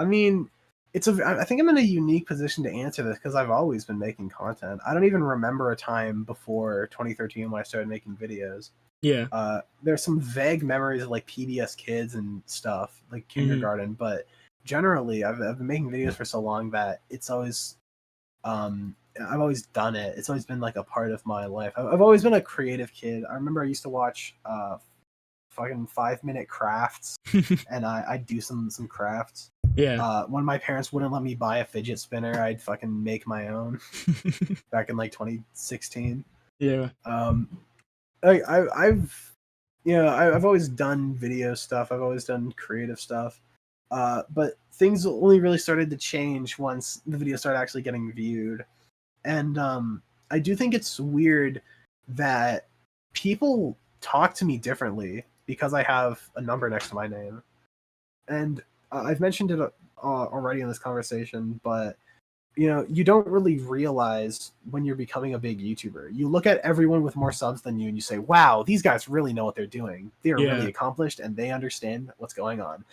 mean, I think I'm in a unique position to answer this because I've always been making content. I don't even remember a time before 2013 when I started making videos. Yeah. There's some vague memories of like PBS Kids and stuff, like kindergarten, but generally I've been making videos for so long that it's always I've always done it. It's always been like a part of my life. I've always been a creative kid. I remember I used to watch fucking 5-minute crafts and I'd do some crafts. Yeah. When my parents wouldn't let me buy a fidget spinner, I'd fucking make my own back in like 2016. Yeah. I've I've always done video stuff. I've always done creative stuff. But things only really started to change once the video started actually getting viewed. And I do think it's weird that people talk to me differently because I have a number next to my name. And I've mentioned it already in this conversation, but you don't really realize when you're becoming a big YouTuber. You look at everyone with more subs than you and you say, wow, these guys really know what they're doing. They are really accomplished and they understand what's going on.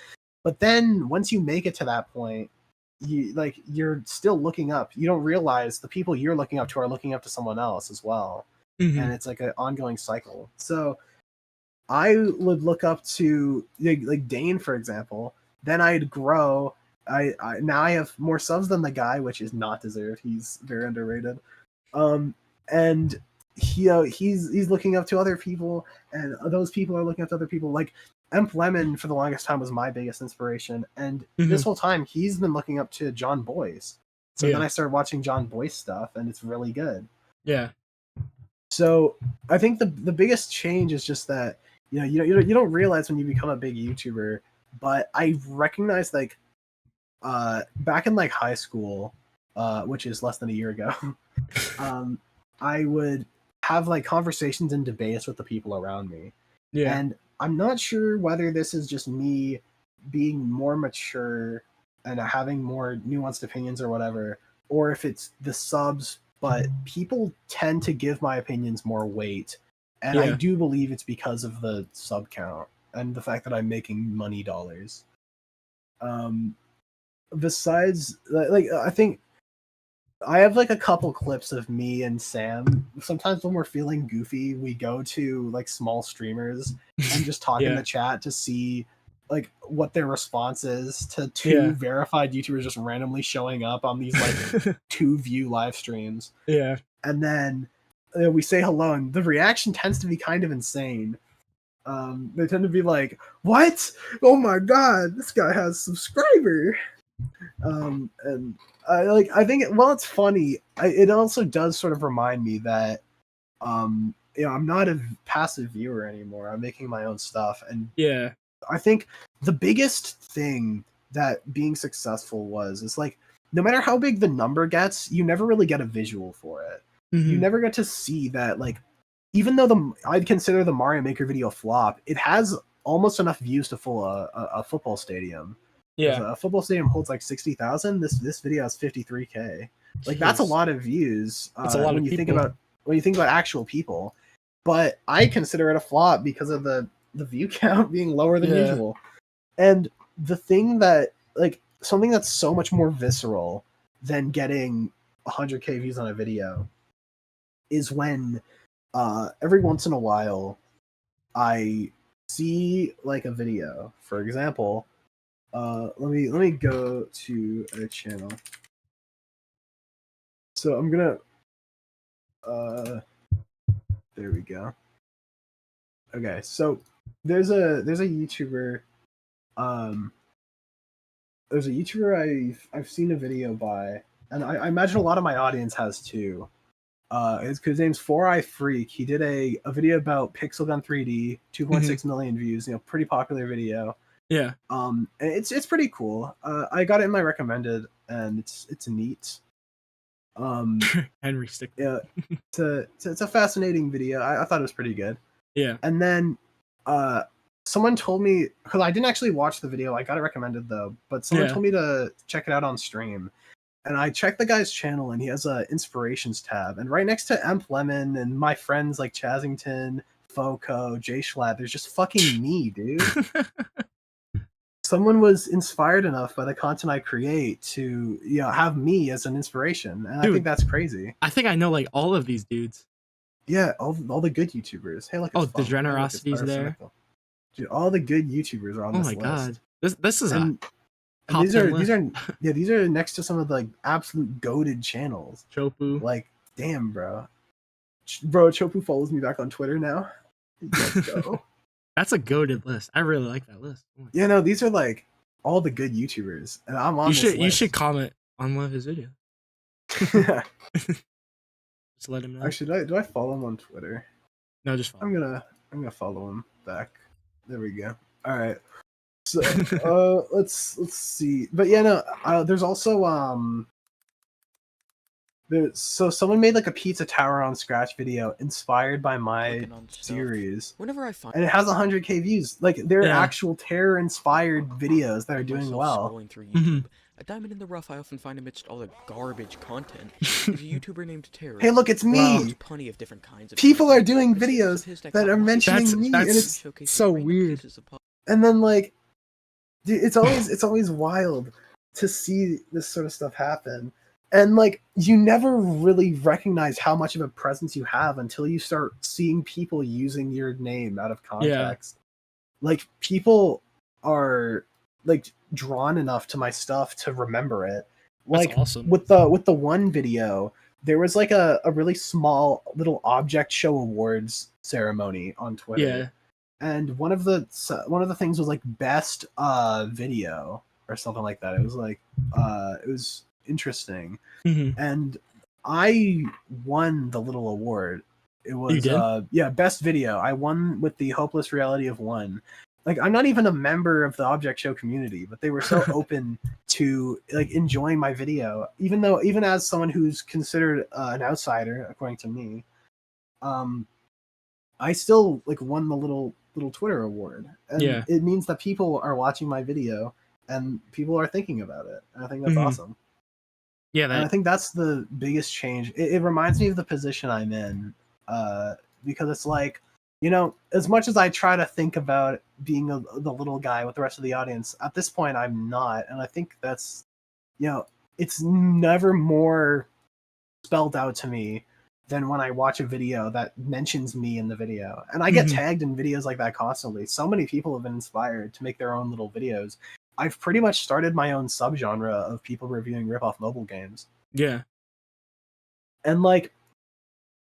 But then once you make it to that point, you're still looking up. You don't realize the people you're looking up to are looking up to someone else as well. And it's like an ongoing cycle. So I would look up to like Dane, for example. Then I'd grow. I now I have more subs than the guy, which is not deserved. He's very underrated. And he's looking up to other people, and those people are looking up to other people. Like Emp Lemon for the longest time was my biggest inspiration, and this whole time he's been looking up to John Boyce. So then I started watching John Boyce stuff, and it's really good. Yeah. So I think the biggest change is just that you don't realize when you become a big YouTuber, but I recognize like back in like high school, which is less than a year ago, I would have like conversations and debates with the people around me. Yeah. And I'm not sure whether this is just me being more mature and having more nuanced opinions or whatever, or if it's the subs, but people tend to give my opinions more weight. And I do believe it's because of the sub count and the fact that I'm making money dollars. Besides, like, I think I have like a couple clips of me and Sam. Sometimes when we're feeling goofy, we go to like small streamers and just talk in the chat to see like what their response is to two verified YouTubers just randomly showing up on these like 2-view live streams. Yeah. And then we say hello, and the reaction tends to be kind of insane. They tend to be like, "What? Oh my god, this guy has a subscriber!" And I think it's funny. It also does sort of remind me that I'm not a passive viewer anymore. I'm making my own stuff, and I think the biggest thing that being successful is like, no matter how big the number gets, you never really get a visual for it. You never get to see that, like, even though I'd consider the Mario Maker video flop, it has almost enough views to fill a football stadium. A football stadium holds like 60,000. This video has 53K. Like, that's a lot of views. It's a lot when of you people. when you think about actual people. But I consider it a flop because of the view count being lower than usual. And the thing that, like, something that's so much more visceral than getting 100K views on a video is when every once in a while I see like a video. For example, let me go to a channel. So I'm gonna there we go. Okay, so there's a YouTuber there's a YouTuber I've seen a video by, and I imagine a lot of my audience has too. His name's 4i Freak. He did a video about Pixel Gun 3D, 2.6 million views. Pretty popular video. Yeah. And it's pretty cool. I got it in my recommended, and it's neat. Henry Stick. Yeah, it's a fascinating video. I thought it was pretty good. Yeah. And then someone told me, because I didn't actually watch the video, I got it recommended though, but someone told me to check it out on stream. And I checked the guy's channel, and he has a inspirations tab. And right next to Emp Lemon and my friends like Chazington, Foco, Jay Schlatt, there's just fucking me, dude. someone was inspired enough by the content I create to have me as an inspiration, and Dude. I think that's crazy. I think I know like all of these dudes. Yeah, all the good YouTubers. Hey, look, Oh, it's fun. Degenerosity's there. Dude, all the good YouTubers are on Oh this my list. god, this is And top these 10 are list. these are next to some of the like absolute goated channels. Chopu. Like, damn, bro. Bro, Chopu follows me back on Twitter now. Let's go. That's a goated list. I really like that list. Oh my Yeah, no, these are like all the good YouTubers, and I'm on you this should list. you should comment on one of his videos. Just let him know. Actually, do I follow him on Twitter? No, just follow. I'm gonna follow him back. There we go. All right. So let's see. But yeah, no. There's also so someone made like a pizza tower on Scratch video inspired by my series, Whenever I find and it has 100K views. Like they're Yeah. actual terror inspired videos that are doing well. Scrolling through YouTube, a diamond in the rough I often find amidst all the garbage content is a YouTuber named T3rr0r. Hey, look, it's me. There's plenty of different kinds of People are content. doing But series videos of his that are mentioning me, and that's it's so weird. and then like, dude, it's always wild to see this sort of stuff happen. And like, you never really recognize how much of a presence you have until you start seeing people using your name out of context. Like, people are like drawn enough to my stuff to remember it. Like, That's awesome. with the one video, there was like a really small little object show awards ceremony on Twitter. Yeah. And one of the things was like best video or something like that. It was like it was interesting. And I won the little award. It was You did? best video. I won with the hopeless reality of one. Like, I'm not even a member of the object show community, but they were so open to like enjoying my video, even as someone who's considered an outsider according to me. I still like won the little Twitter award, and it means that people are watching my video and people are thinking about it. And I think that's awesome. Yeah, and I think that's the biggest change. It reminds me of the position I'm in, because it's like, as much as I try to think about being the little guy with the rest of the audience, at this point I'm not, and I think that's, it's never more spelled out to me than when I watch a video that mentions me in the video. And I get tagged in videos like that constantly. So many people have been inspired to make their own little videos. I've pretty much started my own subgenre of people reviewing rip-off mobile games. Yeah. And like,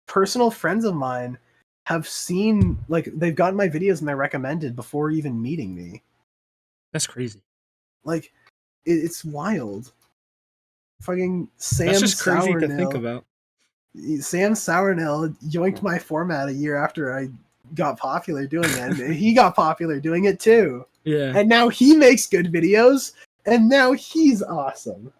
personal friends of mine have seen, like, they've gotten my videos and they're recommended before even meeting me. That's crazy. Like, it's wild. Fucking Sam That's just crazy Sournil, to think about. Sam Sournil yoinked my format a year after I got popular doing it, and he got popular doing it too. Yeah. And now he makes good videos, and now he's awesome.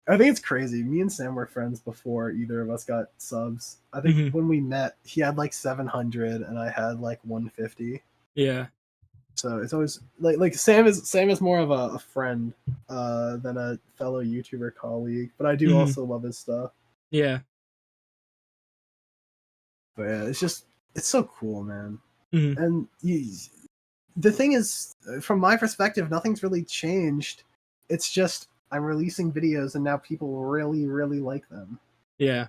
I think it's crazy. Me and Sam were friends before either of us got subs. I think when we met, he had like 700 and I had like 150. Yeah. So it's always like Sam is more of a friend than a fellow YouTuber colleague, but I do also love his stuff. Yeah. But yeah, it's so cool, man. And the thing is, from my perspective, nothing's really changed. It's just I'm releasing videos and now people really, really like them. Yeah.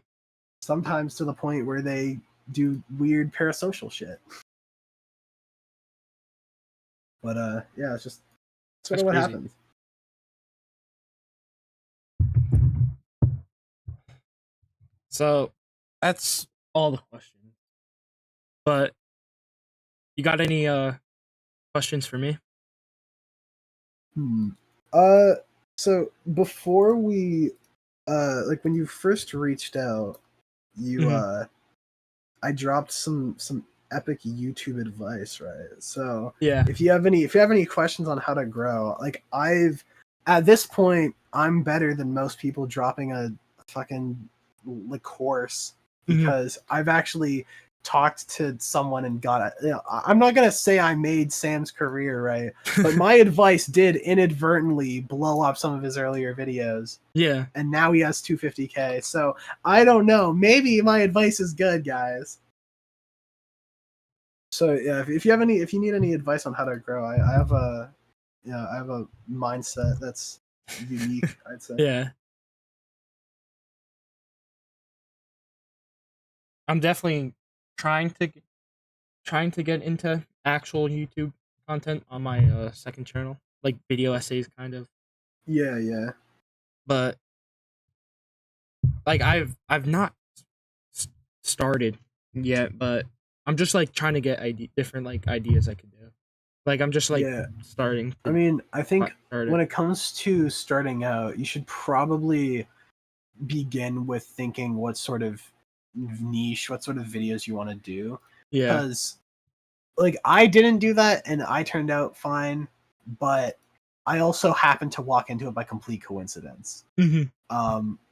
Sometimes to the point where they do weird parasocial shit. But yeah, it's just sort of what happens. So that's all the questions. But you got any questions for me? So before we like when you first reached out, you I dropped some epic YouTube advice, right? So yeah, if you have any questions on how to grow, like at this point I'm better than most people dropping a fucking like course, because I've actually talked to someone and got it. I'm not gonna say I made Sam's career, right? But my advice did inadvertently blow up some of his earlier videos. Yeah. And now he has 250K. So I don't know. Maybe my advice is good, guys. So yeah, if you need any advice on how to grow, I have I have a mindset that's unique, I'd say. Yeah. I'm definitely trying to get into actual YouTube content on my second channel, like video essays kind of. Yeah. But like I've not s- started yet, but I'm just like trying to get different like ideas I could do. Like I'm just like Yeah. starting I to mean, I think start when it. it comes to starting out, you should probably begin with thinking what sort of niche, what sort of videos you want to do. Yeah. Because, like, I didn't do that and I turned out fine, but I also happened to walk into it by complete coincidence. Hmm.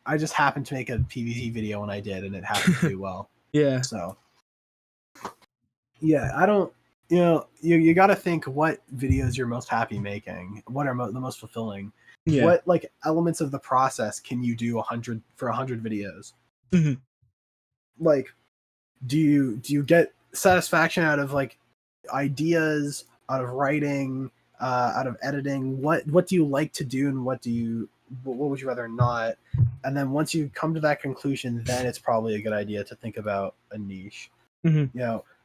I just happened to make a PvP video when I did, and it happened to do well. Yeah. So, yeah, I don't. You got to think what videos you're most happy making. What are the most fulfilling? Yeah. What like elements of the process can you do 100 videos? Hmm. Like, do you get satisfaction out of like ideas, out of writing, out of editing? What do you like to do, and what would you rather not? And then once you come to that conclusion, then it's probably a good idea to think about a niche. Hmm.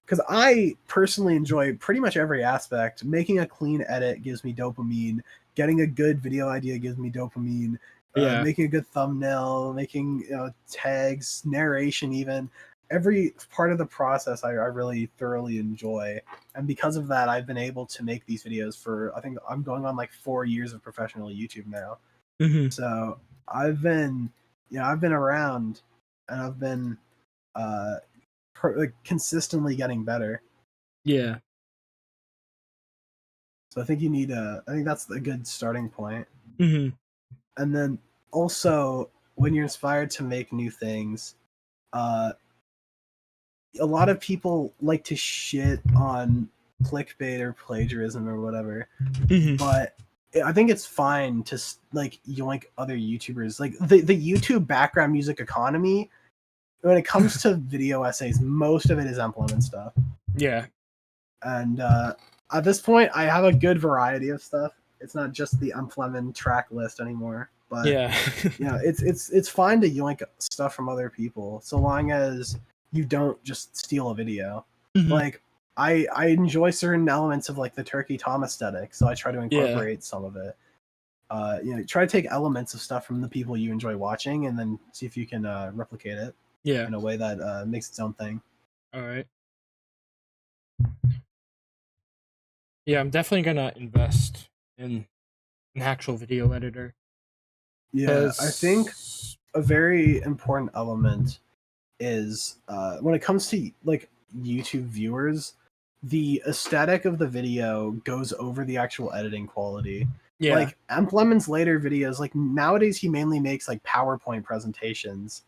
Because I personally enjoy pretty much every aspect. Making a clean edit gives me dopamine. Getting a good video idea gives me dopamine. Yeah. Making a good thumbnail, making tags, narration, even every part of the process, I really thoroughly enjoy. And because of that, I've been able to make these videos for, I think I'm going on like 4 years of professional YouTube now. Hmm. So I've been around, and I've been uh, like consistently getting better. Yeah. So I think I think that's a good starting point. Hmm. And then also, when you're inspired to make new things, uh, a lot of people like to shit on clickbait or plagiarism or whatever, Hmm. but I think it's fine to like yoink other YouTubers. Like the YouTube background music economy, when it comes to video essays, most of it is Emplem stuff. Yeah. And at this point, I have a good variety of stuff. It's not just the Unplemon track list anymore, but Yeah. it's fine to yoink stuff from other people, so long as you don't just steal a video. Hmm. Like I enjoy certain elements of like the Turkey Tom aesthetic, so I try to Yeah. incorporate some of it. Try to take elements of stuff from the people you enjoy watching, and then see if you can replicate it Yeah. in a way that makes its own thing. All right. Yeah, I'm definitely gonna invest in an actual video editor. Yeah, I think 'Cause- a very important element is when it comes to like YouTube viewers, the aesthetic of the video goes over the actual editing quality. yeah. Like Amp Lemon's later videos, like nowadays he mainly makes like PowerPoint presentations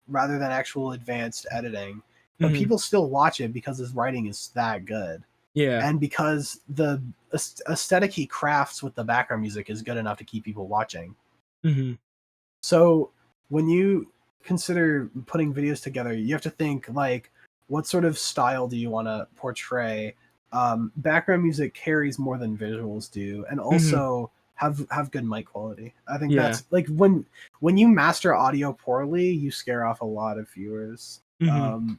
rather than actual advanced editing. But Hmm. people still watch it because his writing is that good. Yeah. And because the aesthetic he crafts with the background music is good enough to keep people watching. Hmm. So when you consider putting videos together, you have to think like, what sort of style do you want to portray? Background music carries more than visuals do, and also have good mic quality. I think Yeah. that's like when you master audio poorly, you scare off a lot of viewers. Hmm.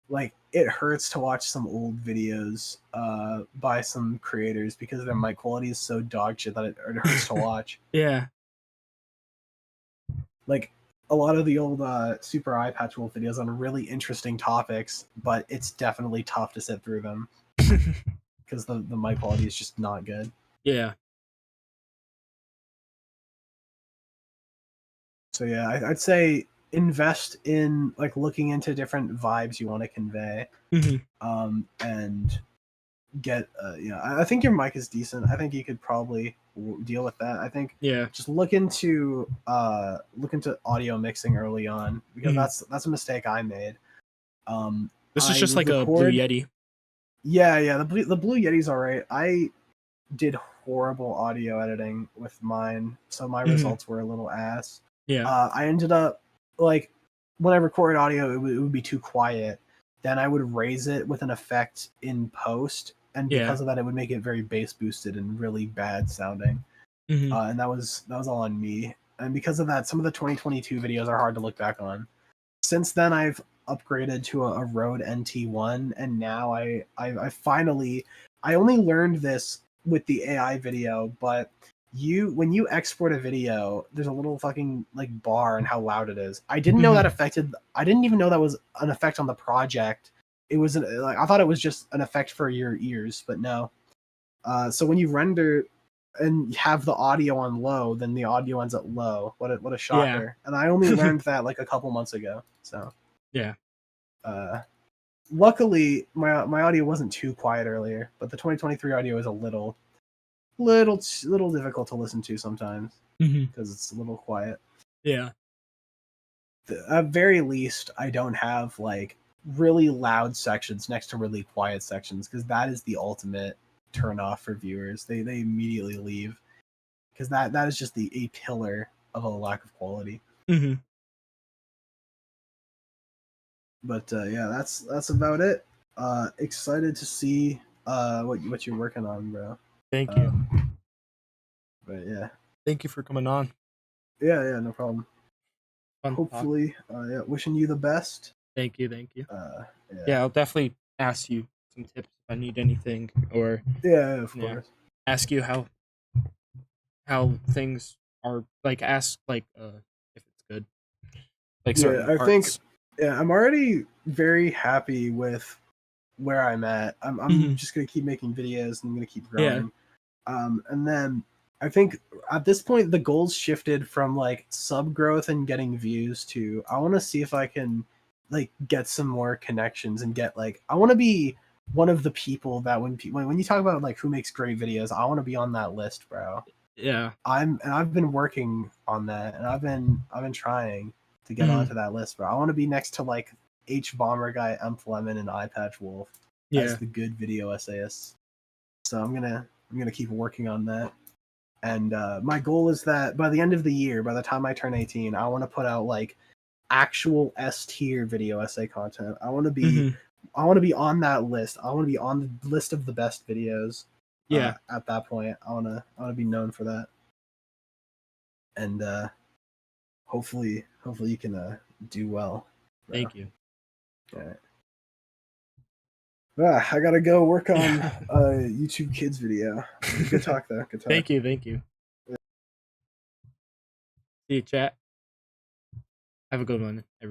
Like it hurts to watch some old videos by some creators because their mic quality is so dog shit that it hurts to watch. Yeah. Like a lot of the old Super Eye Patch Wolf videos on really interesting topics, but it's definitely tough to sit through them because the mic quality is just not good. Yeah. So yeah, I'd say invest in like looking into different vibes you want to convey, Hmm. and get I think your mic is decent. I think you could probably deal with that. I think Yeah. just look into audio mixing early on, because that's a mistake I made. This is I just would like a Blue record. Yeti. Yeah, the Blue Yeti's all right. I did horrible audio editing with mine, so my results were a little ass. Yeah. I ended up like when I recorded audio, it would be too quiet. Then I would raise it with an effect in post, and Yeah. because of that, it would make it very bass boosted and really bad sounding. And that was all on me. And because of that, some of the 2022 videos are hard to look back on. Since then, I've upgraded to a Rode NT1, and now I finally, I only learned this with the AI video, but when you export a video, there's a little fucking like bar and how loud it is. I didn't know that affected. I didn't even know that was an effect on the project. It was like I thought it was just an effect for your ears, but no. So when you render and have the audio on low, then the audio ends up low. What a shocker! And I only learned that like a couple months ago. So yeah. Luckily, my audio wasn't too quiet earlier, but the 2023 audio is a little difficult to listen to sometimes because it's a little quiet. Yeah. At very least, I don't have like really loud sections next to really quiet sections because that is the ultimate turn off for viewers. They immediately leave because that is just a pillar of a lack of quality. But yeah, that's about it. Excited to see what you're working on, bro. Thank you. But yeah. Thank you for coming on. Yeah, no problem. Fun Hopefully, yeah, wishing you the best. Thank you. Yeah, I'll definitely ask you some tips if I need anything, or yeah, of course. Ask you how things are, like ask like if it's good. Like certain I parts. think I'm already very happy with where I'm at. I'm just gonna keep making videos and I'm gonna keep growing. And then I think at this point the goals shifted from like sub growth and getting views to I want to see if I can like get some more connections and get like I want to be one of the people that when you talk about like who makes great videos, I want to be on that list, bro. Yeah. I've been working on that and I've been trying to get onto that list, bro. I want to be next to like H Bomber Guy, Emp Lemon, and Eyepatch Wolf as the good video essayists. So I'm gonna keep working on that. And my goal is that by the end of the year, by the time I turn 18, I want to put out like actual S tier video essay content. I want to be on that list. I want to be on the list of the best videos. At that point, I wanna be known for that. And hopefully you can do well. Bro. Thank you. All right. I gotta go work on a YouTube Kids video. Good talk though. Good talk. Thank you. See you, chat. Have a good one, everybody.